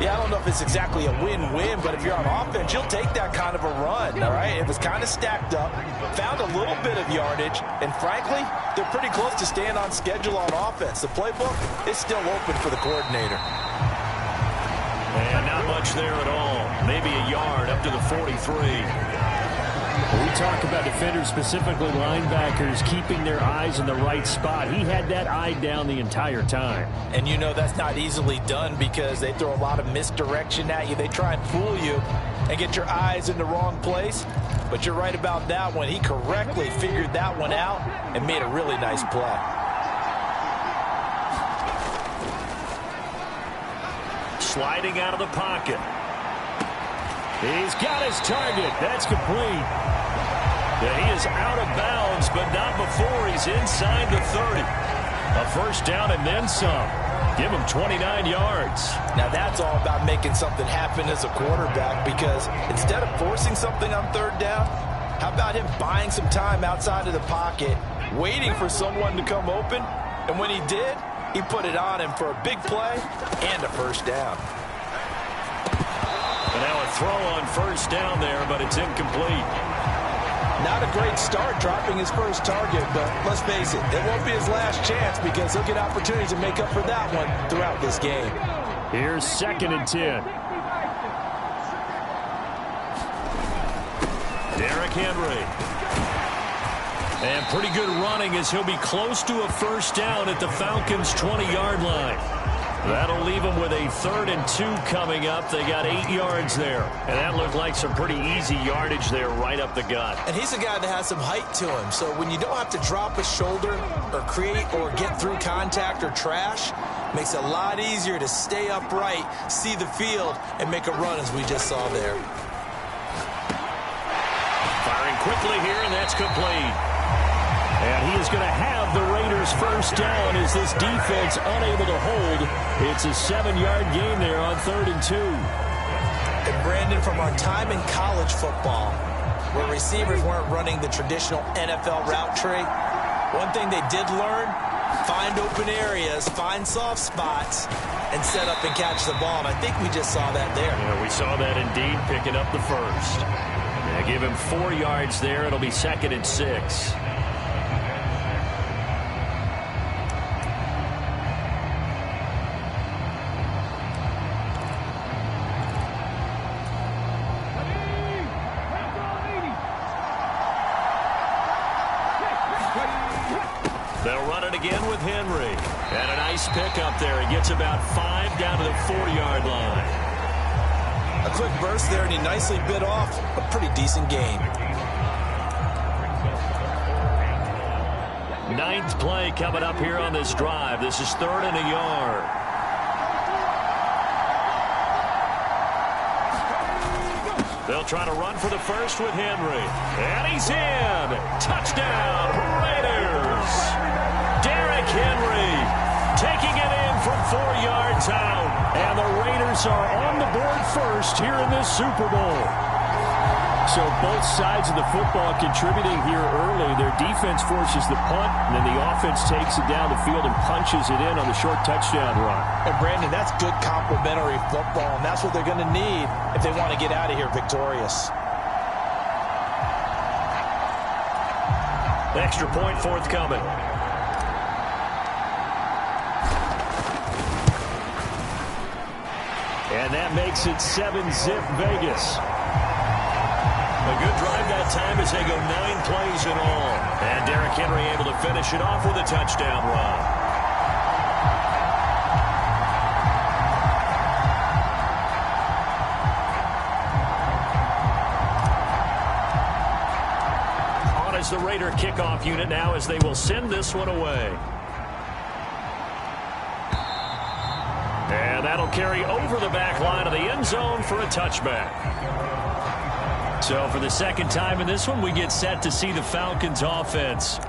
Yeah, I don't know if it's exactly a win-win, but if you're on offense, you'll take that kind of a run, all right? It was kind of stacked up, found a little bit of yardage, and frankly, they're pretty close to staying on schedule on offense. The playbook is still open for the coordinator. And not much there at all. Maybe a yard up to the 43. We talk about defenders, specifically linebackers, keeping their eyes in the right spot. He had that eye down the entire time. And you know that's not easily done because they throw a lot of misdirection at you. They try and fool you and get your eyes in the wrong place. But you're right about that one. He correctly figured that one out and made a really nice play. Sliding out of the pocket. He's got his target. That's complete. Yeah, he is out of bounds, but not before he's inside the 30. A 1st down and then some. Give him 29 yards. Now that's all about making something happen as a quarterback because instead of forcing something on 3rd down, how about him buying some time outside of the pocket, waiting for someone to come open, and when he did, he put it on him for a big play and a 1st down. And now a throw on 1st down there, but it's incomplete. Not a great start dropping his first target, but let's face it, it won't be his last chance because he'll get opportunities to make up for that one throughout this game. Here's 2nd and 10. Derrick Henry. And pretty good running as he'll be close to a first down at the Falcons' 20-yard line. That'll leave them with a 3rd and 2 coming up. They got 8 yards there. And that looked like some pretty easy yardage there right up the gut. And he's a guy that has some height to him. So when you don't have to drop a shoulder or create or get through contact or trash, makes it a lot easier to stay upright, see the field, and make a run as we just saw there. Firing quickly here, and that's complete. And he is going to have the Raiders first down as this defense unable to hold. It's a 7-yard gain there on 3rd and 2. And Brandon, from our time in college football, where receivers weren't running the traditional NFL route tree, one thing they did learn, find open areas, find soft spots, and set up and catch the ball. And I think we just saw that there. Yeah, we saw that indeed, picking up the first. Yeah, give him 4 yards there. It'll be 2nd and 6. They'll run it again with Henry. And a nice pickup there. He gets about 5 down to the 4-yard line. A quick burst there, and he nicely bit off a pretty decent gain. 9th play coming up here on this drive. This is 3rd and a yard. They'll try to run for the first with Henry. And he's in. Touchdown, Raiders. Derrick Henry taking it in from 4 yards out. And the Raiders are on the board first here in this Super Bowl. So both sides of the football contributing here early. Their defense forces the punt, and then the offense takes it down the field and punches it in on the short touchdown run. And, Brandon, that's good complementary football, and that's what they're going to need if they want to get out of here victorious. Extra point forthcoming. And that makes it 7-zip Vegas. A good drive that time as they go 9 plays in all. And Derrick Henry able to finish it off with a touchdown run. On is the Raider kickoff unit now as they will send this one away. And that'll carry over the back line of the end zone for a touchback. So for the second time in this one, we get set to see the Falcons offense.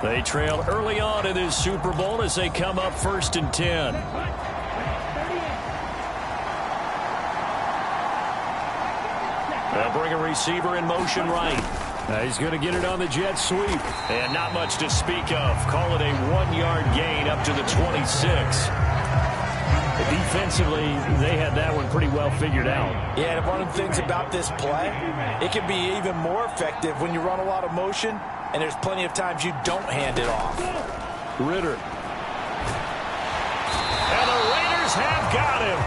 They trailed early on in this Super Bowl as they come up 1st and 10. They'll bring a receiver in motion right. He's going to get it on the jet sweep. And not much to speak of. Call it a 1-yard gain up to the 26. Defensively, they had that one pretty well figured out. Yeah, and one of the things about this play, it can be even more effective when you run a lot of motion, and there's plenty of times you don't hand it off. Ritter. And the Raiders have got him.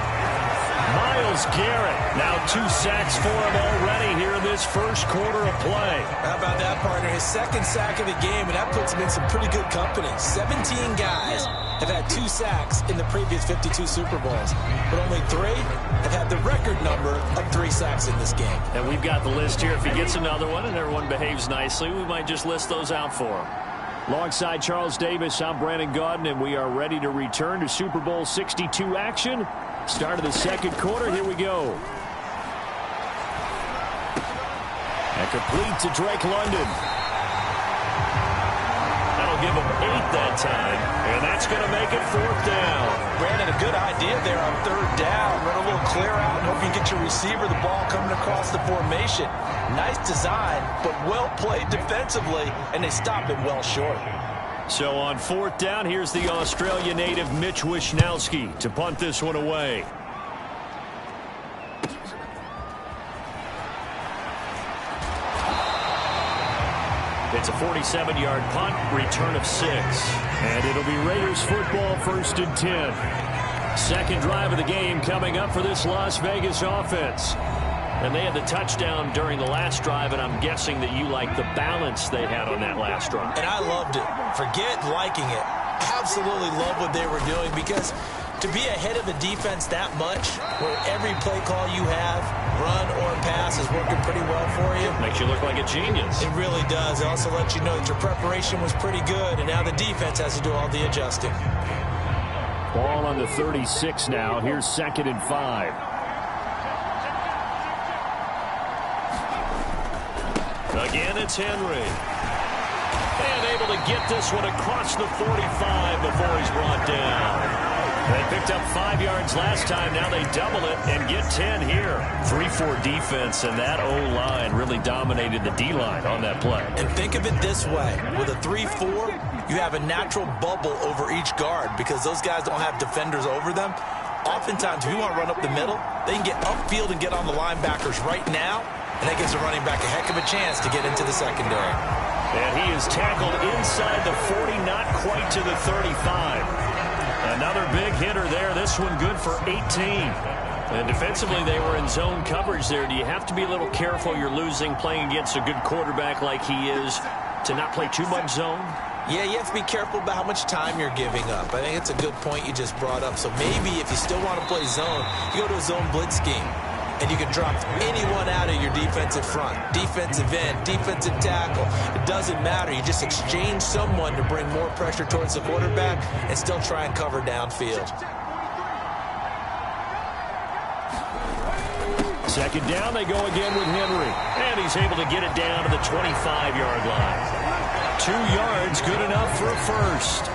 Myles Garrett, now 2 sacks for him already here in this first quarter of play. How about that, partner? His 2nd sack of the game, and that puts him in some pretty good company. 17 guys have had 2 sacks in the previous 52 Super Bowls, but only 3 have had the record number of 3 sacks in this game. And we've got the list here. If he gets another one and everyone behaves nicely, we might just list those out for him. Alongside Charles Davis, I'm Brandon Gaudin, and we are ready to return to Super Bowl 62 action. Start of the second quarter. Here we go. And complete to Drake London. That'll give him 8 that time, and that's going to make it 4th down. Brandon, a good idea there on 3rd down. Run a little clear out and hope you get your receiver the ball coming across the formation. Nice design, but well played defensively, and they stopped it well short. So on 4th down, here's the Australia native Mitch Wishnowsky to punt this one away. It's a 47-yard punt, return of 6. And it'll be Raiders football 1st and 10. Second drive of the game coming up for this Las Vegas offense. And they had the touchdown during the last drive, and I'm guessing that you like the balance they had on that last drive. And I loved it. Forget liking it. Absolutely love what they were doing, because to be ahead of the defense that much, where every play call you have, run or pass, is working pretty well for you. Makes you look like a genius. It really does. It also lets you know that your preparation was pretty good, and now the defense has to do all the adjusting. Ball on the 36 now. Here's 2nd and 5. Again, it's Henry. And able to get this one across the 45 before he's brought down. They picked up 5 yards last time. Now they double it and get 10 here. 3-4 defense, and that O-line really dominated the D-line on that play. And think of it this way. With a 3-4, you have a natural bubble over each guard because those guys don't have defenders over them. Oftentimes, if you want to run up the middle, they can get upfield and get on the linebackers right now, and that gives the running back a heck of a chance to get into the secondary. And he is tackled inside the 40, not quite to the 35. Another big hitter there. This one good for 18. And defensively, they were in zone coverage there. Do you have to be a little careful? You're losing, playing against a good quarterback like he is, to not play too much zone? Yeah, you have to be careful about how much time you're giving up. I think it's a good point you just brought up. So maybe if you still want to play zone, you go to a zone blitz scheme. And you can drop anyone out of your defensive front. Defensive end, defensive tackle. It doesn't matter. You just exchange someone to bring more pressure towards the quarterback and still try and cover downfield. 2nd down, they go again with Henry. And he's able to get it down to the 25-yard line. 2 yards, good enough for a first.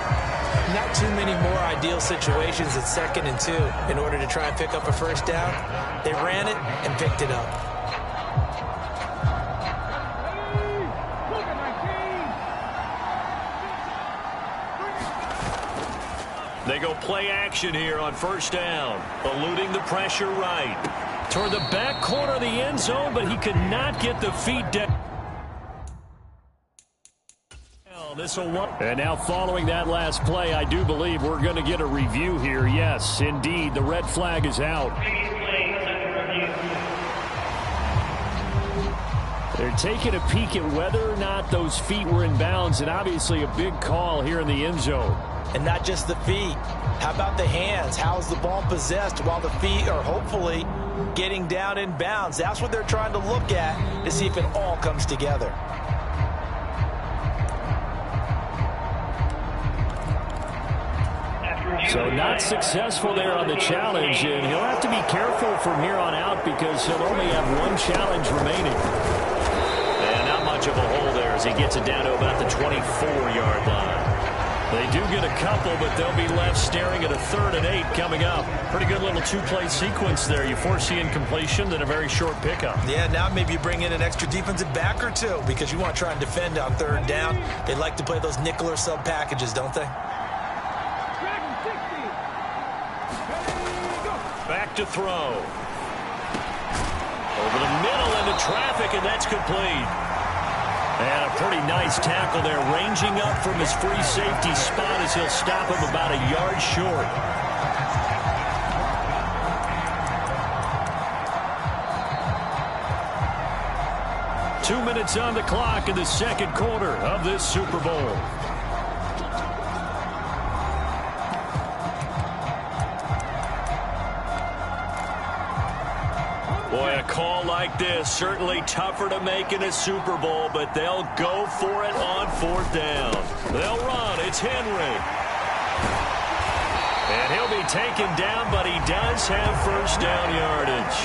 Not too many more ideal situations at 2nd and 2 in order to try and pick up a first down. They ran it and picked it up. They go play action here on 1st down. Eluding the pressure right. Toward the back corner of the end zone, but he could not get the feet down. And now following that last play, I do believe we're going to get a review here. Yes, indeed, the red flag is out. They're taking a peek at whether or not those feet were in bounds, and obviously a big call here in the end zone. And not just the feet. How about the hands? How is the ball possessed while the feet are hopefully getting down in bounds? That's what they're trying to look at to see if it all comes together. So not successful there on the challenge, and he'll have to be careful from here on out because he'll only have 1 challenge remaining. And not much of a hole there as he gets it down to about the 24-yard line. They do get a couple, but they'll be left staring at a 3rd and 8 coming up. Pretty good little 2-play sequence there. You foresee incompletion, then a very short pickup. Yeah, now maybe you bring in an extra defensive back or 2 because you want to try and defend on 3rd down. They like to play those nickel or sub packages, don't they? Back to throw. Over the middle into traffic, and that's complete. And a pretty nice tackle there, ranging up from his free safety spot as he'll stop him about a yard short. Two minutes on the clock in the 2nd quarter of this Super Bowl. Boy, a call like this, certainly tougher to make in a Super Bowl, but they'll go for it on 4th down. They'll run. It's Henry. And he'll be taken down, but he does have 1st down yardage.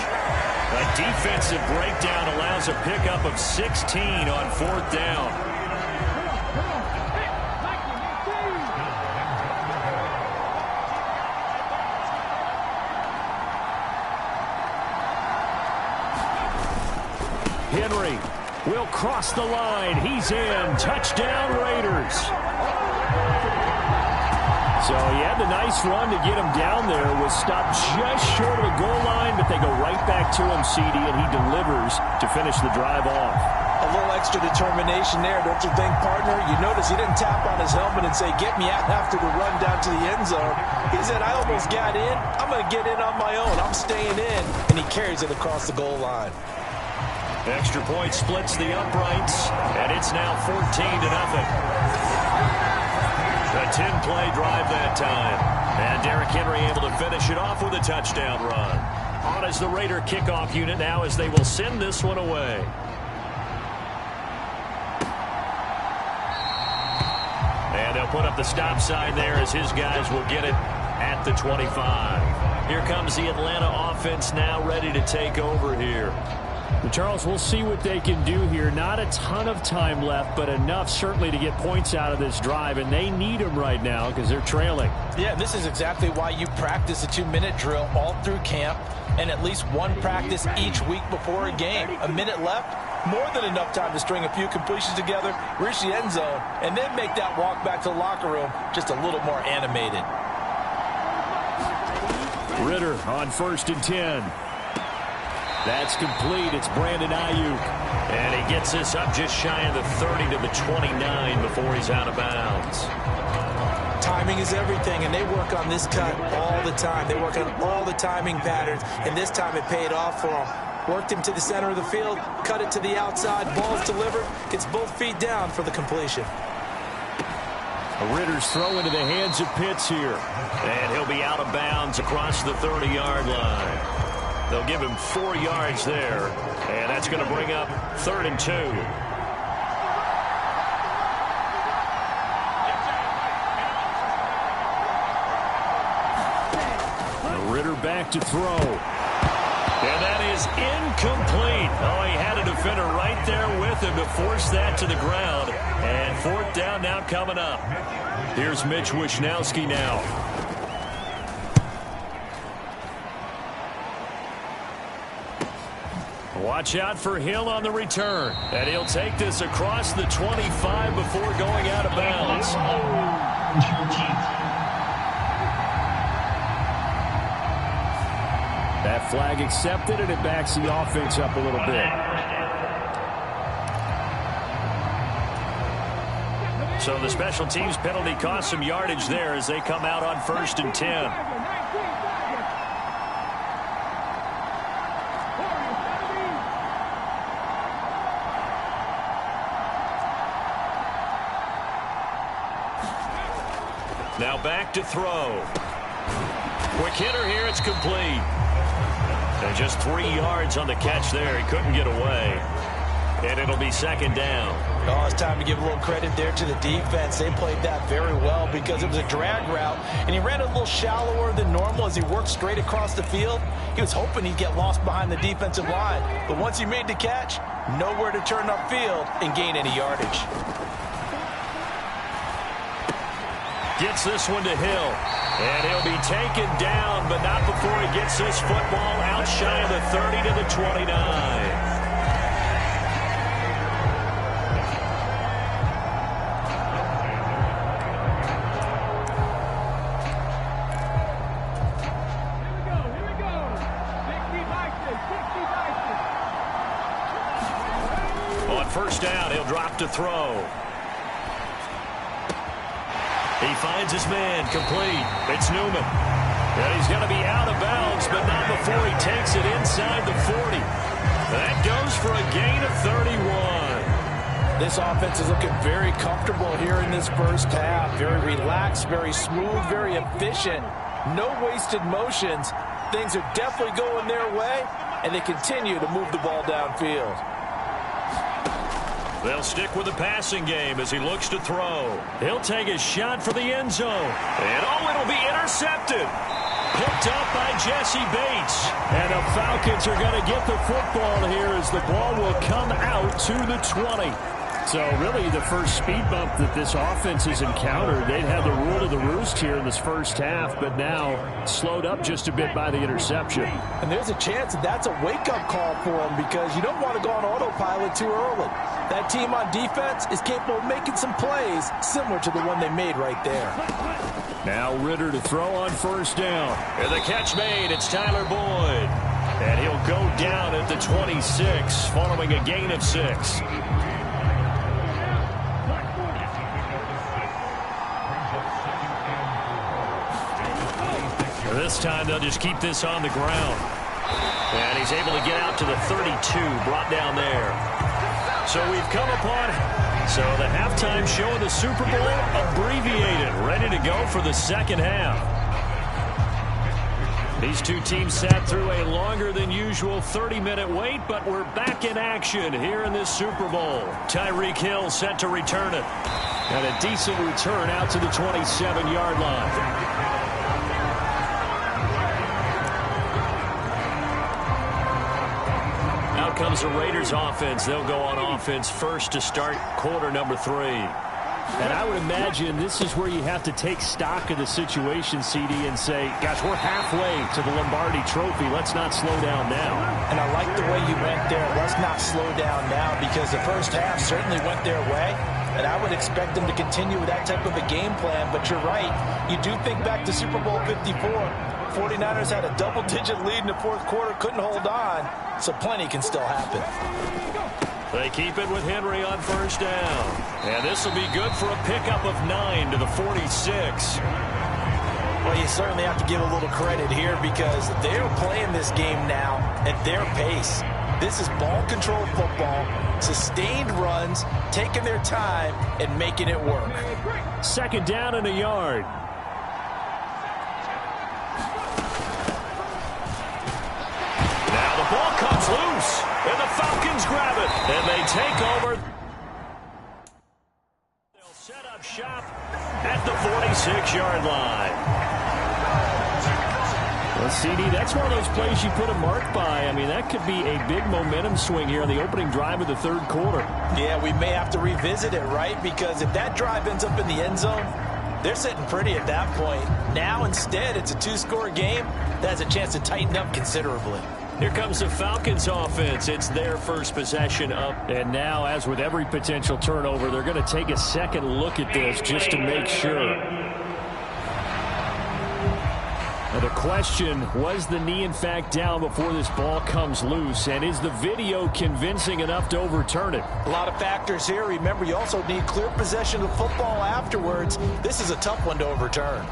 A defensive breakdown allows a pickup of 16 on 4th down. Henry will cross the line. He's in. Touchdown, Raiders. So he had the nice run to get him down there. Was stopped just short of the goal line, but they go right back to him, CD, and he delivers to finish the drive off. A little extra determination there, don't you think, partner? You notice he didn't tap on his helmet and say, get me out after the run down to the end zone. He said, I almost got in. I'm going to get in on my own. I'm staying in. And he carries it across the goal line. Extra point splits the uprights, and it's now 14-0. A 10-play drive that time. And Derrick Henry able to finish it off with a touchdown run. On as the Raider kickoff unit now as they will send this one away. And they'll put up the stop sign there as his guys will get it at the 25. Here comes the Atlanta offense now ready to take over here. Charles, we'll see what they can do here. Not a ton of time left, but enough certainly to get points out of this drive, and they need them right now because they're trailing. Yeah, this is exactly why you practice a 2-minute drill all through camp and at least one practice each week before a game. A minute left, more than enough time to string a few completions together, reach the end zone, and then make that walk back to the locker room just a little more animated. Ritter on 1st and 10. That's complete. It's Brandon Ayuk. And he gets this up just shy of the 30 to the 29 before he's out of bounds. Timing is everything, and they work on this cut all the time. They work on all the timing patterns, and this time it paid off for them. Worked him to the center of the field, cut it to the outside, ball's delivered, gets both feet down for the completion. Ritter's throw into the hands of Pitts here. And he'll be out of bounds across the 30-yard line. They'll give him 4 yards there, and that's going to bring up 3rd and 2. Ritter back to throw. And that is incomplete. Oh, he had a defender right there with him to force that to the ground. And 4th down now coming up. Here's Mitch Wishnowsky now. Watch out for Hill on the return. And he'll take this across the 25 before going out of bounds. That flag accepted, and it backs the offense up a little bit. So the special teams penalty cost some yardage there as they come out on 1st and 10. Now back to throw. Quick hitter here, it's complete. And just 3 yards on the catch there. He couldn't get away. And it'll be 2nd down. Oh, it's time to give a little credit there to the defense. They played that very well because it was a drag route, and he ran a little shallower than normal as he worked straight across the field. He was hoping he'd get lost behind the defensive line. But once he made the catch, nowhere to turn upfield and gain any yardage. Gets this one to Hill. And he'll be taken down, but not before he gets this football out shy of the 30 to the 29. On 1st down, he'll drop to throw. He finds his man, complete. It's Newman. And he's going to be out of bounds, but not before he takes it inside the 40. That goes for a gain of 31. This offense is looking very comfortable here in this first half. Very relaxed, very smooth, very efficient. No wasted motions. Things are definitely going their way, and they continue to move the ball downfield. They'll stick with the passing game as he looks to throw. He'll take a shot for the end zone. And oh, it'll be intercepted. Picked up by Jesse Bates. And the Falcons are going to get the football here as the ball will come out to the 20. So really the first speed bump that this offense has encountered. They'd had the rule of the roost here in this first half, but now slowed up just a bit by the interception. And there's a chance that that's a wake-up call for them because you don't want to go on autopilot too early. That team on defense is capable of making some plays similar to the one they made right there. Now Ritter to throw on 1st down. And the catch made. It's Tyler Boyd. And he'll go down at the 26 following a gain of 6. This time they'll just keep this on the ground. And he's able to get out to the 32, brought down there. So we've come upon the halftime show of the Super Bowl, abbreviated, ready to go for the second half. These two teams sat through a longer than usual 30-minute wait, but we're back in action here in this Super Bowl. Tyreek Hill set to return it. And a decent return out to the 27-yard line. Comes the Raiders offense. They'll go on offense first to start quarter number 3. And I would imagine this is where you have to take stock of the situation, CD, and say, gosh, we're halfway to the Lombardi Trophy. Let's not slow down now. And I like the way you went there. Let's not slow down now, because the first half certainly went their way. And I would expect them to continue with that type of a game plan. But you're right. You do think back to Super Bowl 54. 49ers had a double-digit lead in the fourth quarter, couldn't hold on, so plenty can still happen. They keep it with Henry on first down. And this will be good for a pickup of 9 to the 46. Well, you certainly have to give a little credit here, because they're playing this game now at their pace. This is ball control football, sustained runs, taking their time and making it work. Second down and a yard. Ball comes loose, and the Falcons grab it, and they take over. They'll set up shop at the 46-yard line. Well, CD, that's one of those plays you put a mark by. I mean, that could be a big momentum swing here on the opening drive of the third quarter. Yeah, we may have to revisit it, right? Because if that drive ends up in the end zone, they're sitting pretty at that point. Now, instead, it's a 2-score game that has a chance to tighten up considerably. Here comes the Falcons offense. It's their first possession up. And now, as with every potential turnover, they're going to take a second look at this just to make sure. Now the question, was the knee in fact down before this ball comes loose? And is the video convincing enough to overturn it? A lot of factors here. Remember, you also need clear possession of football afterwards. This is a tough one to overturn.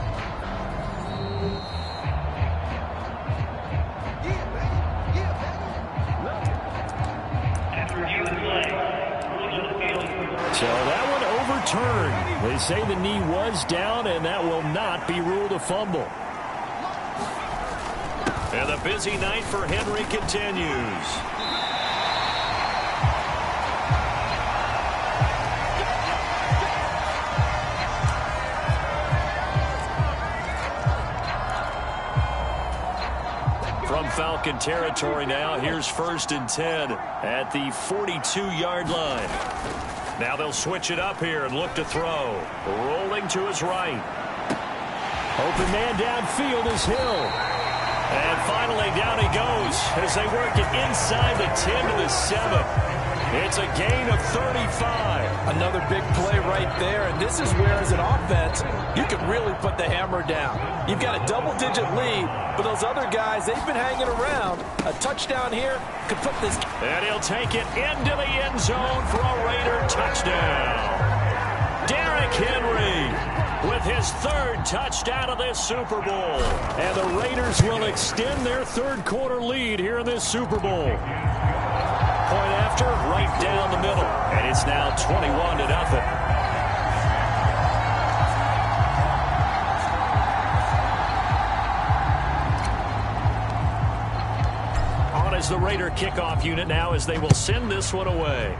So that one overturned. They say the knee was down, and that will not be ruled a fumble. And the busy night for Henry continues. From Falcon territory now, here's 1st and 10 at the 42-yard line. Now they'll switch it up here and look to throw. Rolling to his right. Open man downfield is Hill. And finally down he goes as they work it inside the 10 to the 7. It's a gain of 35. Another big play right there, and this is where, as an offense, you can really put the hammer down. You've got a double-digit lead, but those other guys, they've been hanging around. A touchdown here could put this. And he'll take it into the end zone for a Raider touchdown. Derrick Henry with his 3rd touchdown of this Super Bowl. And the Raiders will extend their third quarter lead here in this Super Bowl. Point after, right down the middle. And it's now 21-0. On is the Raider kickoff unit now as they will send this one away.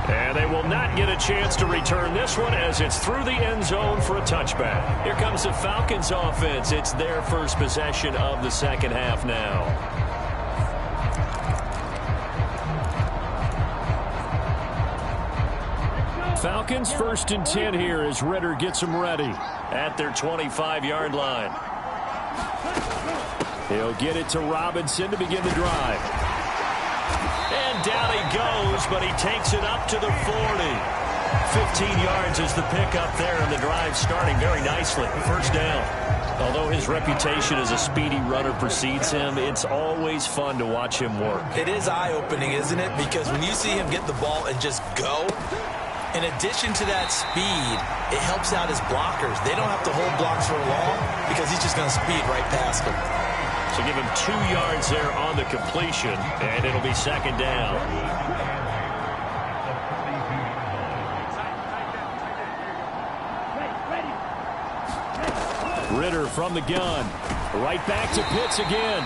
And they will not get a chance to return this one as it's through the end zone for a touchback. Here comes the Falcons offense. It's their first possession of the second half now. Falcons 1st and 10 here as Ritter gets them ready. At their 25-yard line. He'll get it to Robinson to begin the drive. And down he goes, but he takes it up to the 40. 15 yards is the pickup there, and the drive starting very nicely. First down. Although his reputation as a speedy runner precedes him, it's always fun to watch him work. It is eye-opening, isn't it? Because when you see him get the ball and just go, in addition to that speed, it helps out his blockers. They don't have to hold blocks for long because he's just going to speed right past them. So give him 2 yards there on the completion, and it'll be second down. Ritter from the gun. Right back to Pitts again.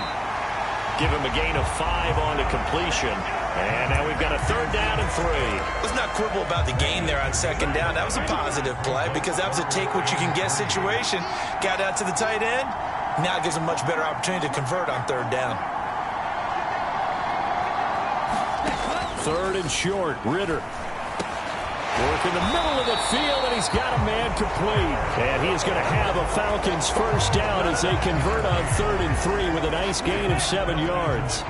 Give him a gain of 5 on the completion. And now we've got a 3rd down and 3. Let's not quibble about the gain there on second down. That was a positive play because that was a take-what-you-can-get situation. Got out to the tight end. Now it gives him a much better opportunity to convert on 3rd down. 3rd and short. Ritter. Work in the middle of the field, and he's got a man complete. And he is going to have a Falcons 1st down as they convert on 3rd and 3 with a nice gain of 7 yards.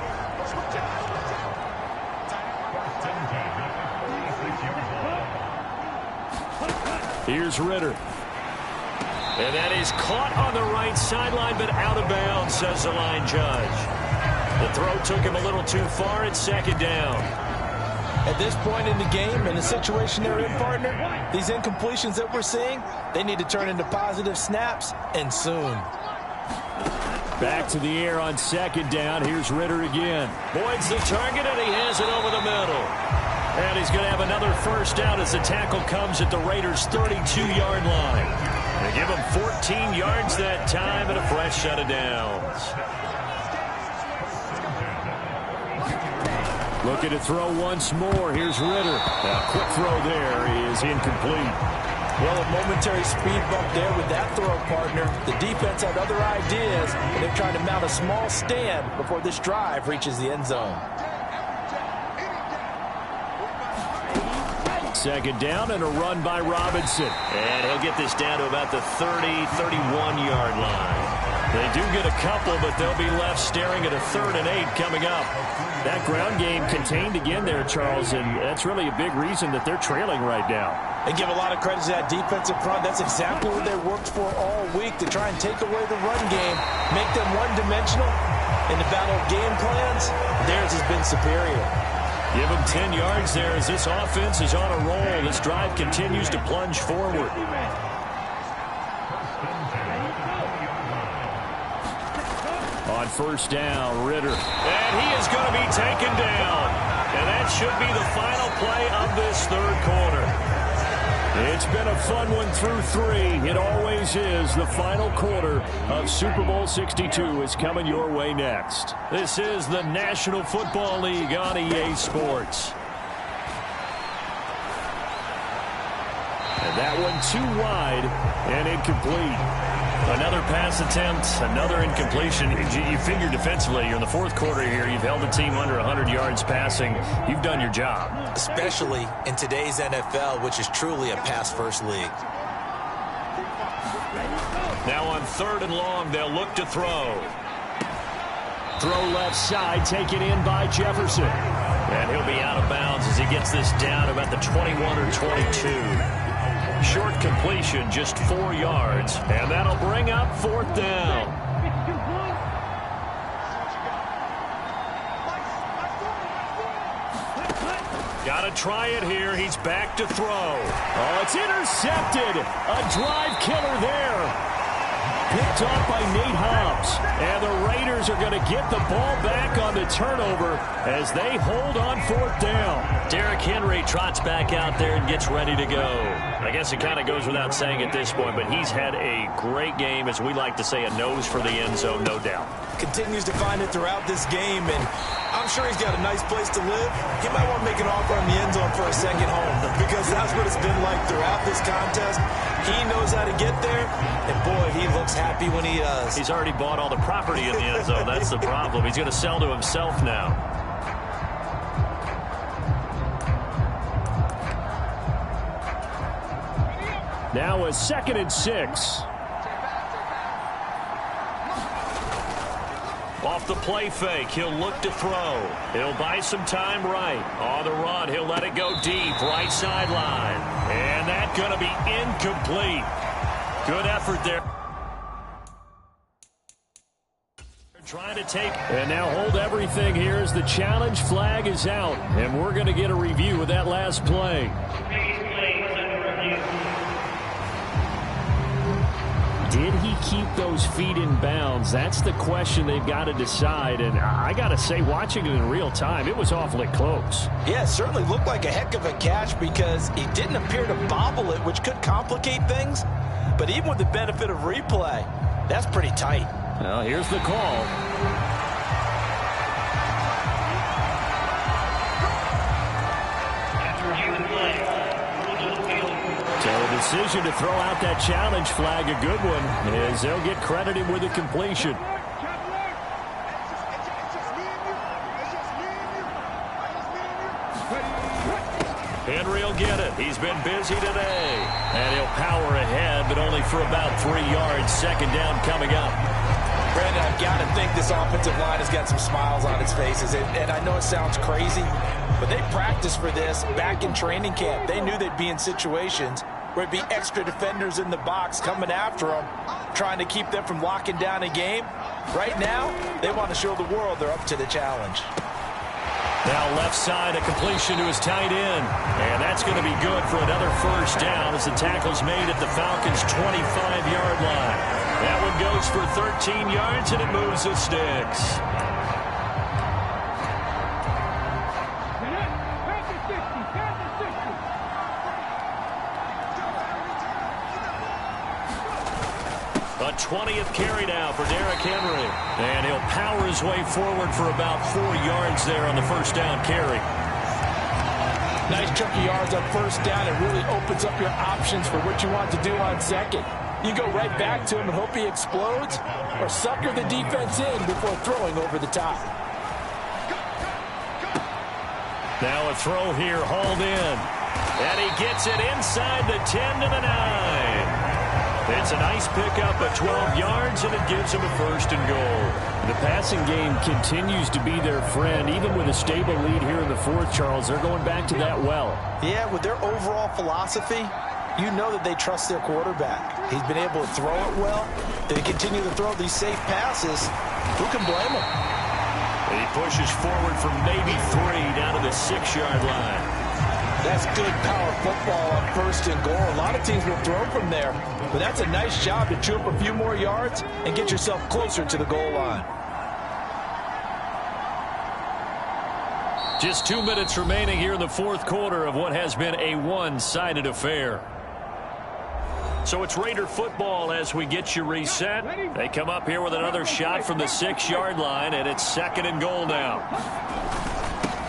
Here's Ritter. And that is caught on the right sideline, but out of bounds, says the line judge. The throw took him a little too far. It's 2nd down. At this point in the game, in the situation they're in, partner, these incompletions that we're seeing, they need to turn into positive snaps, and soon. Back to the air on 2nd down. Here's Ritter again. Boyd's the target, and he has it over the middle. And he's going to have another 1st down as the tackle comes at the Raiders' 32-yard line. They give him 14 yards that time and a fresh set of downs. Looking to throw once more. Here's Ritter. A quick throw there is incomplete. Well, a momentary speed bump there with that throw, partner. The defense had other ideas, and they're trying to mount a small stand before this drive reaches the end zone. 2nd down and a run by Robinson. And he'll get this down to about the 31-yard line. They do get a couple, but they'll be left staring at a 3rd and 8 coming up. That ground game contained again there, Charles, and that's really a big reason that they're trailing right now. They give a lot of credit to that defensive front. That's exactly what they worked for all week, to try and take away the run game, make them one-dimensional. In the battle of game plans, theirs has been superior. Give them 10 yards there as this offense is on a roll. This drive continues to plunge forward. On 1st down, Ritter. And he is going to be taken down. And that should be the final play of this 3rd quarter. It's been a fun one through 3. It always is. The final quarter of Super Bowl 62 is coming your way next. This is the National Football League on EA Sports. And that one too wide and incomplete. Another pass attempt, another incompletion. You figure defensively, you're in the 4th quarter here. You've held the team under 100 yards passing. You've done your job. Especially in today's NFL, which is truly a pass-first league. Now on 3rd and long, they'll look to throw. Throw left side, taken in by Jefferson. And he'll be out of bounds as he gets this down about the 21 or 22. Short completion, just 4 yards. And that'll bring up 4th down. Got to try it here. He's back to throw. Oh, it's intercepted. A drive killer there. Picked off by Nate Hobbs. And the Raiders are going to get the ball back on the turnover as they hold on 4th down. Derrick Henry trots back out there and gets ready to go. I guess it kind of goes without saying at this point, but he's had a great game, as we like to say, a nose for the end zone, no doubt. Continues to find it throughout this game, and I'm sure he's got a nice place to live. He might want to make an offer on the end zone for a second home, because that's what it's been like throughout this contest. He knows how to get there, and boy, he looks happy when he does. He's already bought all the property in the end zone. That's the problem. He's going to sell to himself now. Now a 2nd and 6. Off the play fake, he'll look to throw. He'll buy some time right. On the run, he'll let it go deep, right sideline. And that's going to be incomplete. Good effort there. Trying to take. And now hold everything here as the challenge flag is out. And we're going to get a review of that last play. Did he keep those feet in bounds? That's the question they've got to decide. And I got to say, watching it in real time, it was awfully close. Yeah, it certainly looked like a heck of a catch because he didn't appear to bobble it, which could complicate things. But even with the benefit of replay, that's pretty tight. Well, here's the call. So the decision to throw out that challenge flag, a good one, as they'll get credited with a completion. Henry will get it. He's been busy today. And he'll power ahead, but only for about 3 yards. Second down coming up. Brandon, I've got to think this offensive line has got some smiles on its faces. And I know it sounds crazy, but they practiced for this back in training camp. They knew they'd be in situations where it'd be extra defenders in the box coming after them, trying to keep them from locking down a game. Right now, they want to show the world they're up to the challenge. Now left side, a completion to his tight end. And that's going to be good for another first down as the tackle's made at the Falcons' 25-yard line. That one goes for 13 yards, and it moves the sticks. A 20th carry now for Derrick Henry. And he'll power his way forward for about 4 yards there on the first down carry. Nice chunk of yards on first down. It really opens up your options for what you want to do on second. You go right back to him and hope he explodes, or sucker the defense in before throwing over the top. Now a throw here, hauled in. And he gets it inside the 10 to the 9. It's a nice pickup of 12 yards, and it gives him a first and goal. The passing game continues to be their friend. Even with a stable lead here in the fourth, Charles, they're going back to that well. Yeah, with their overall philosophy, you know that they trust their quarterback. He's been able to throw it well. They continue to throw these safe passes. Who can blame him? And he pushes forward for maybe 3 down to the 6-yard line. That's good power football on first and goal. A lot of teams will throw from there, but that's a nice job to chew up a few more yards and get yourself closer to the goal line. Just 2 minutes remaining here in the fourth quarter of what has been a one-sided affair. So it's Raider football as we get you reset. They come up here with another shot from the 6-yard line, and it's second and goal now.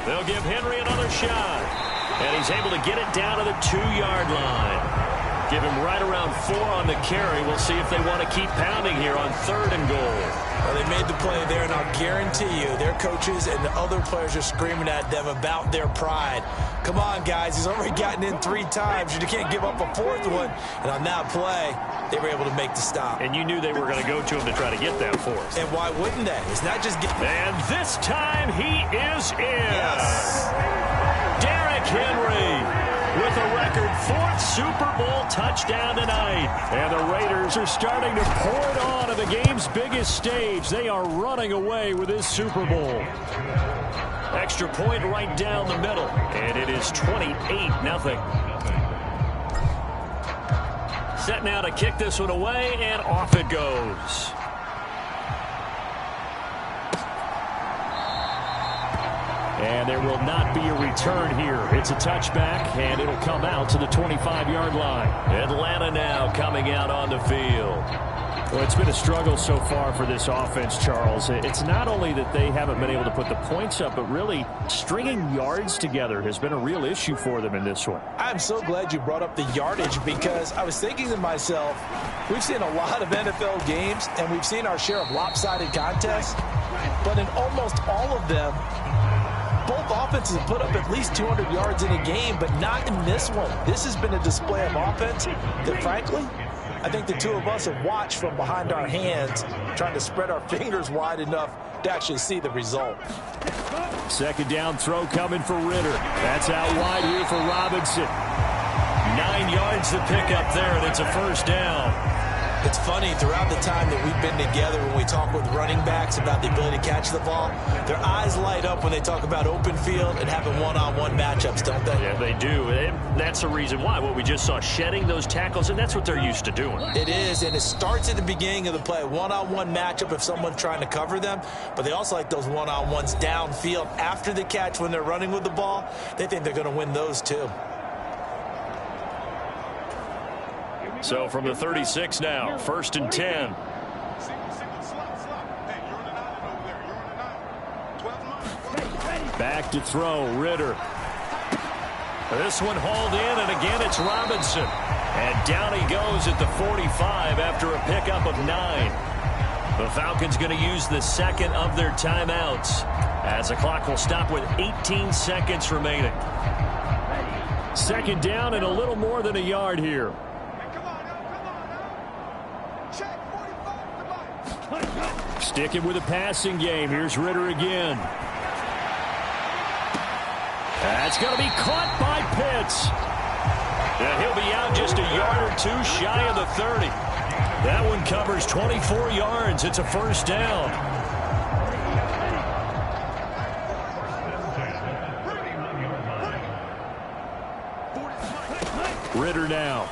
They'll give Henry another shot. And he's able to get it down to the 2-yard line. Give him right around 4 on the carry. We'll see if they want to keep pounding here on third and goal. Well, they made the play there, and I'll guarantee you their coaches and the other players are screaming at them about their pride. Come on, guys. He's already gotten in 3 times. You can't give up a 4th one. And on that play, they were able to make the stop. And you knew they were going to go to him to try to get that 4th. And why wouldn't they? It's not just getting... And this time he is in. Yes. Derrick Henry with a record 4th Super Bowl touchdown tonight. And the Raiders are starting to pour it on the game's biggest stage. They are running away with this Super Bowl. Extra point right down the middle. And it is 28-0. Set now to kick this one away, and off it goes. And there will not be a return here. It's a touchback, and it'll come out to the 25-yard line. Atlanta now coming out on the field. Well, it's been a struggle so far for this offense, Charles. It's not only that they haven't been able to put the points up, but really stringing yards together has been a real issue for them in this one. I'm so glad you brought up the yardage, because I was thinking to myself, we've seen a lot of NFL games, and we've seen our share of lopsided contests, but in almost all of them, both offenses have put up at least 200 yards in a game, but not in this one. This has been a display of offense that, frankly, I think the two of us have watched from behind our hands, trying to spread our fingers wide enough to actually see the result. Second down throw coming for Ritter. That's out wide here for Robinson. 9 yards to pick up there, and it's a first down. It's funny, throughout the time that we've been together, when we talk with running backs about the ability to catch the ball, their eyes light up when they talk about open field and having one-on-one matchups, don't they? Yeah, they do. And that's the reason why. What we just saw, shedding those tackles, and that's what they're used to doing. It is, and it starts at the beginning of the play. One-on-one matchup if someone's trying to cover them, but they also like those one-on-ones downfield after the catch when they're running with the ball. They think they're going to win those too. So from the 36 now, 1st and 10. Back to throw, Ritter. This one hauled in, and again it's Robinson. And down he goes at the 45 after a pickup of 9. The Falcons going to use the second of their timeouts as the clock will stop with 18 seconds remaining. Second down and a little more than a yard here. Sticking with a passing game. Here's Ritter again. That's going to be caught by Pitts. And he'll be out just a yard or two shy of the 30. That one covers 24 yards. It's a first down. Ritter now.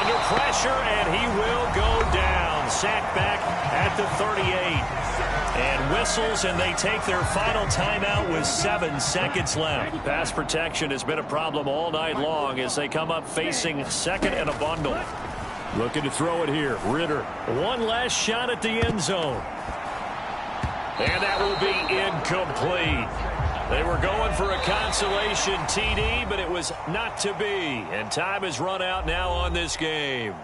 Under pressure, and he will go down. Sacked back at the 38. And whistles, and they take their final timeout with 7 seconds left. Pass protection has been a problem all night long as they come up facing second and a bundle. Looking to throw it here. Ritter. One last shot at the end zone. And that will be incomplete. They were going for a consolation TD, but it was not to be. And time has run out now on this game.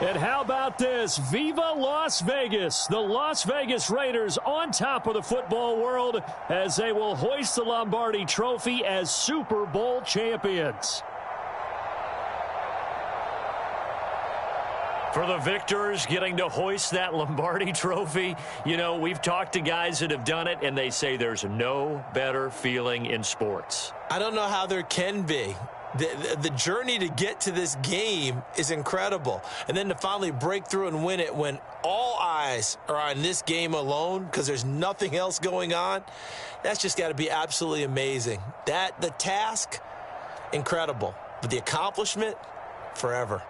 And how about this? Viva Las Vegas. The Las Vegas Raiders on top of the football world as they will hoist the Lombardi Trophy as Super Bowl champions. For the victors getting to hoist that Lombardi Trophy, you know, we've talked to guys that have done it, and they say there's no better feeling in sports. I don't know how there can be. The journey to get to this game is incredible. And then to finally break through and win it when all eyes are on this game alone because there's nothing else going on, that's just got to be absolutely amazing. The task, incredible. But the accomplishment, forever.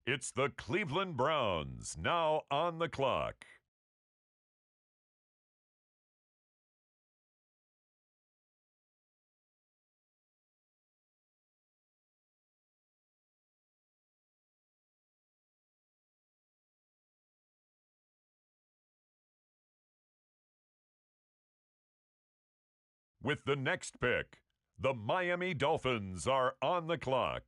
It's the Cleveland Browns now on the clock. With the next pick, the Miami Dolphins are on the clock.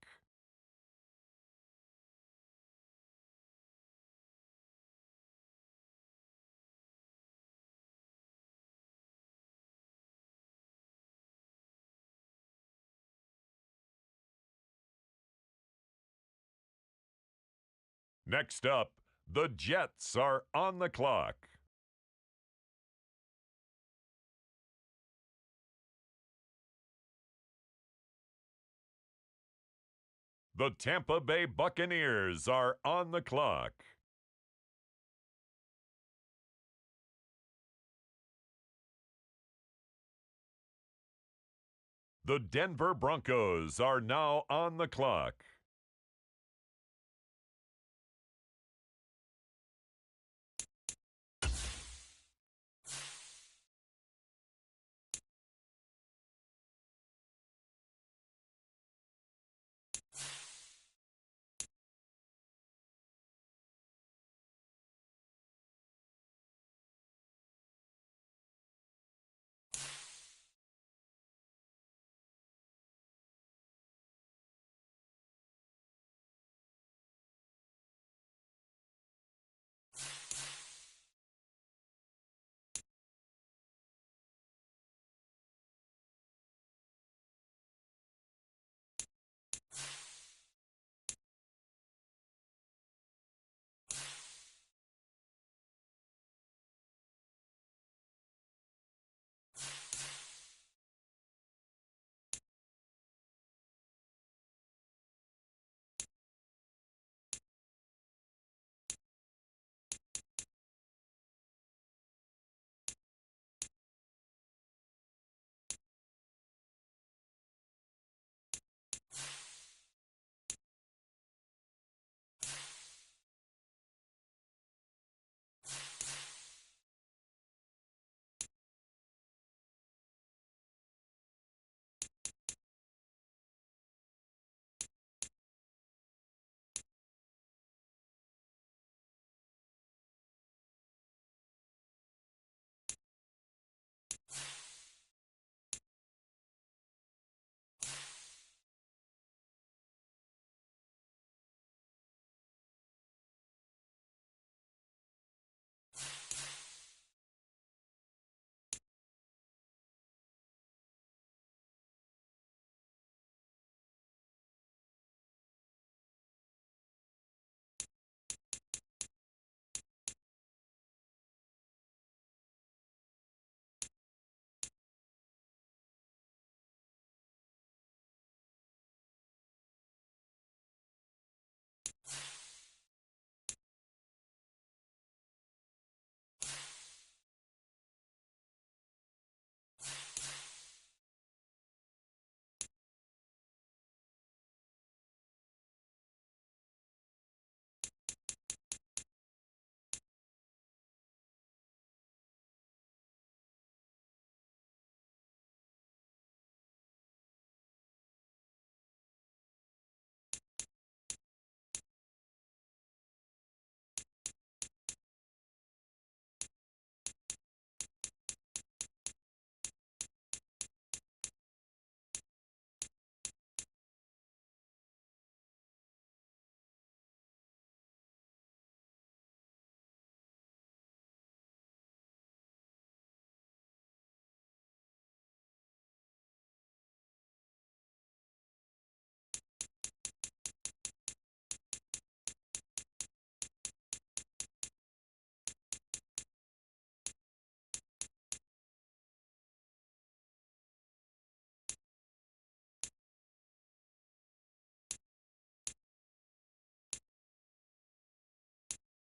Next up, the Jets are on the clock. The Tampa Bay Buccaneers are on the clock. The Denver Broncos are now on the clock.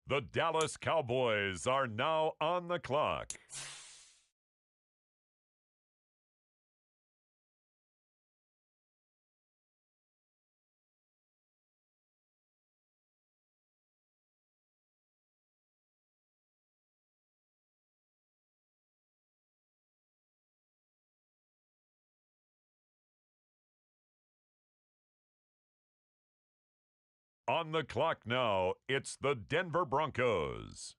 The Dallas Cowboys are now on the clock. On the clock now, it's the Denver Broncos.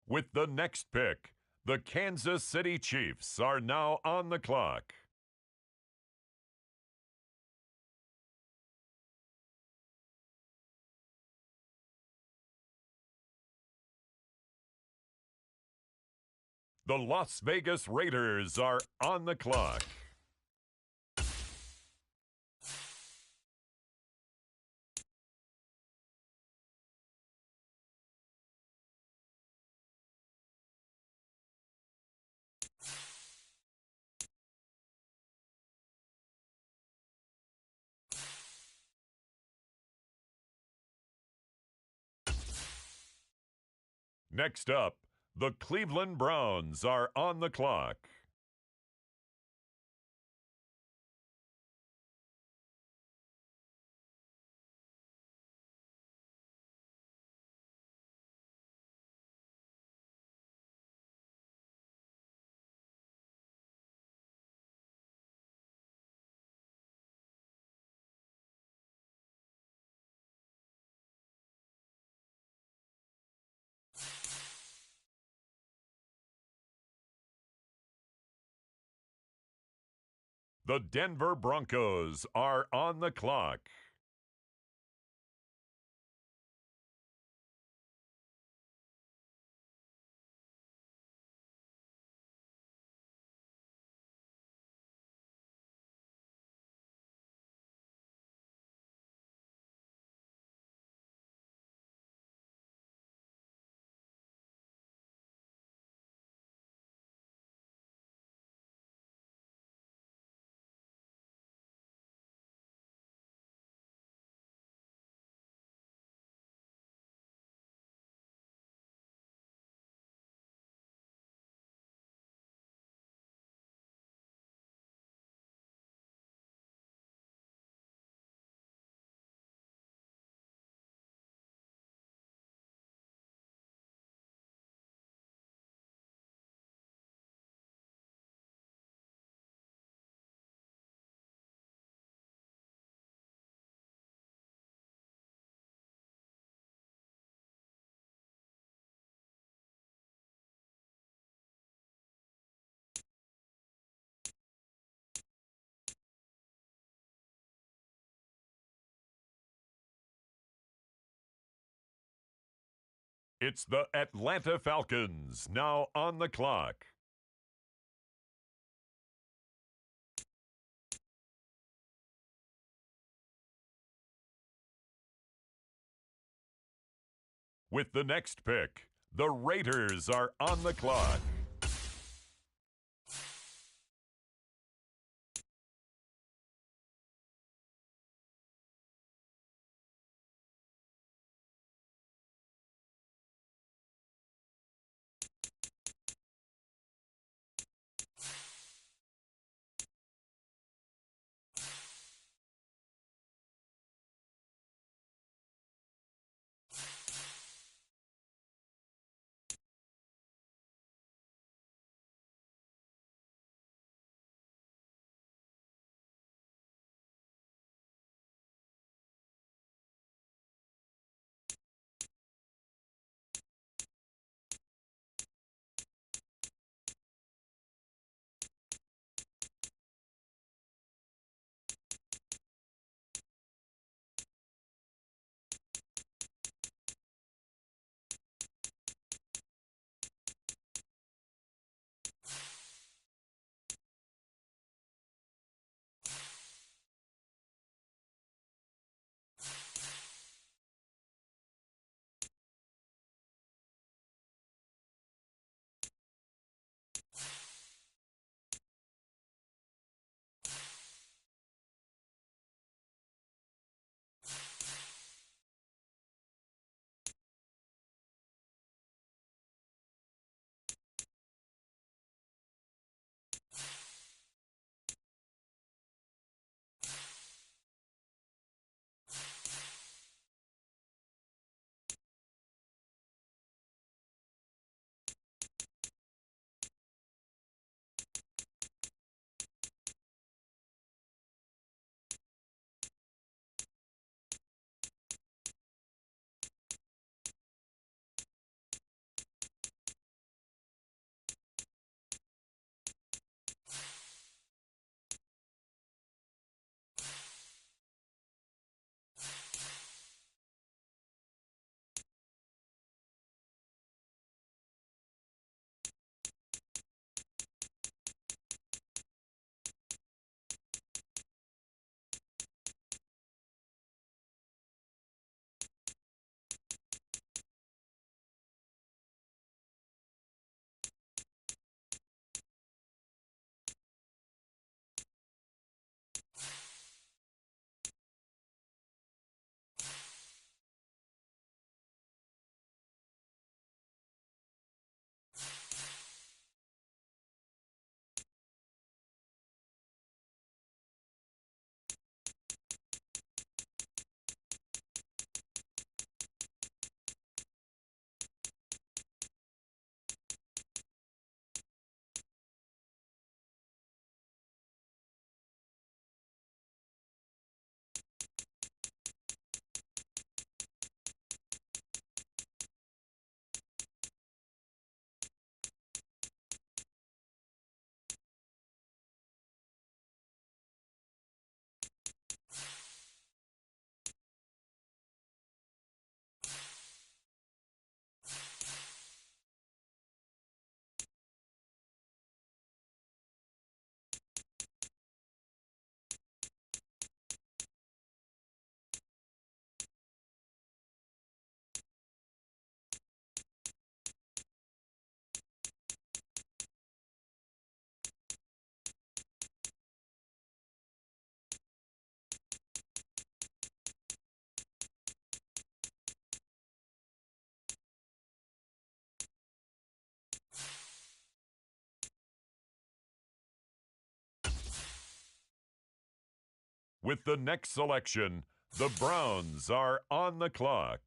With the next pick, the Kansas City Chiefs are now on the clock. The Las Vegas Raiders are on the clock. Next up, the Cleveland Browns are on the clock. The Denver Broncos are on the clock. It's the Atlanta Falcons now on the clock. With the next pick, the Raiders are on the clock. With the next selection, the Browns are on the clock.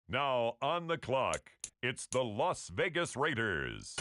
Now on the clock, it's the Las Vegas Raiders.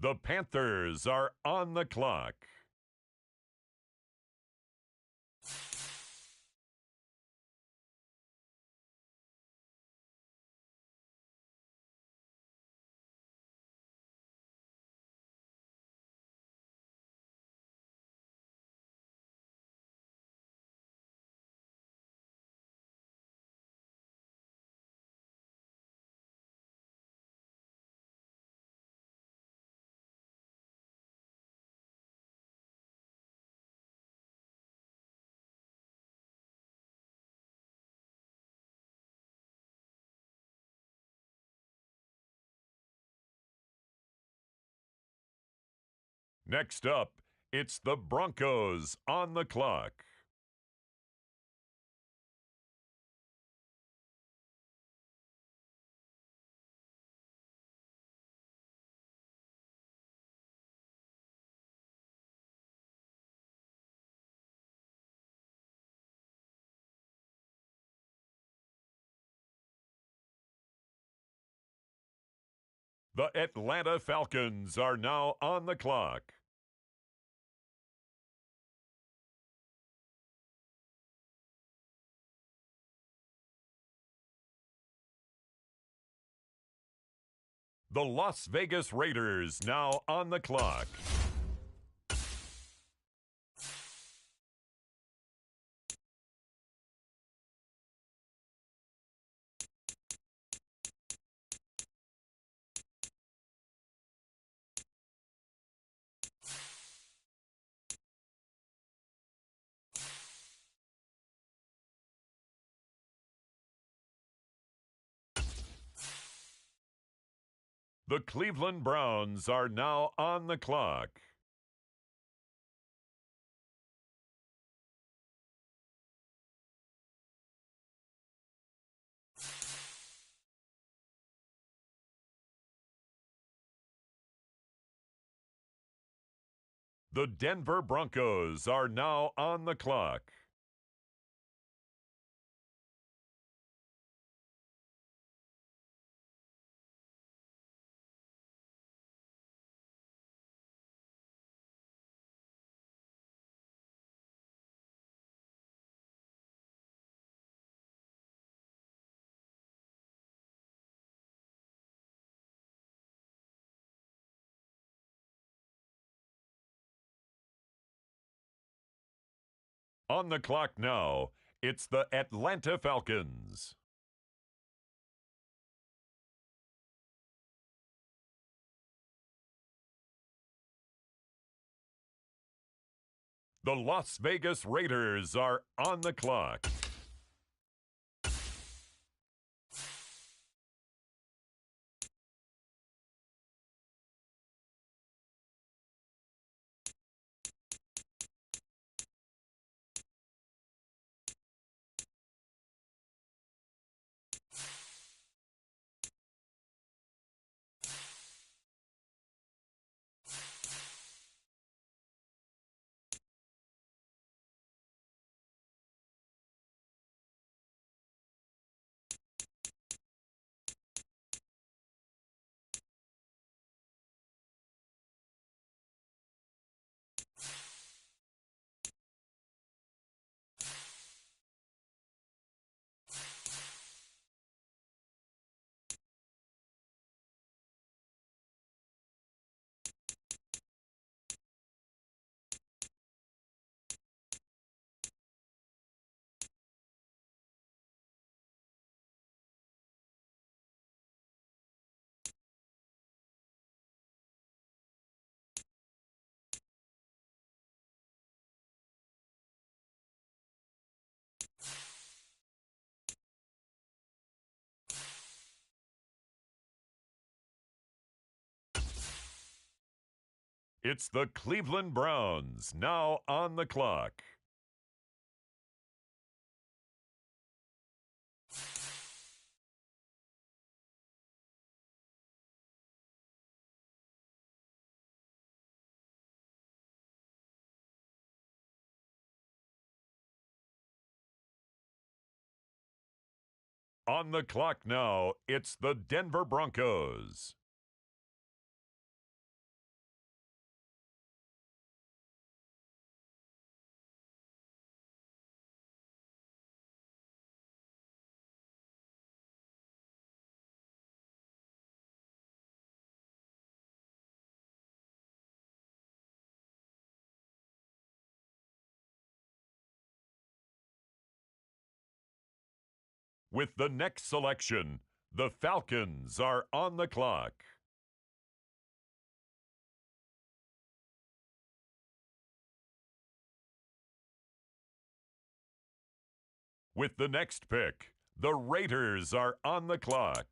The Panthers are on the clock. Next up, it's the Broncos on the clock. The Atlanta Falcons are now on the clock. The Las Vegas Raiders now on the clock. The Cleveland Browns are now on the clock. The Denver Broncos are now on the clock. On the clock now, it's the Atlanta Falcons. The Las Vegas Raiders are on the clock. It's the Cleveland Browns now on the clock. On the clock now, it's the Denver Broncos. With the next selection, the Falcons are on the clock. With the next pick, the Raiders are on the clock.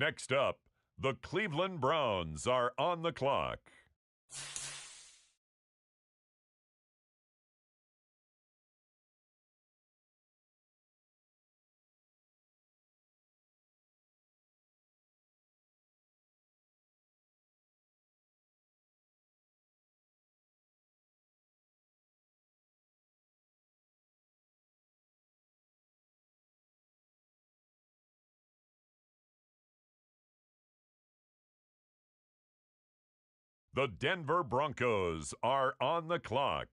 Next up, the Cleveland Browns are on the clock. The Denver Broncos are on the clock.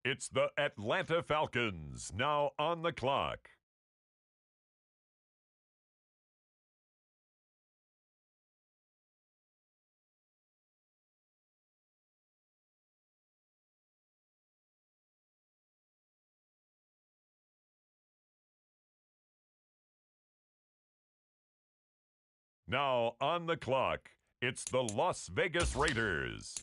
It's the Atlanta Falcons now on the clock. Now on the clock, it's the Las Vegas Raiders.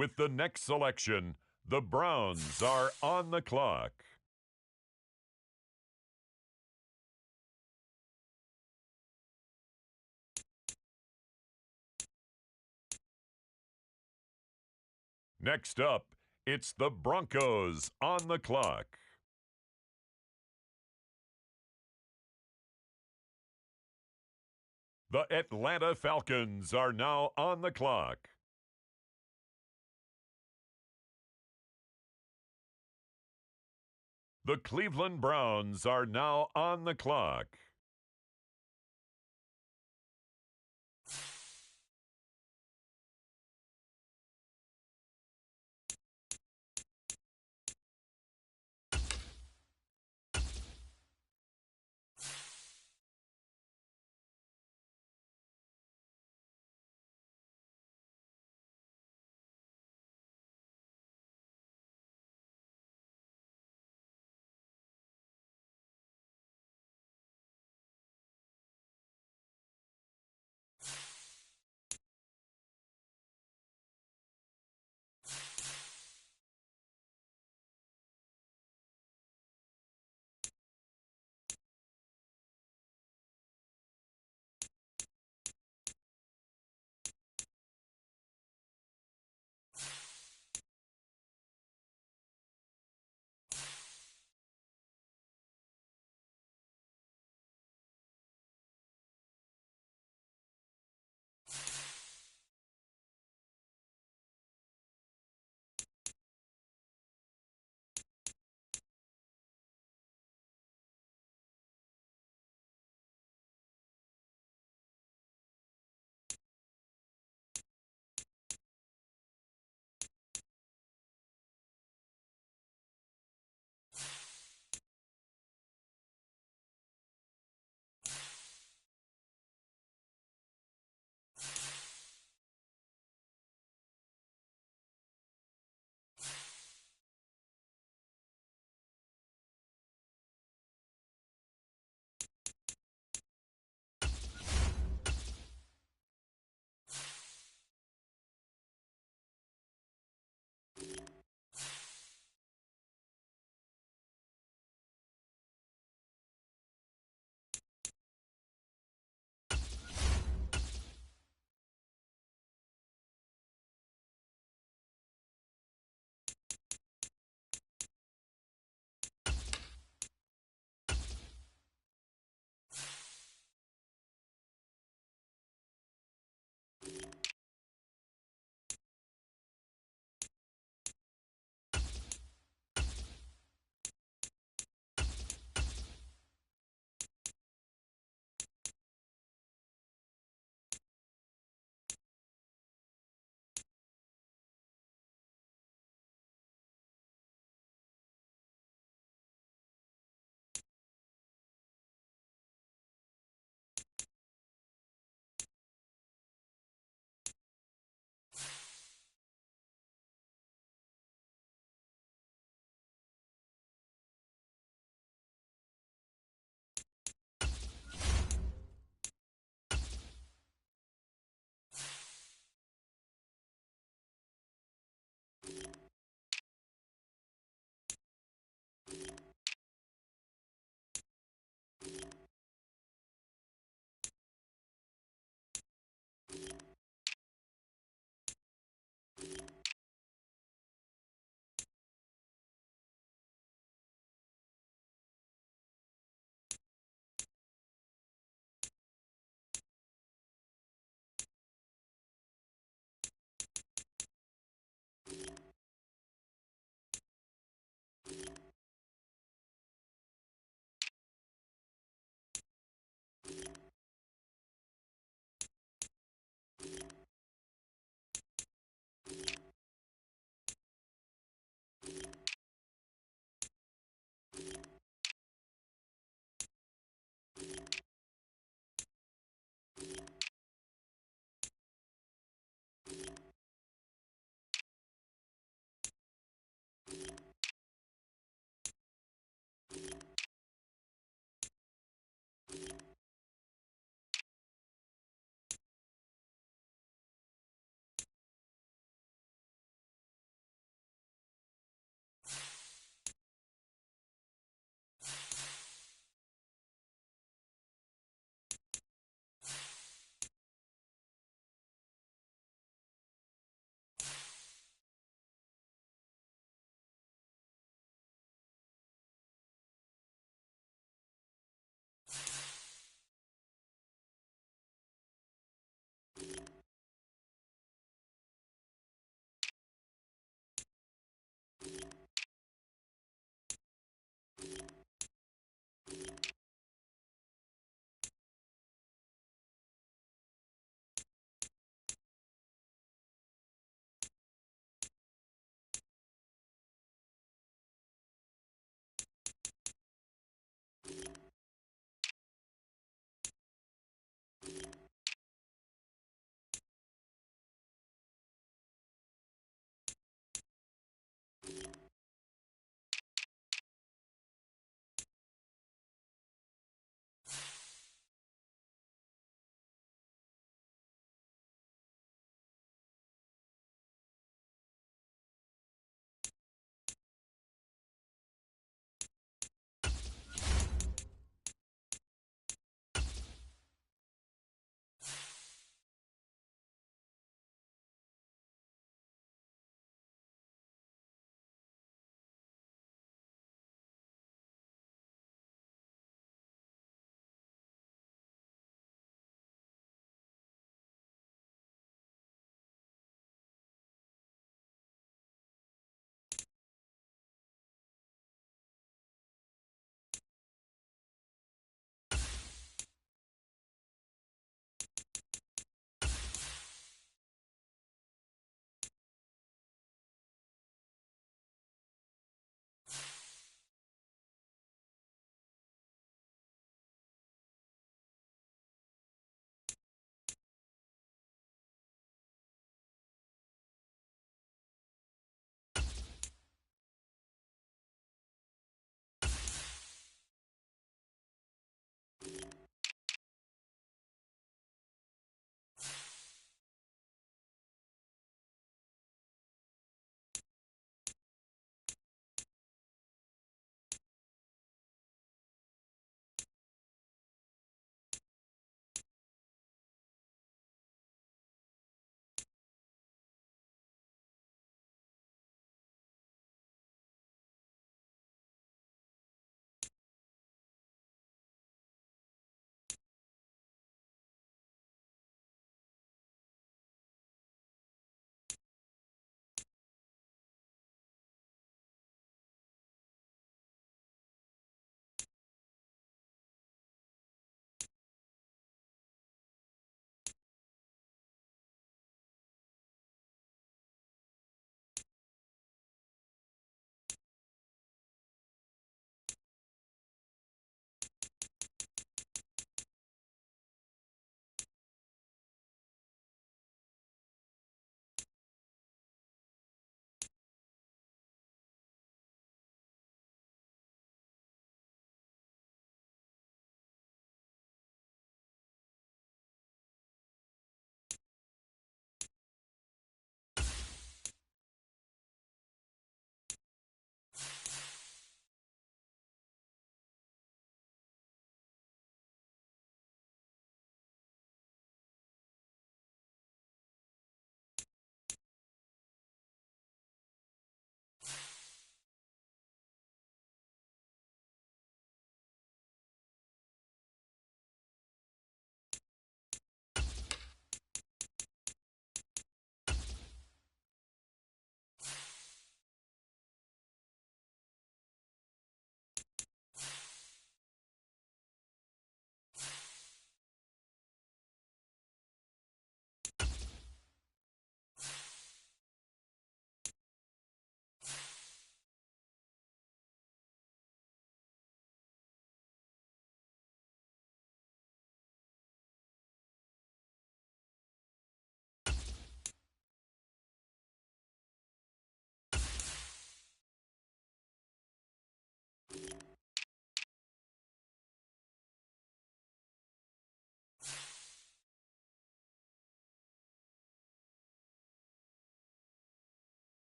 With the next selection, the Browns are on the clock. Next up, it's the Broncos on the clock. The Atlanta Falcons are now on the clock. The Cleveland Browns are now on the clock.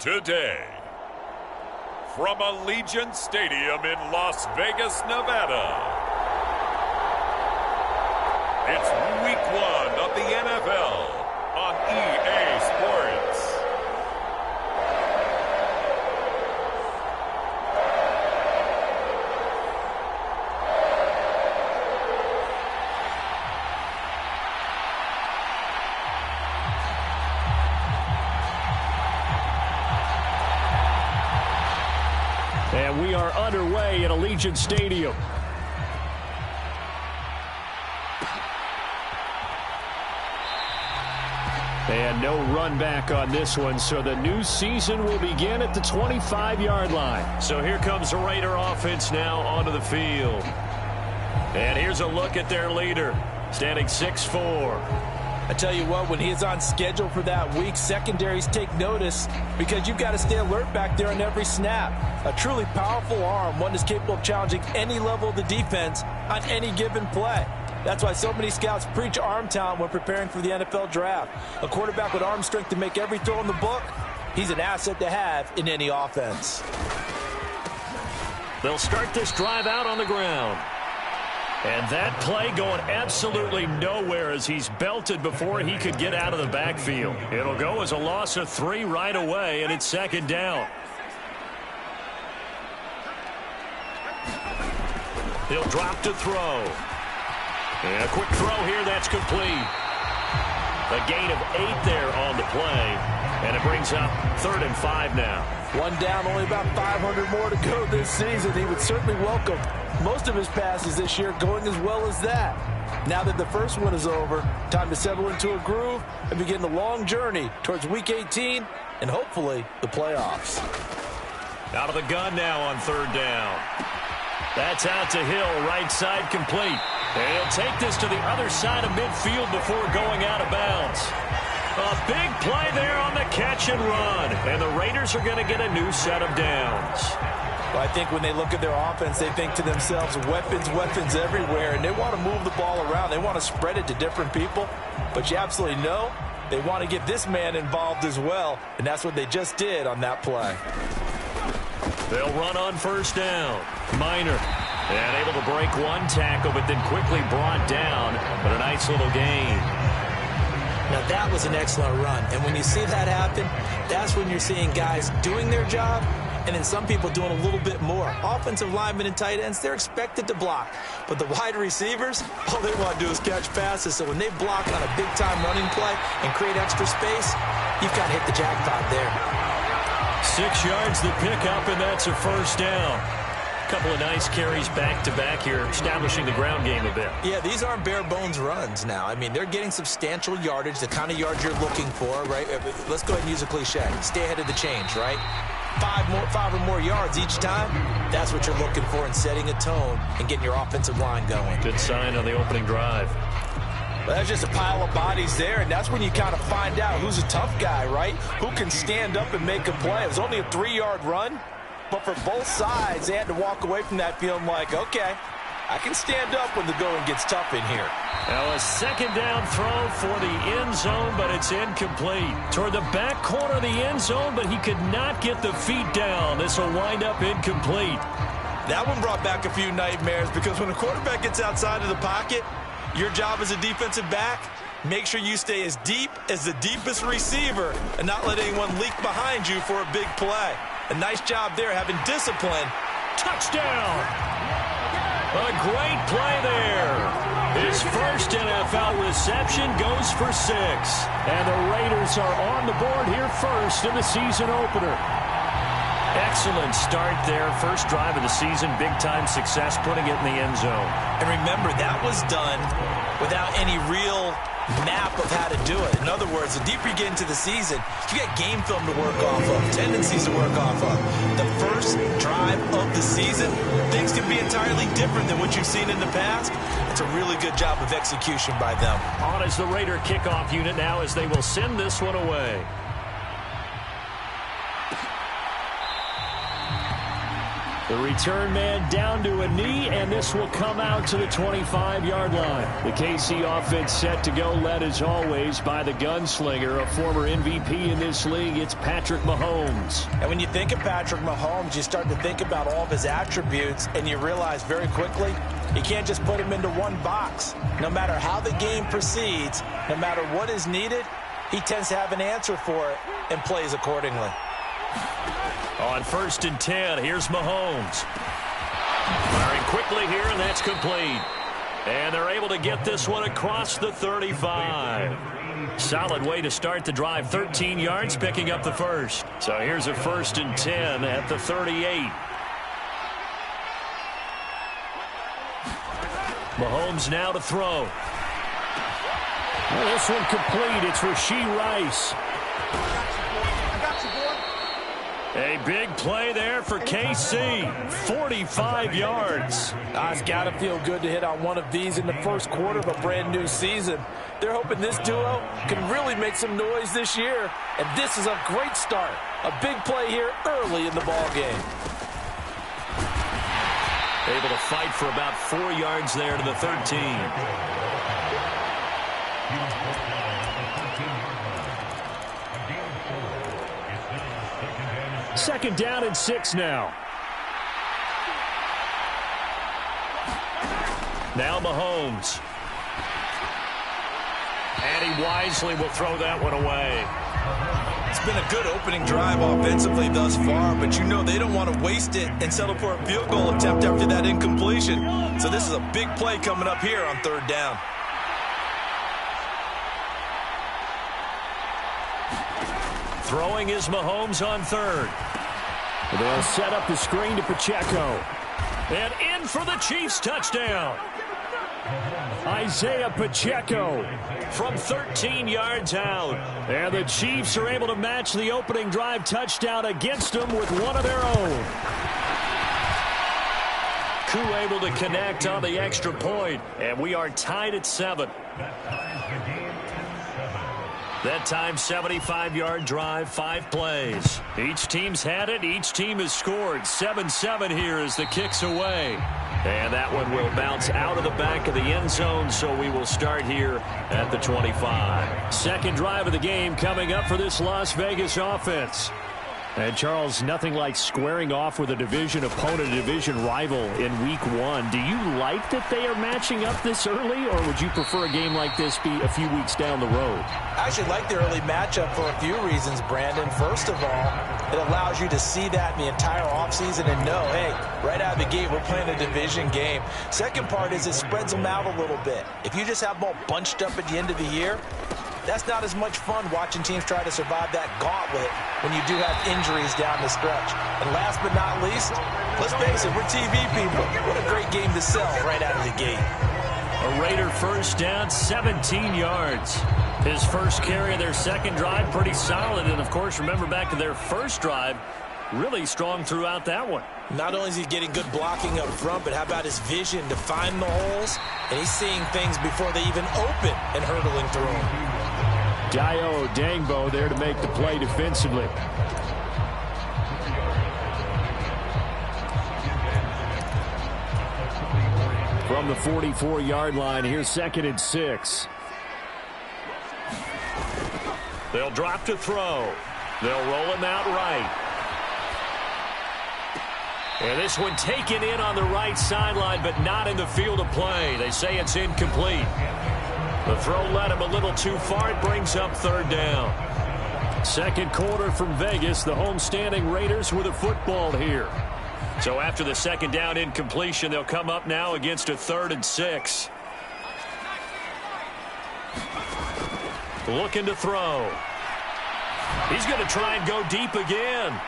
today. From Allegiant Stadium in Las Vegas, Nevada, it's Week 1 of the NFL on EA Sports. And we are underway at Allegiant Stadium. And no run back on this one, so the new season will begin at the 25-yard line. So here comes the Raider offense now onto the field. And here's a look at their leader, standing 6'4". I tell you what, when he is on schedule for that week, secondaries take notice because you've got to stay alert back there on every snap. A truly powerful arm, one that's capable of challenging any level of the defense on any given play. That's why so many scouts preach arm talent when preparing for the NFL draft. A quarterback with arm strength to make every throw in the book, he's an asset to have in any offense. They'll start this drive out on the ground. And that play going absolutely nowhere as he's belted before he could get out of the backfield. It'll go as a loss of 3 right away, and it's second down. He'll drop to throw. And a quick throw here, that's complete. A gain of 8 there on the play. And it brings up 3rd and 5 now. One down, only about 500 more to go this season. He would certainly welcome most of his passes this year going as well as that. Now that the first one is over, time to settle into a groove and begin the long journey towards Week 18 and hopefully the playoffs. Out of the gun now on 3rd down. That's out to Hill, right side complete. And he'll take this to the other side of midfield before going out of bounds. A big play there on the catch and run. And the Raiders are going to get a new set of downs. Well, I think when they look at their offense, they think to themselves, weapons everywhere, and they want to move the ball around. They want to spread it to different people. But you absolutely know they want to get this man involved as well, and that's what they just did on that play. They'll run on 1st down. Minor. And able to break one tackle, but then quickly brought down. But a nice little gain. Now, that was an excellent run. And when you see that happen, that's when you're seeing guys doing their job and then some people doing a little bit more. Offensive linemen and tight ends, they're expected to block. But the wide receivers, all they want to do is catch passes. So when they block on a big-time running play and create extra space, you've got to hit the jackpot there. 6 yards the pickup, and that's a 1st down. A couple of nice carries back-to-back here, establishing the ground game a bit. Yeah, these aren't bare-bones runs now. I mean, they're getting substantial yardage, the kind of yards you're looking for, right? Let's go ahead and use a cliche. Stay ahead of the change, right? 5 or more yards each time, that's what you're looking for in setting a tone and getting your offensive line going. Good sign on the opening drive. Well, that's just a pile of bodies there, and that's when you kind of find out who's a tough guy, right? Who can stand up and make a play. It was only a 3-yard run, but for both sides, they had to walk away from that feeling like, okay, I can stand up when the going gets tough in here. Now a 2nd down throw for the end zone, but it's incomplete. Toward the back corner of the end zone, but he could not get the feet down. This will wind up incomplete. That one brought back a few nightmares because when a quarterback gets outside of the pocket, your job as a defensive back, make sure you stay as deep as the deepest receiver and not let anyone leak behind you for a big play. A nice job there having discipline. Touchdown! A great play there. His first NFL reception goes for 6. And the Raiders are on the board here first in the season opener. Excellent start there. First drive of the season. Big-time success putting it in the end zone. And remember, that was done without any real map of how to do it. In other words, the deeper you get into the season, you get game film to work off of, tendencies to work off of. The first drive of the season, things can be entirely different than what you've seen in the past. It's a really good job of execution by them. On is the Raider kickoff unit now as they will send this one away. The return man down to a knee, and this will come out to the 25-yard line. The KC offense set to go, led as always by the gunslinger, a former MVP in this league. It's Patrick Mahomes. And when you think of Patrick Mahomes, you start to think about all of his attributes, and you realize very quickly you can't just put him into one box. No matter how the game proceeds, no matter what is needed, he tends to have an answer for it and plays accordingly. On 1st and 10, here's Mahomes. Firing quickly here, and that's complete. And they're able to get this one across the 35. Solid way to start the drive. 13 yards, picking up the first. So here's a 1st and 10 at the 38. Mahomes now to throw. Well, this one complete. It's Rashee Rice. A big play there for KC. 45 yards. It's got to feel good to hit on one of these in the first quarter of a brand new season. They're hoping this duo can really make some noise this year. And this is a great start. A big play here early in the ball game. Able to fight for about 4 yards there to the 13. Second down and 6 now. Now Mahomes. And he wisely will throw that one away. It's been a good opening drive offensively thus far, but you know they don't want to waste it and settle for a field goal attempt after that incompletion. So this is a big play coming up here on 3rd down. Throwing is Mahomes on 3rd. They'll set up the screen to Pacheco. And in for the Chiefs touchdown. Isaiah Pacheco from 13 yards out. And the Chiefs are able to match the opening drive touchdown against them with one of their own. Koo able to connect on the extra point. And we are tied at 7. That time, 75-yard drive, 5 plays. Each team's had it. Each team has scored. 7-7 here as the kick's away. And that one will bounce out of the back of the end zone, so we will start here at the 25. Second drive of the game coming up for this Las Vegas offense. And, Charles, nothing like squaring off with a division opponent, a division rival in Week 1. Do you like that they are matching up this early, or would you prefer a game like this be a few weeks down the road? I actually like the early matchup for a few reasons, Brandon. First of all, it allows you to see that in the entire offseason and know, hey, right out of the gate, we're playing a division game. Second part is it spreads them out a little bit. If you just have them all bunched up at the end of the year, that's not as much fun watching teams try to survive that gauntlet when you do have injuries down the stretch. And last but not least, let's face it, we're TV people. What a great game to sell right out of the gate. A Raider first down, 17 yards. His first carry of their second drive, pretty solid. And, of course, remember back to their first drive, really strong throughout that one. Not only is he getting good blocking up front, but how about his vision to find the holes? And he's seeing things before they even open and hurdling through them. Dayo Dangbo there to make the play defensively. From the 44-yard line, here's 2nd and 6. They'll drop to throw. They'll roll him out right. And this one taken in on the right sideline, but not in the field of play. They say it's incomplete. The throw led him a little too far. It brings up 3rd down. Second quarter from Vegas. The homestanding Raiders with a football here. So after the second down incompletion, they'll come up now against a 3rd and 6. Looking to throw. He's going to try and go deep again.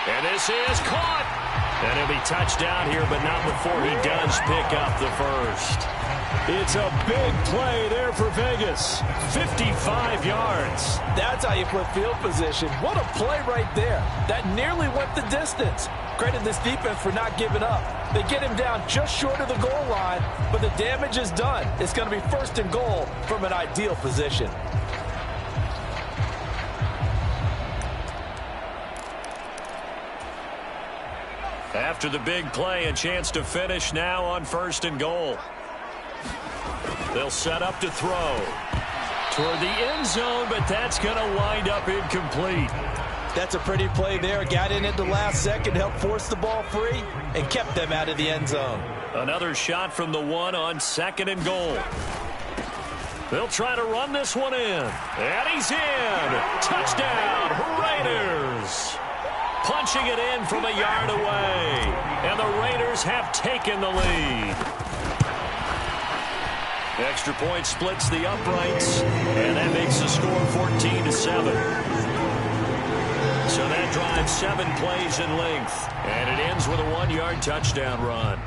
And this is caught. And he'll be touched down here, but not before he does pick up the first. It's a big play there for Vegas. 55 yards. That's how you put field position. What a play right there. That nearly went the distance. Credit this defense for not giving up. They get him down just short of the goal line, but the damage is done. It's going to be 1st and goal from an ideal position. After the big play, a chance to finish now on 1st and goal. They'll set up to throw toward the end zone, but that's going to wind up incomplete. That's a pretty play there. Got in at the last second, helped force the ball free, and kept them out of the end zone. Another shot from the 1 on 2nd and goal. They'll try to run this one in. And he's in. Touchdown, Raiders. Punching it in from a yard away. And the Raiders have taken the lead. Extra point splits the uprights. And that makes the score 14-7. So that drives 7 plays in length. And it ends with a 1-yard touchdown run.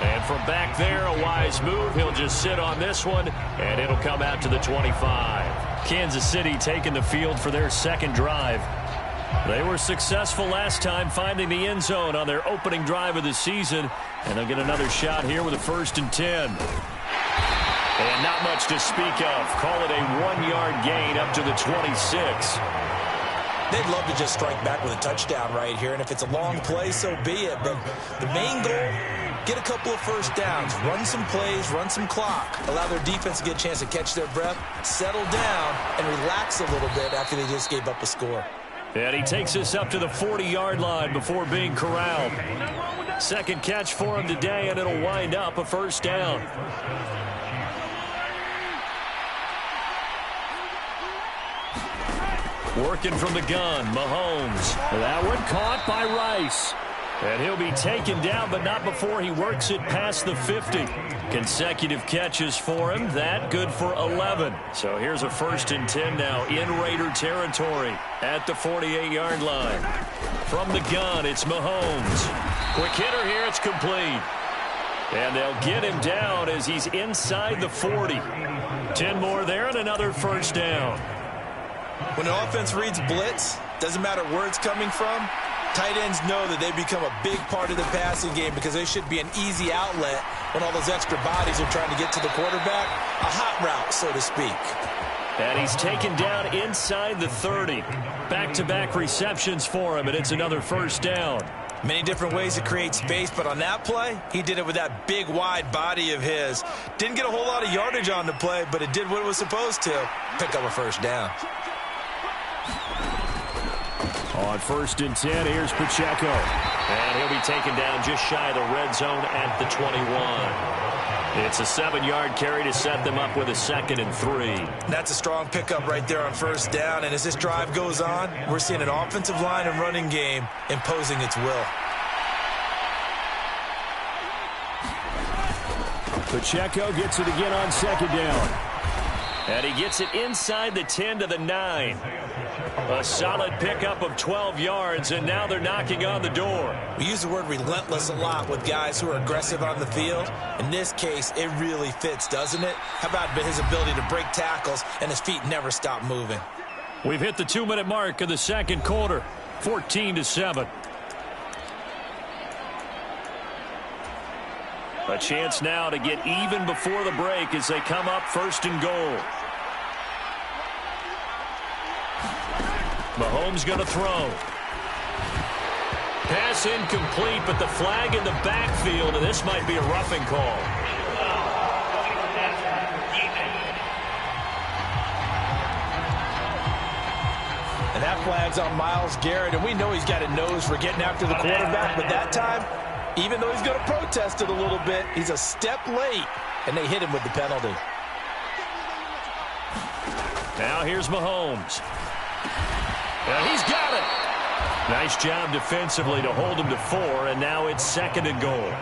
And from back there, a wise move. He'll just sit on this one, and it'll come out to the 25. Kansas City taking the field for their 2nd drive. They were successful last time finding the end zone on their opening drive of the season, and they'll get another shot here with a 1st and 10. And not much to speak of. Call it a 1-yard gain up to the 26. They'd love to just strike back with a touchdown right here, and if it's a long play, so be it. But the main goal, get a couple of first downs, run some plays, run some clock, allow their defense to get a chance to catch their breath, settle down, and relax a little bit after they just gave up a score. And he takes us up to the 40-yard line before being corralled. 2nd catch for him today, and it'll wind up a 1st down. Working from the gun, Mahomes. That one caught by Rice. And he'll be taken down, but not before he works it past the 50. Consecutive catches for him. That good for 11. So here's a 1st and 10 now in Raider territory at the 48-yard line. From the gun, it's Mahomes. Quick hitter here, it's complete. And they'll get him down as he's inside the 40. 10 more there and another 1st down. When an offense reads blitz, doesn't matter where it's coming from, tight ends know that they become a big part of the passing game because they should be an easy outlet when all those extra bodies are trying to get to the quarterback. A hot route, so to speak. And he's taken down inside the 30. Back-to-back receptions for him, and it's another 1st down. Many different ways to create space, but on that play, he did it with that big, wide body of his. Didn't get a whole lot of yardage on the play, but it did what it was supposed to. Pick up a 1st down. On 1st and 10, here's Pacheco. And he'll be taken down just shy of the red zone at the 21. It's a 7-yard carry to set them up with a 2nd and 3. That's a strong pickup right there on 1st down. And as this drive goes on, we're seeing an offensive line and running game imposing its will. Pacheco gets it again on 2nd down. And he gets it inside the 10 to the 9. A solid pickup of 12 yards, and now they're knocking on the door. We use the word relentless a lot with guys who are aggressive on the field. In this case, it really fits, doesn't it? How about his ability to break tackles and his feet never stop moving? We've hit the 2-minute mark of the 2nd quarter, 14-7. A chance now to get even before the break as they come up 1st and goal. Mahomes going to throw. Pass incomplete, but the flag in the backfield, and this might be a roughing call. And that flag's on Myles Garrett, and we know he's got a nose for getting after the quarterback, but that time, even though he's going to protest it a little bit, he's a step late, and they hit him with the penalty. Now here's Mahomes. And he's got it. Nice job defensively to hold him to 4, and now it's 2nd and goal.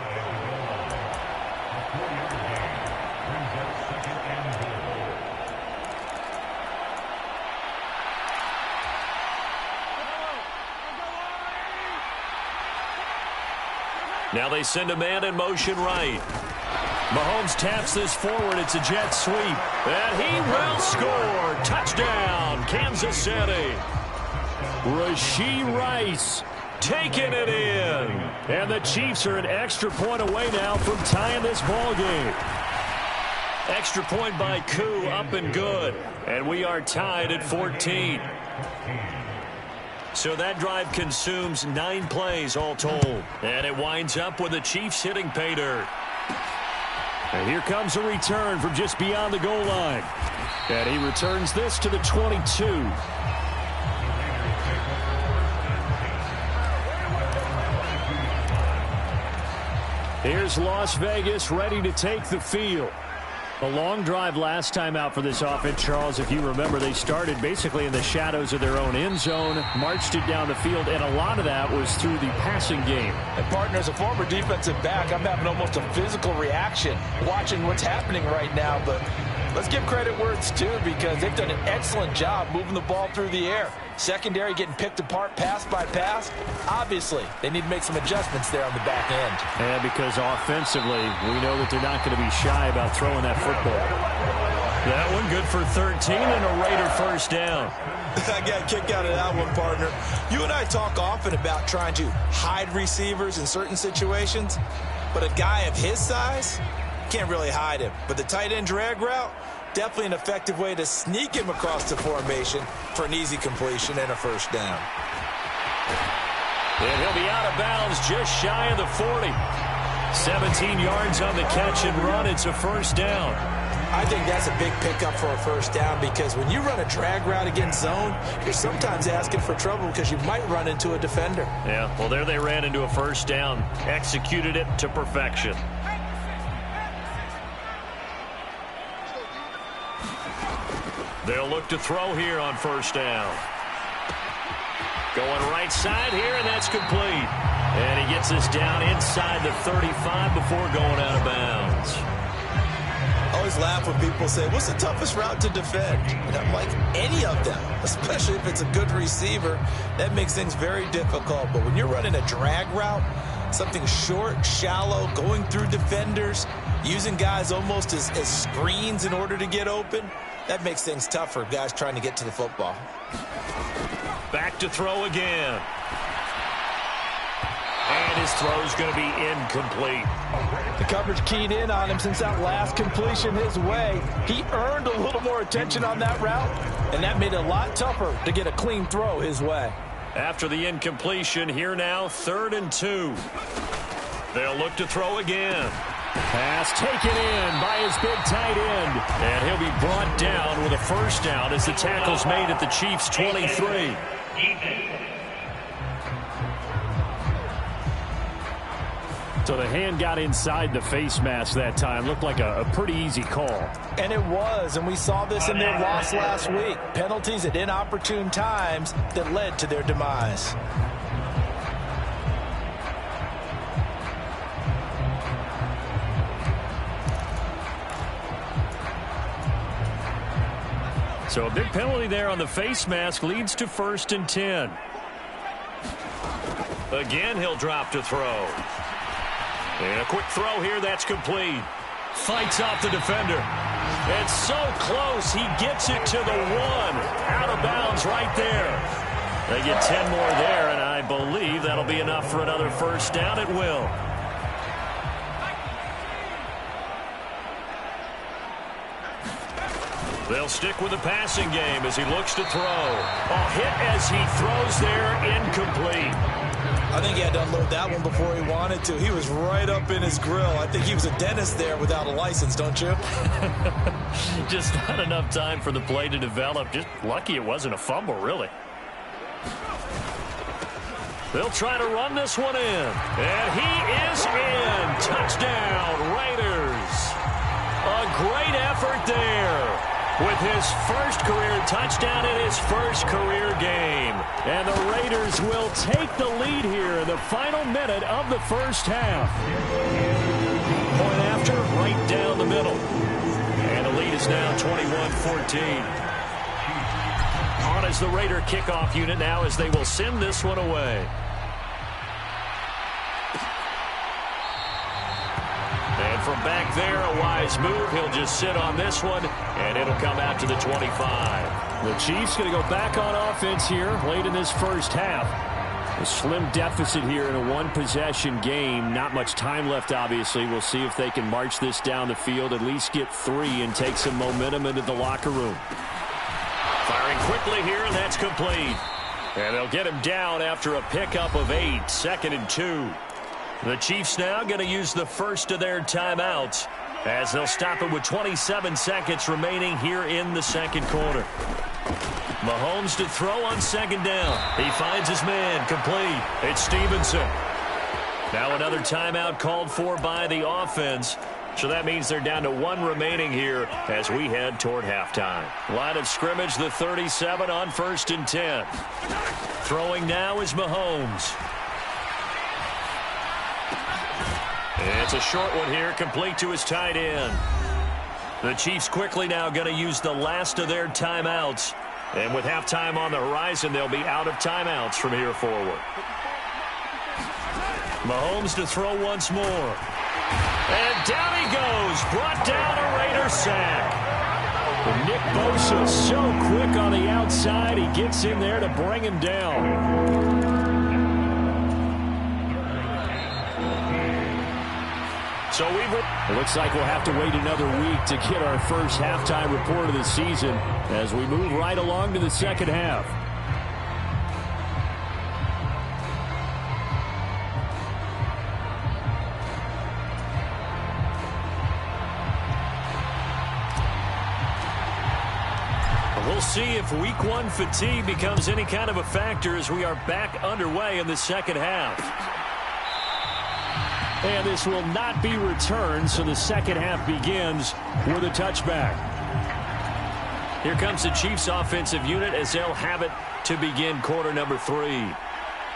Now they send a man in motion right. Mahomes taps this forward. It's a jet sweep. And he will score. Touchdown, Kansas City. Rashee Rice taking it in. And the Chiefs are an extra point away now from tying this ball game. Extra point by Koo, up and good. And we are tied at 14. So that drive consumes 9 plays all told. And it winds up with the Chiefs hitting pay dirt. And here comes a return from just beyond the goal line. And he returns this to the 22. Here's Las Vegas ready to take the field. A long drive last time out for this offense, Charles. If you remember, they started basically in the shadows of their own end zone, marched it down the field, and a lot of that was through the passing game. And, partner, as a former defensive back, I'm having almost a physical reaction watching what's happening right now. But let's give credit where it's due, because they've done an excellent job moving the ball through the air. Secondary getting picked apart pass by pass. Obviously, they need to make some adjustments there on the back end. And because offensively, we know that they're not going to be shy about throwing that football. That one good for 13 and a Raider first down. I got a kick out of that one, partner. You and I talk often about trying to hide receivers in certain situations, but a guy of his size can't really hide him. But the tight end drag route, definitely an effective way to sneak him across the formation for an easy completion and a first down. And he'll be out of bounds just shy of the 40. 17 yards on the catch and run. It's a first down. I think that's a big pickup for a first down, because when you run a drag route against zone, you're sometimes asking for trouble because you might run into a defender. Yeah, well, there they ran into a first down. Executed it to perfection. They'll look to throw here on first down. Going right side here, and that's complete. And he gets us down inside the 35 before going out of bounds. I always laugh when people say, what's the toughest route to defend? And I'm like, any of them, especially if it's a good receiver. That makes things very difficult. But when you're running a drag route, something short, shallow, going through defenders, using guys almost as screens in order to get open, that makes things tough for guys trying to get to the football. Back to throw again. And his throw's going to be incomplete. The coverage keyed in on him since that last completion his way. He earned a little more attention on that route, and that made it a lot tougher to get a clean throw his way. After the incompletion, here now, 3rd and 2. They'll look to throw again. Pass taken in by his big tight end. And he'll be brought down with a first down as the tackle's made at the Chiefs' 23. So the hand got inside the face mask that time. Looked like a pretty easy call. And it was, and we saw this in their loss last week. Penalties at inopportune times that led to their demise. So a big penalty there on the face mask leads to 1st and 10. Again, he'll drop to throw. And a quick throw here, that's complete. Fights off the defender. It's so close, he gets it to the 1. Out of bounds right there. They get 10 more there, and I believe that'll be enough for another first down. It will. They'll stick with the passing game as he looks to throw. A hit as he throws there, incomplete. I think he had to unload that one before he wanted to. He was right up in his grill. I think he was a dentist there without a license, don't you? Just not enough time for the play to develop. Just lucky it wasn't a fumble, really. They'll try to run this one in. And he is in. Touchdown, Raiders. A great effort there, with his first career touchdown in his first career game. And the Raiders will take the lead here in the final minute of the first half. Point after, right down the middle. And the lead is now 21-14. On as the Raider kickoff unit now as they will send this one away. And from back there, a wise move. He'll just sit on this one, and it'll come out to the 25. The Chiefs going to go back on offense here late in this first half. A slim deficit here in a one-possession game. Not much time left, obviously. We'll see if they can march this down the field, at least get 3 and take some momentum into the locker room. Firing quickly here, and that's complete. And they'll get him down after a pickup of 8, 2nd and 2. The Chiefs now going to use the first of their timeouts as they'll stop it with 27 seconds remaining here in the second quarter. Mahomes to throw on 2nd down. He finds his man, complete. It's Stevenson. Now another timeout called for by the offense. So that means they're down to 1 remaining here as we head toward halftime. Line of scrimmage, the 37 on 1st and 10. Throwing now is Mahomes. It's a short one here, complete to his tight end. The Chiefs quickly now going to use the last of their timeouts. And with halftime on the horizon, they'll be out of timeouts from here forward. Mahomes to throw once more. And down he goes. Brought down a Raider sack. Nick Bosa so quick on the outside. He gets in there to bring him down. So it looks like we'll have to wait another week to get our first halftime report of the season as we move right along to the second half. We'll see if week 1 fatigue becomes any kind of a factor as we are back underway in the second half. And this will not be returned, so the second half begins with a touchback. Here comes the Chiefs offensive unit as they'll have it to begin quarter number 3.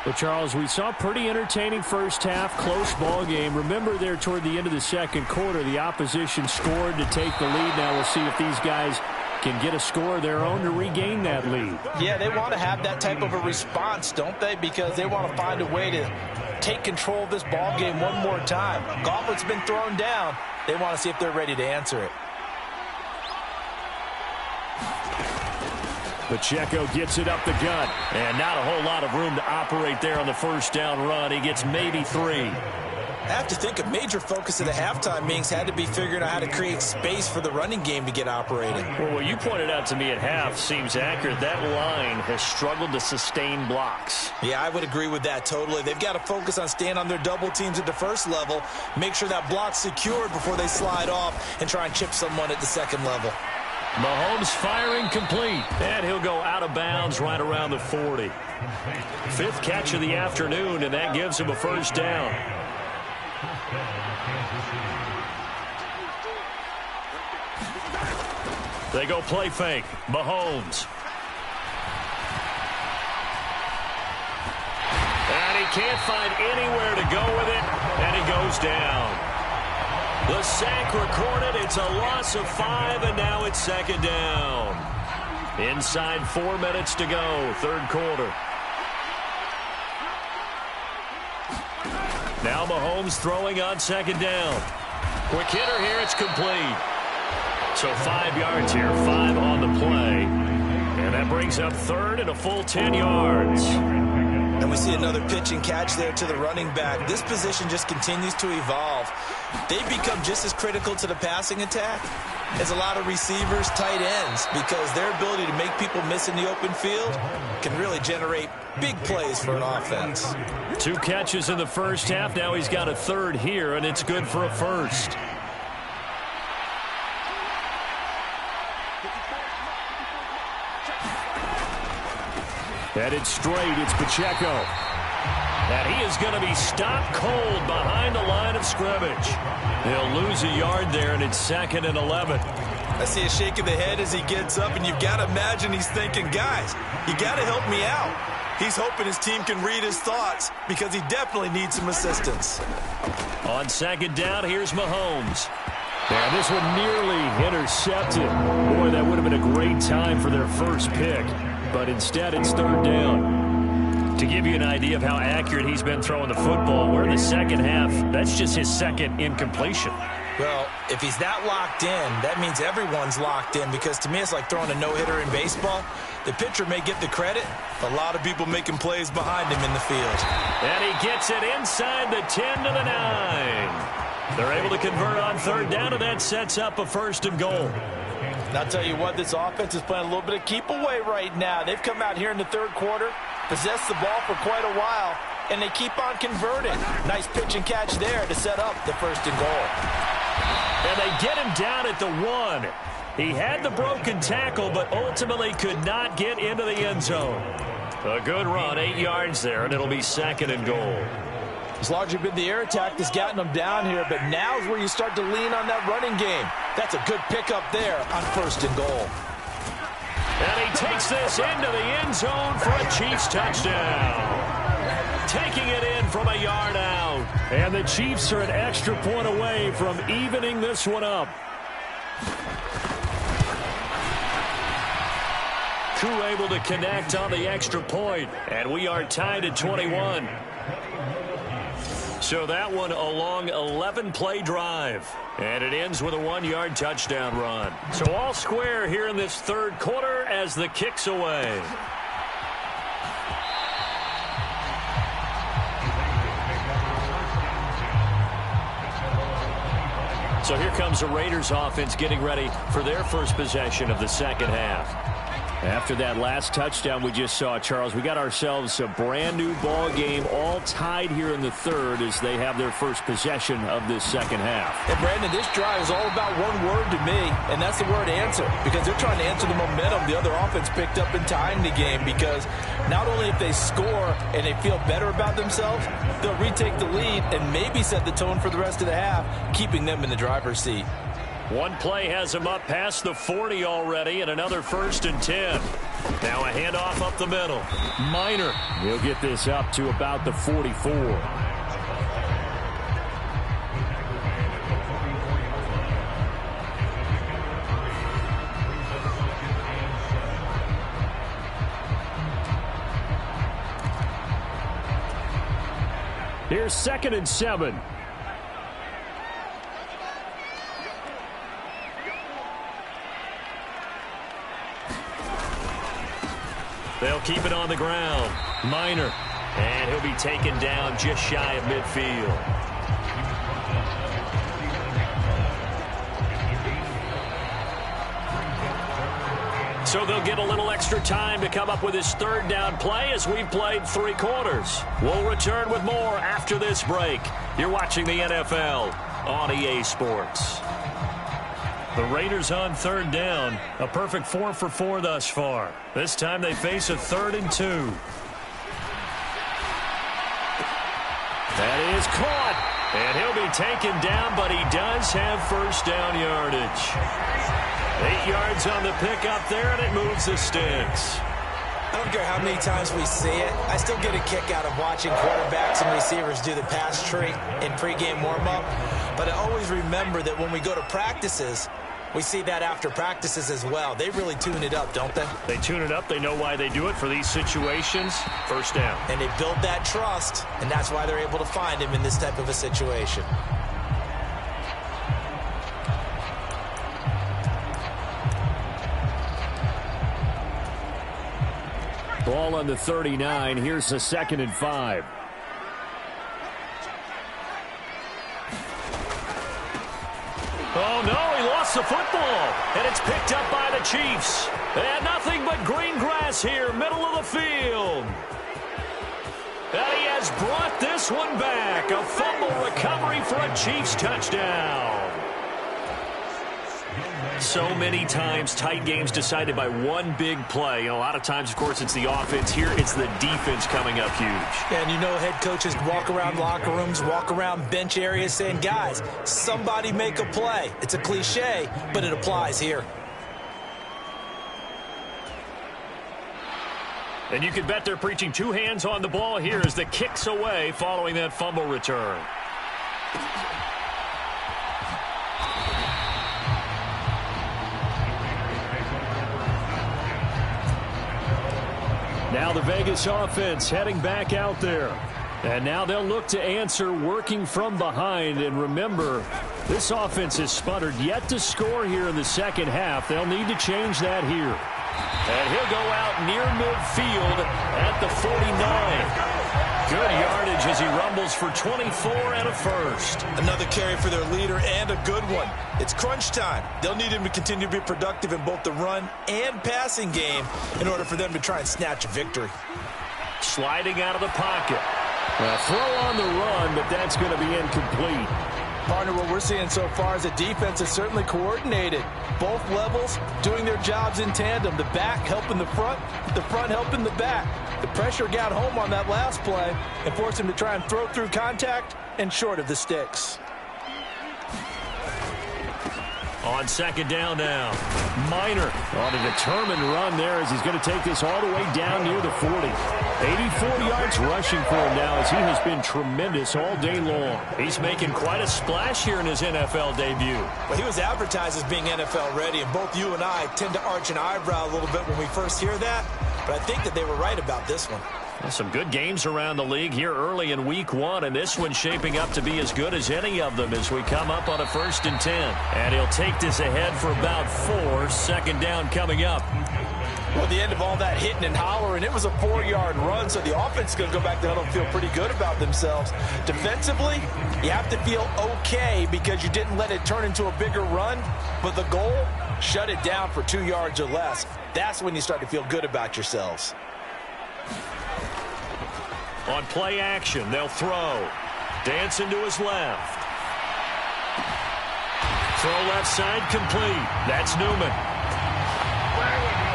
Well, Charles, we saw a pretty entertaining first half, close ball game. Remember there toward the end of the second quarter, the opposition scored to take the lead. Now we'll see if these guys can get a score of their own to regain that lead. Yeah, they want to have that type of a response, don't they? Because they want to find a way to take control of this ball game one more time. Gauntlet's been thrown down. They want to see if they're ready to answer it. Pacheco gets it up the gut. And not a whole lot of room to operate there on the first down run. He gets maybe 3. I have to think a major focus of the halftime meetings had to be figuring out how to create space for the running game to get operating. Well, what you pointed out to me at half seems accurate. That line has struggled to sustain blocks. Yeah, I would agree with that totally. They've got to focus on staying on their double teams at the first level, make sure that block's secured before they slide off and try and chip someone at the second level. Mahomes firing complete. And he'll go out of bounds right around the 40. 5th catch of the afternoon, and that gives him a first down. They go play fake. Mahomes. And he can't find anywhere to go with it, and he goes down. The sack recorded. It's a loss of 5, and now it's 2nd down. Inside 4 minutes to go, 3rd quarter. Now Mahomes throwing on 2nd down. Quick hitter here, it's complete. So 5 yards here, 5 on the play. And that brings up 3rd and a full 10 yards. And we see another pitch and catch there to the running back. This position just continues to evolve. They become just as critical to the passing attack as a lot of receivers, tight ends, because their ability to make people miss in the open field can really generate big plays for an offense. 2 catches in the first half. Now he's got a 3rd here, and it's good for a 1st. Headed straight, it's Pacheco. And he is going to be stopped cold behind the line of scrimmage. He'll lose a yard there, and it's 2nd and 11. I see a shake of the head as he gets up, and you've got to imagine he's thinking, guys, you got to help me out. He's hoping his team can read his thoughts because he definitely needs some assistance. On 2nd down, here's Mahomes. And this one nearly intercepted. Boy, that would have been a great time for their first pick. But instead, it's 3rd down. To give you an idea of how accurate he's been throwing the football, we're in the second half. That's just his 2nd incompletion. Well, if he's that locked in, that means everyone's locked in, because to me it's like throwing a no-hitter in baseball. The pitcher may get the credit. A lot of people making plays behind him in the field. And he gets it inside the 10 to the 9. They're able to convert on third down, and that sets up a 1st and goal. And I'll tell you what, this offense is playing a little bit of keep away right now. They've come out here in the third quarter, possessed the ball for quite a while, and they keep on converting. Nice pitch and catch there to set up the 1st and goal. And they get him down at the 1. He had the broken tackle, but ultimately could not get into the end zone. A good run, 8 yards there, and it'll be 2nd and goal. It's largely been the air attack that's gotten them down here, but now is where you start to lean on that running game. That's a good pickup there on 1st and goal. And he takes this into the end zone for a Chiefs touchdown. Taking it in from a yard out. And the Chiefs are an extra point away from evening this one up. Crew able to connect on the extra point, and we are tied at 21. So that one a long 11-play drive, and it ends with a 1-yard touchdown run. So all square here in this third quarter as the kick's away. So here comes the Raiders offense getting ready for their first possession of the second half. After that last touchdown we just saw, Charles, we got ourselves a brand new ball game, all tied here in the third as they have their first possession of this second half. And Brandon, this drive is all about one word to me, and that's the word answer, because they're trying to answer the momentum the other offense picked up in tying the game, because not only if they score and they feel better about themselves, they'll retake the lead and maybe set the tone for the rest of the half, keeping them in the driver's seat. One play has him up past the 40 already, and another 1st and 10. Now a handoff up the middle. Minor. He'll get this up to about the 44. Here's 2nd and 7. They'll keep it on the ground. Minor. And he'll be taken down just shy of midfield. So they'll get a little extra time to come up with his third down play as we've played 3 quarters. We'll return with more after this break. You're watching the NFL on EA Sports. The Raiders on third down. A perfect 4 for 4 thus far. This time they face a 3rd and 2. That is caught. And he'll be taken down, but he does have first down yardage. 8 yards on the pickup there, and it moves the sticks. I don't care how many times we see it. I still get a kick out of watching quarterbacks and receivers do the pass tree in pregame warm-up. But I always remember that when we go to practices, we see that after practices as well. They really tune it up, don't they? They tune it up. They know why they do it for these situations. First down. And they build that trust, and that's why they're able to find him in this type of a situation. Ball on the 39. Here's the 2nd and 5. Oh, no, he lost the football, and it's picked up by the Chiefs. And nothing but green grass here, middle of the field. And he has brought this one back. A fumble recovery for a Chiefs touchdown. So many times, tight games decided by one big play. And a lot of times, of course, it's the offense. Here, it's the defense coming up huge. And you know head coaches walk around locker rooms, walk around bench areas saying, guys, somebody make a play. It's a cliche, but it applies here. And you can bet they're preaching 2 hands on the ball here as the kick's away following that fumble return. Now the Vegas offense heading back out there. And now they'll look to answer working from behind. And remember, this offense has sputtered yet to score here in the second half. They'll need to change that here. And he'll go out near midfield at the 49. Good yardage as he rumbles for 24 and a first. Another carry for their leader and a good one. It's crunch time. They'll need him to continue to be productive in both the run and passing game in order for them to try and snatch a victory. Sliding out of the pocket. Throw on the run, but that's going to be incomplete. Partner, what we're seeing so far is the defense is certainly coordinated. Both levels doing their jobs in tandem. The back helping the front helping the back. The pressure got home on that last play and forced him to try and throw through contact and short of the sticks. On second down now. Minor on a determined run there as he's going to take this all the way down near the 40. 84 yards rushing for him now as he has been tremendous all day long. He's making quite a splash here in his NFL debut. Well, he was advertised as being NFL ready, and both you and I tend to arch an eyebrow a little bit when we first hear that, but I think that they were right about this one. Some good games around the league here early in week 1, and this one's shaping up to be as good as any of them as we come up on a 1st and 10. And he'll take this ahead for about 4. Second down coming up. Well, at the end of all that hitting and hollering, it was a 4-yard run, so the offense is going to go back there and feel pretty good about themselves. Defensively, you have to feel okay because you didn't let it turn into a bigger run, but the goal, shut it down for 2 yards or less. That's when you start to feel good about yourselves. On play action, they'll throw. Dancing to his left. Throw left side complete. That's Newman.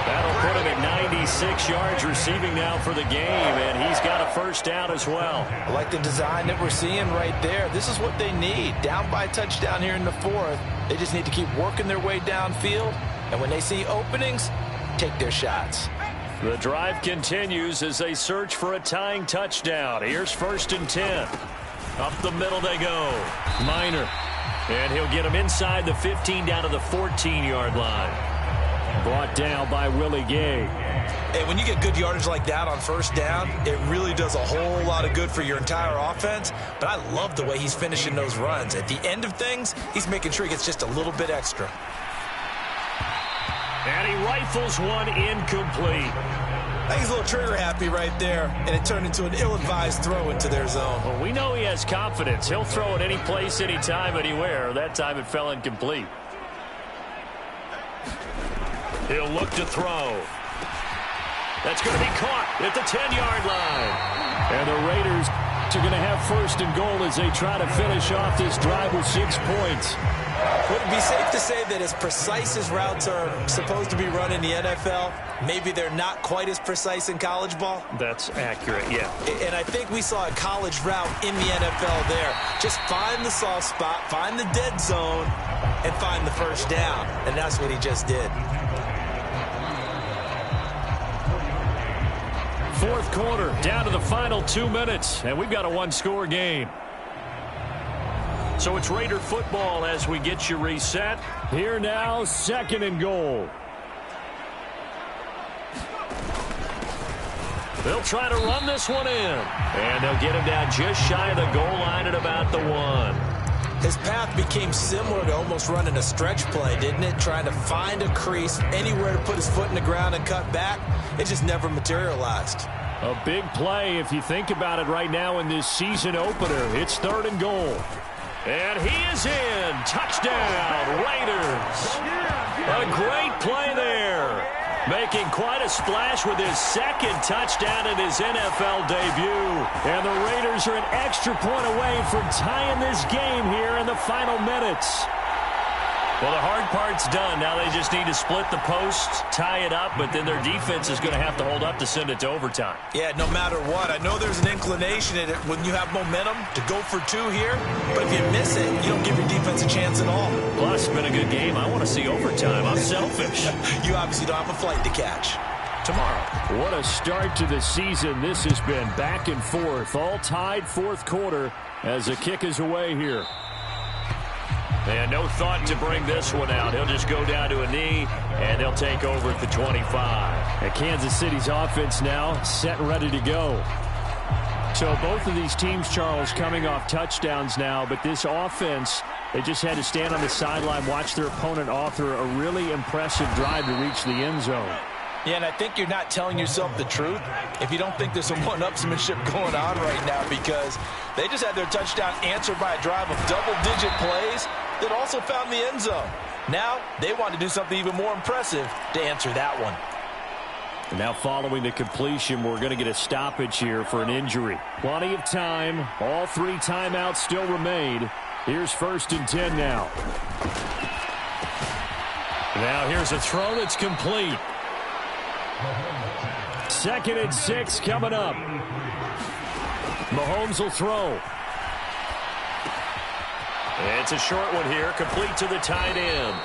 That'll put him at 96 yards receiving now for the game, and he's got a first down as well. I like the design that we're seeing right there. This is what they need. Down by a touchdown here in the 4th. They just need to keep working their way downfield, and when they see openings, take their shots. The drive continues as they search for a tying touchdown. Here's 1st and 10. Up the middle they go. Minor. And he'll get him inside the 15 down to the 14-yard line. Brought down by Willie Gay. Hey, when you get good yardage like that on 1st down, it really does a whole lot of good for your entire offense. But I love the way he's finishing those runs. At the end of things, he's making sure he gets just a little bit extra. And he rifles one incomplete. I think he's a little trigger happy right there, and it turned into an ill-advised throw into their zone. Well, we know he has confidence. He'll throw it any place, anytime, anywhere. That time it fell incomplete. He'll look to throw. That's going to be caught at the 10-yard line. And the Raiders are going to have 1st and goal as they try to finish off this drive with 6 points. Would it be safe to say that as precise as routes are supposed to be run in the NFL, maybe they're not quite as precise in college ball? That's accurate, yeah. And I think we saw a college route in the NFL there. Just find the soft spot, find the dead zone, and find the first down. And that's what he just did. 4th quarter, down to the final 2 minutes, and we've got a 1-score game. So it's Raider football as we get you reset. Here now, 2nd and goal. They'll try to run this one in. And they'll get him down just shy of the goal line at about the 1. His path became similar to almost running a stretch play, didn't it? Trying to find a crease, anywhere to put his foot in the ground and cut back. It just never materialized. A big play if you think about it right now in this season opener. It's 3rd and goal. And he is in. Touchdown, Raiders. A great play there. Making quite a splash with his 2nd touchdown in his NFL debut. And the Raiders are an extra point away from tying this game here in the final minutes. Well, the hard part's done. Now they just need to split the post, tie it up, but then their defense is going to have to hold up to send it to overtime. Yeah, no matter what. I know there's an inclination in it when you have momentum to go for 2 here, but if you miss it, you don't give your defense a chance at all. Plus, it's been a good game. I want to see overtime. I'm selfish. You obviously don't have a flight to catch. Tomorrow. What a start to the season this has been. Back and forth, all tied 4th quarter as the kick is away here. And no thought to bring this one out. He'll just go down to a knee, and they'll take over at the 25. And Kansas City's offense now set and ready to go. So both of these teams, Charles, coming off touchdowns now, but this offense, they just had to stand on the sideline, watch their opponent author a really impressive drive to reach the end zone. Yeah, and I think you're not telling yourself the truth if you don't think there's some one-upsmanship going on right now, because they just had their touchdown answered by a drive of double-digit plays that also found the end zone. Now they want to do something even more impressive to answer that one. And now following the completion, we're going to get a stoppage here for an injury. Plenty of time. All 3 timeouts still remain. Here's 1st and 10 now. Now here's a throw that's complete. 2nd and 6 coming up. Mahomes will throw. It's a short one here, complete to the tight end.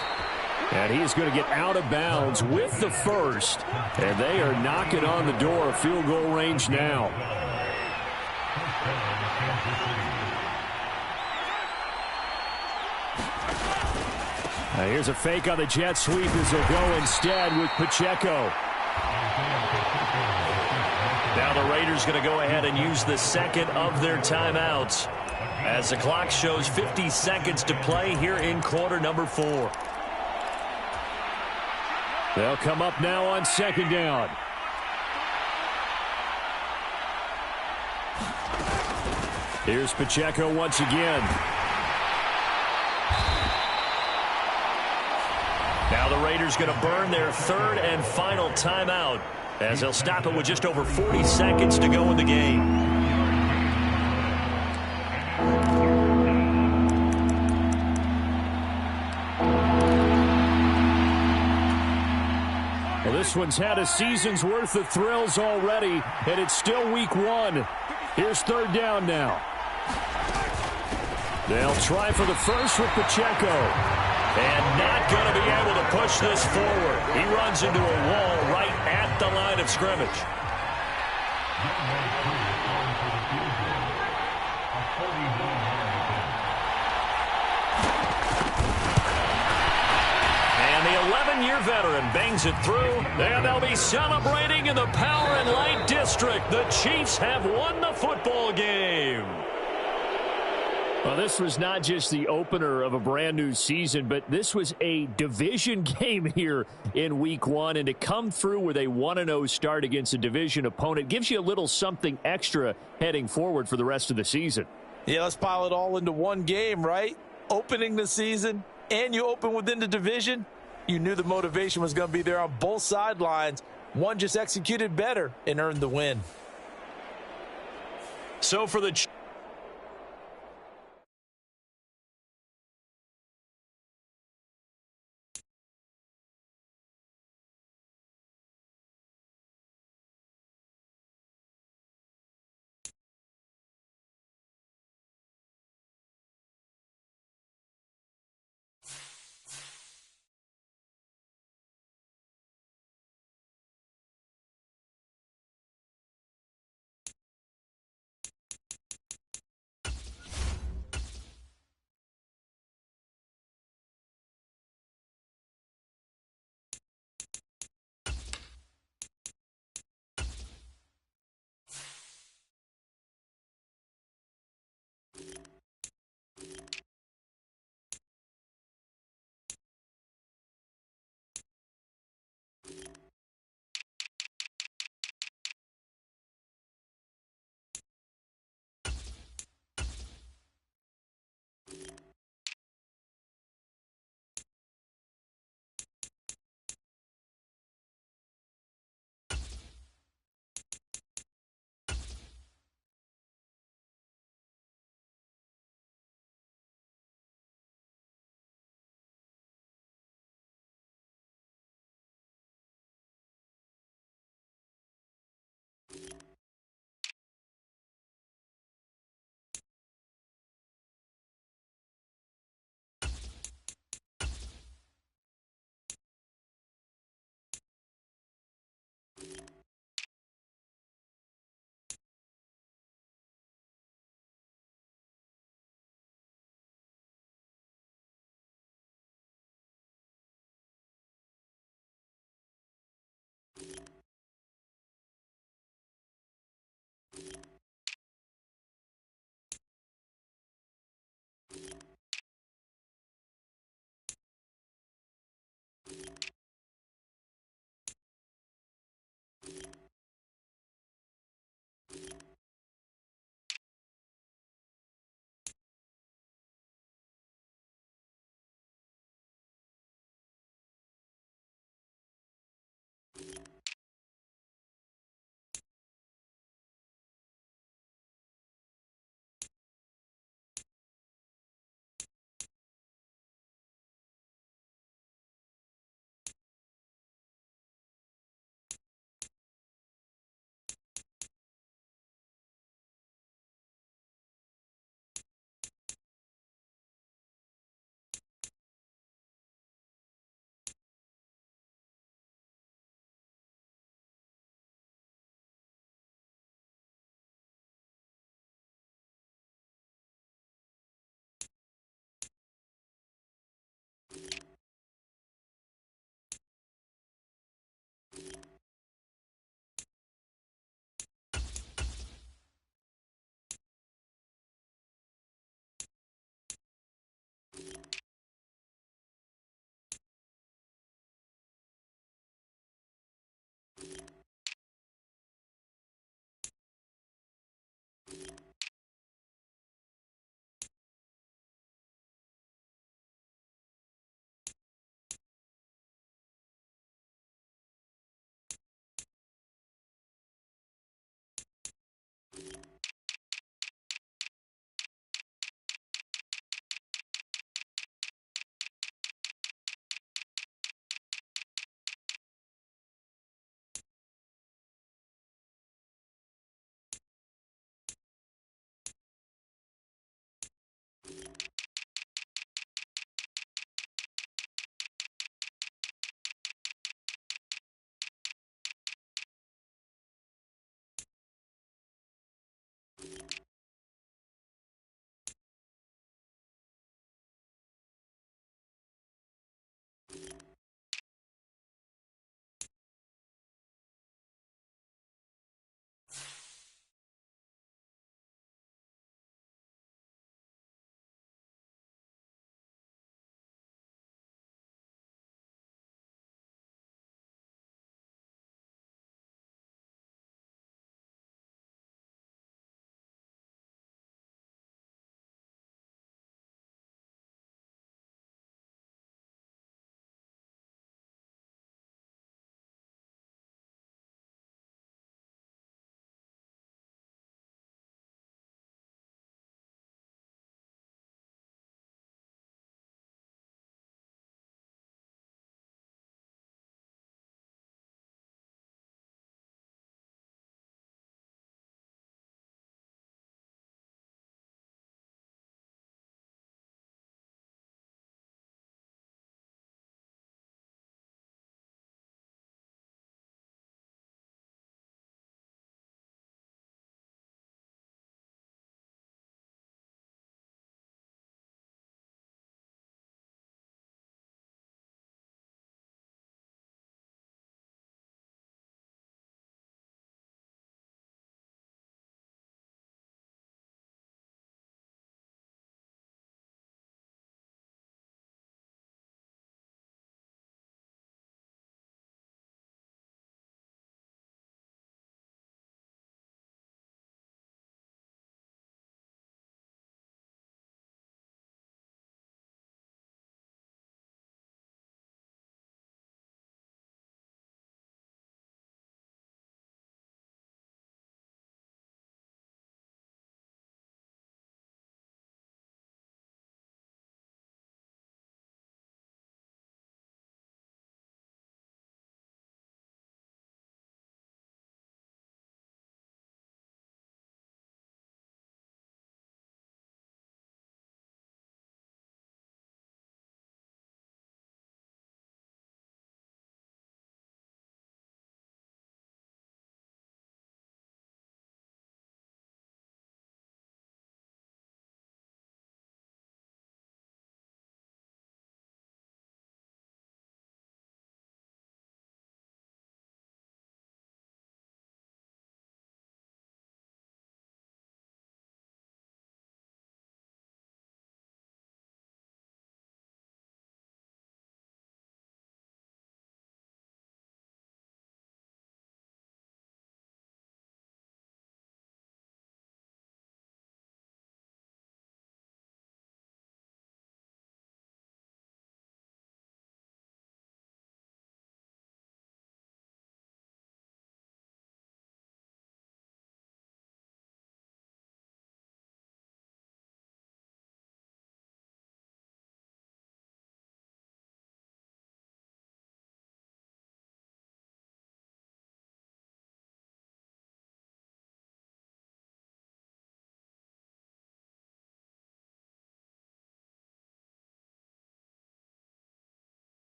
And he's going to get out of bounds with the first. And they are knocking on the door of field goal range now. Now here's a fake on the jet sweep as they'll go instead with Pacheco. Now the Raiders going to go ahead and use the second of their timeouts as the clock shows 50 seconds to play here in quarter number 4. They'll come up now on 2nd down. Here's Pacheco once again. Now the Raiders going to burn their 3rd and final timeout as they'll stop it with just over 40 seconds to go in the game. Well, this one's had a season's worth of thrills already, and it's still week 1. Here's 3rd down now. They'll try for the first with Pacheco. And not going to be able to push this forward. He runs into a wall right at the line of scrimmage. And the 11-year veteran bangs it through. And they'll be celebrating in the Power and Light District. The Chiefs have won the football game. Well, this was not just the opener of a brand new season, but this was a division game here in week 1. And to come through with a 1-0 start against a division opponent gives you a little something extra heading forward for the rest of the season. Yeah, let's pile it all into one game, right? Opening the season, and you open within the division. You knew the motivation was going to be there on both sidelines. One just executed better and earned the win. So for the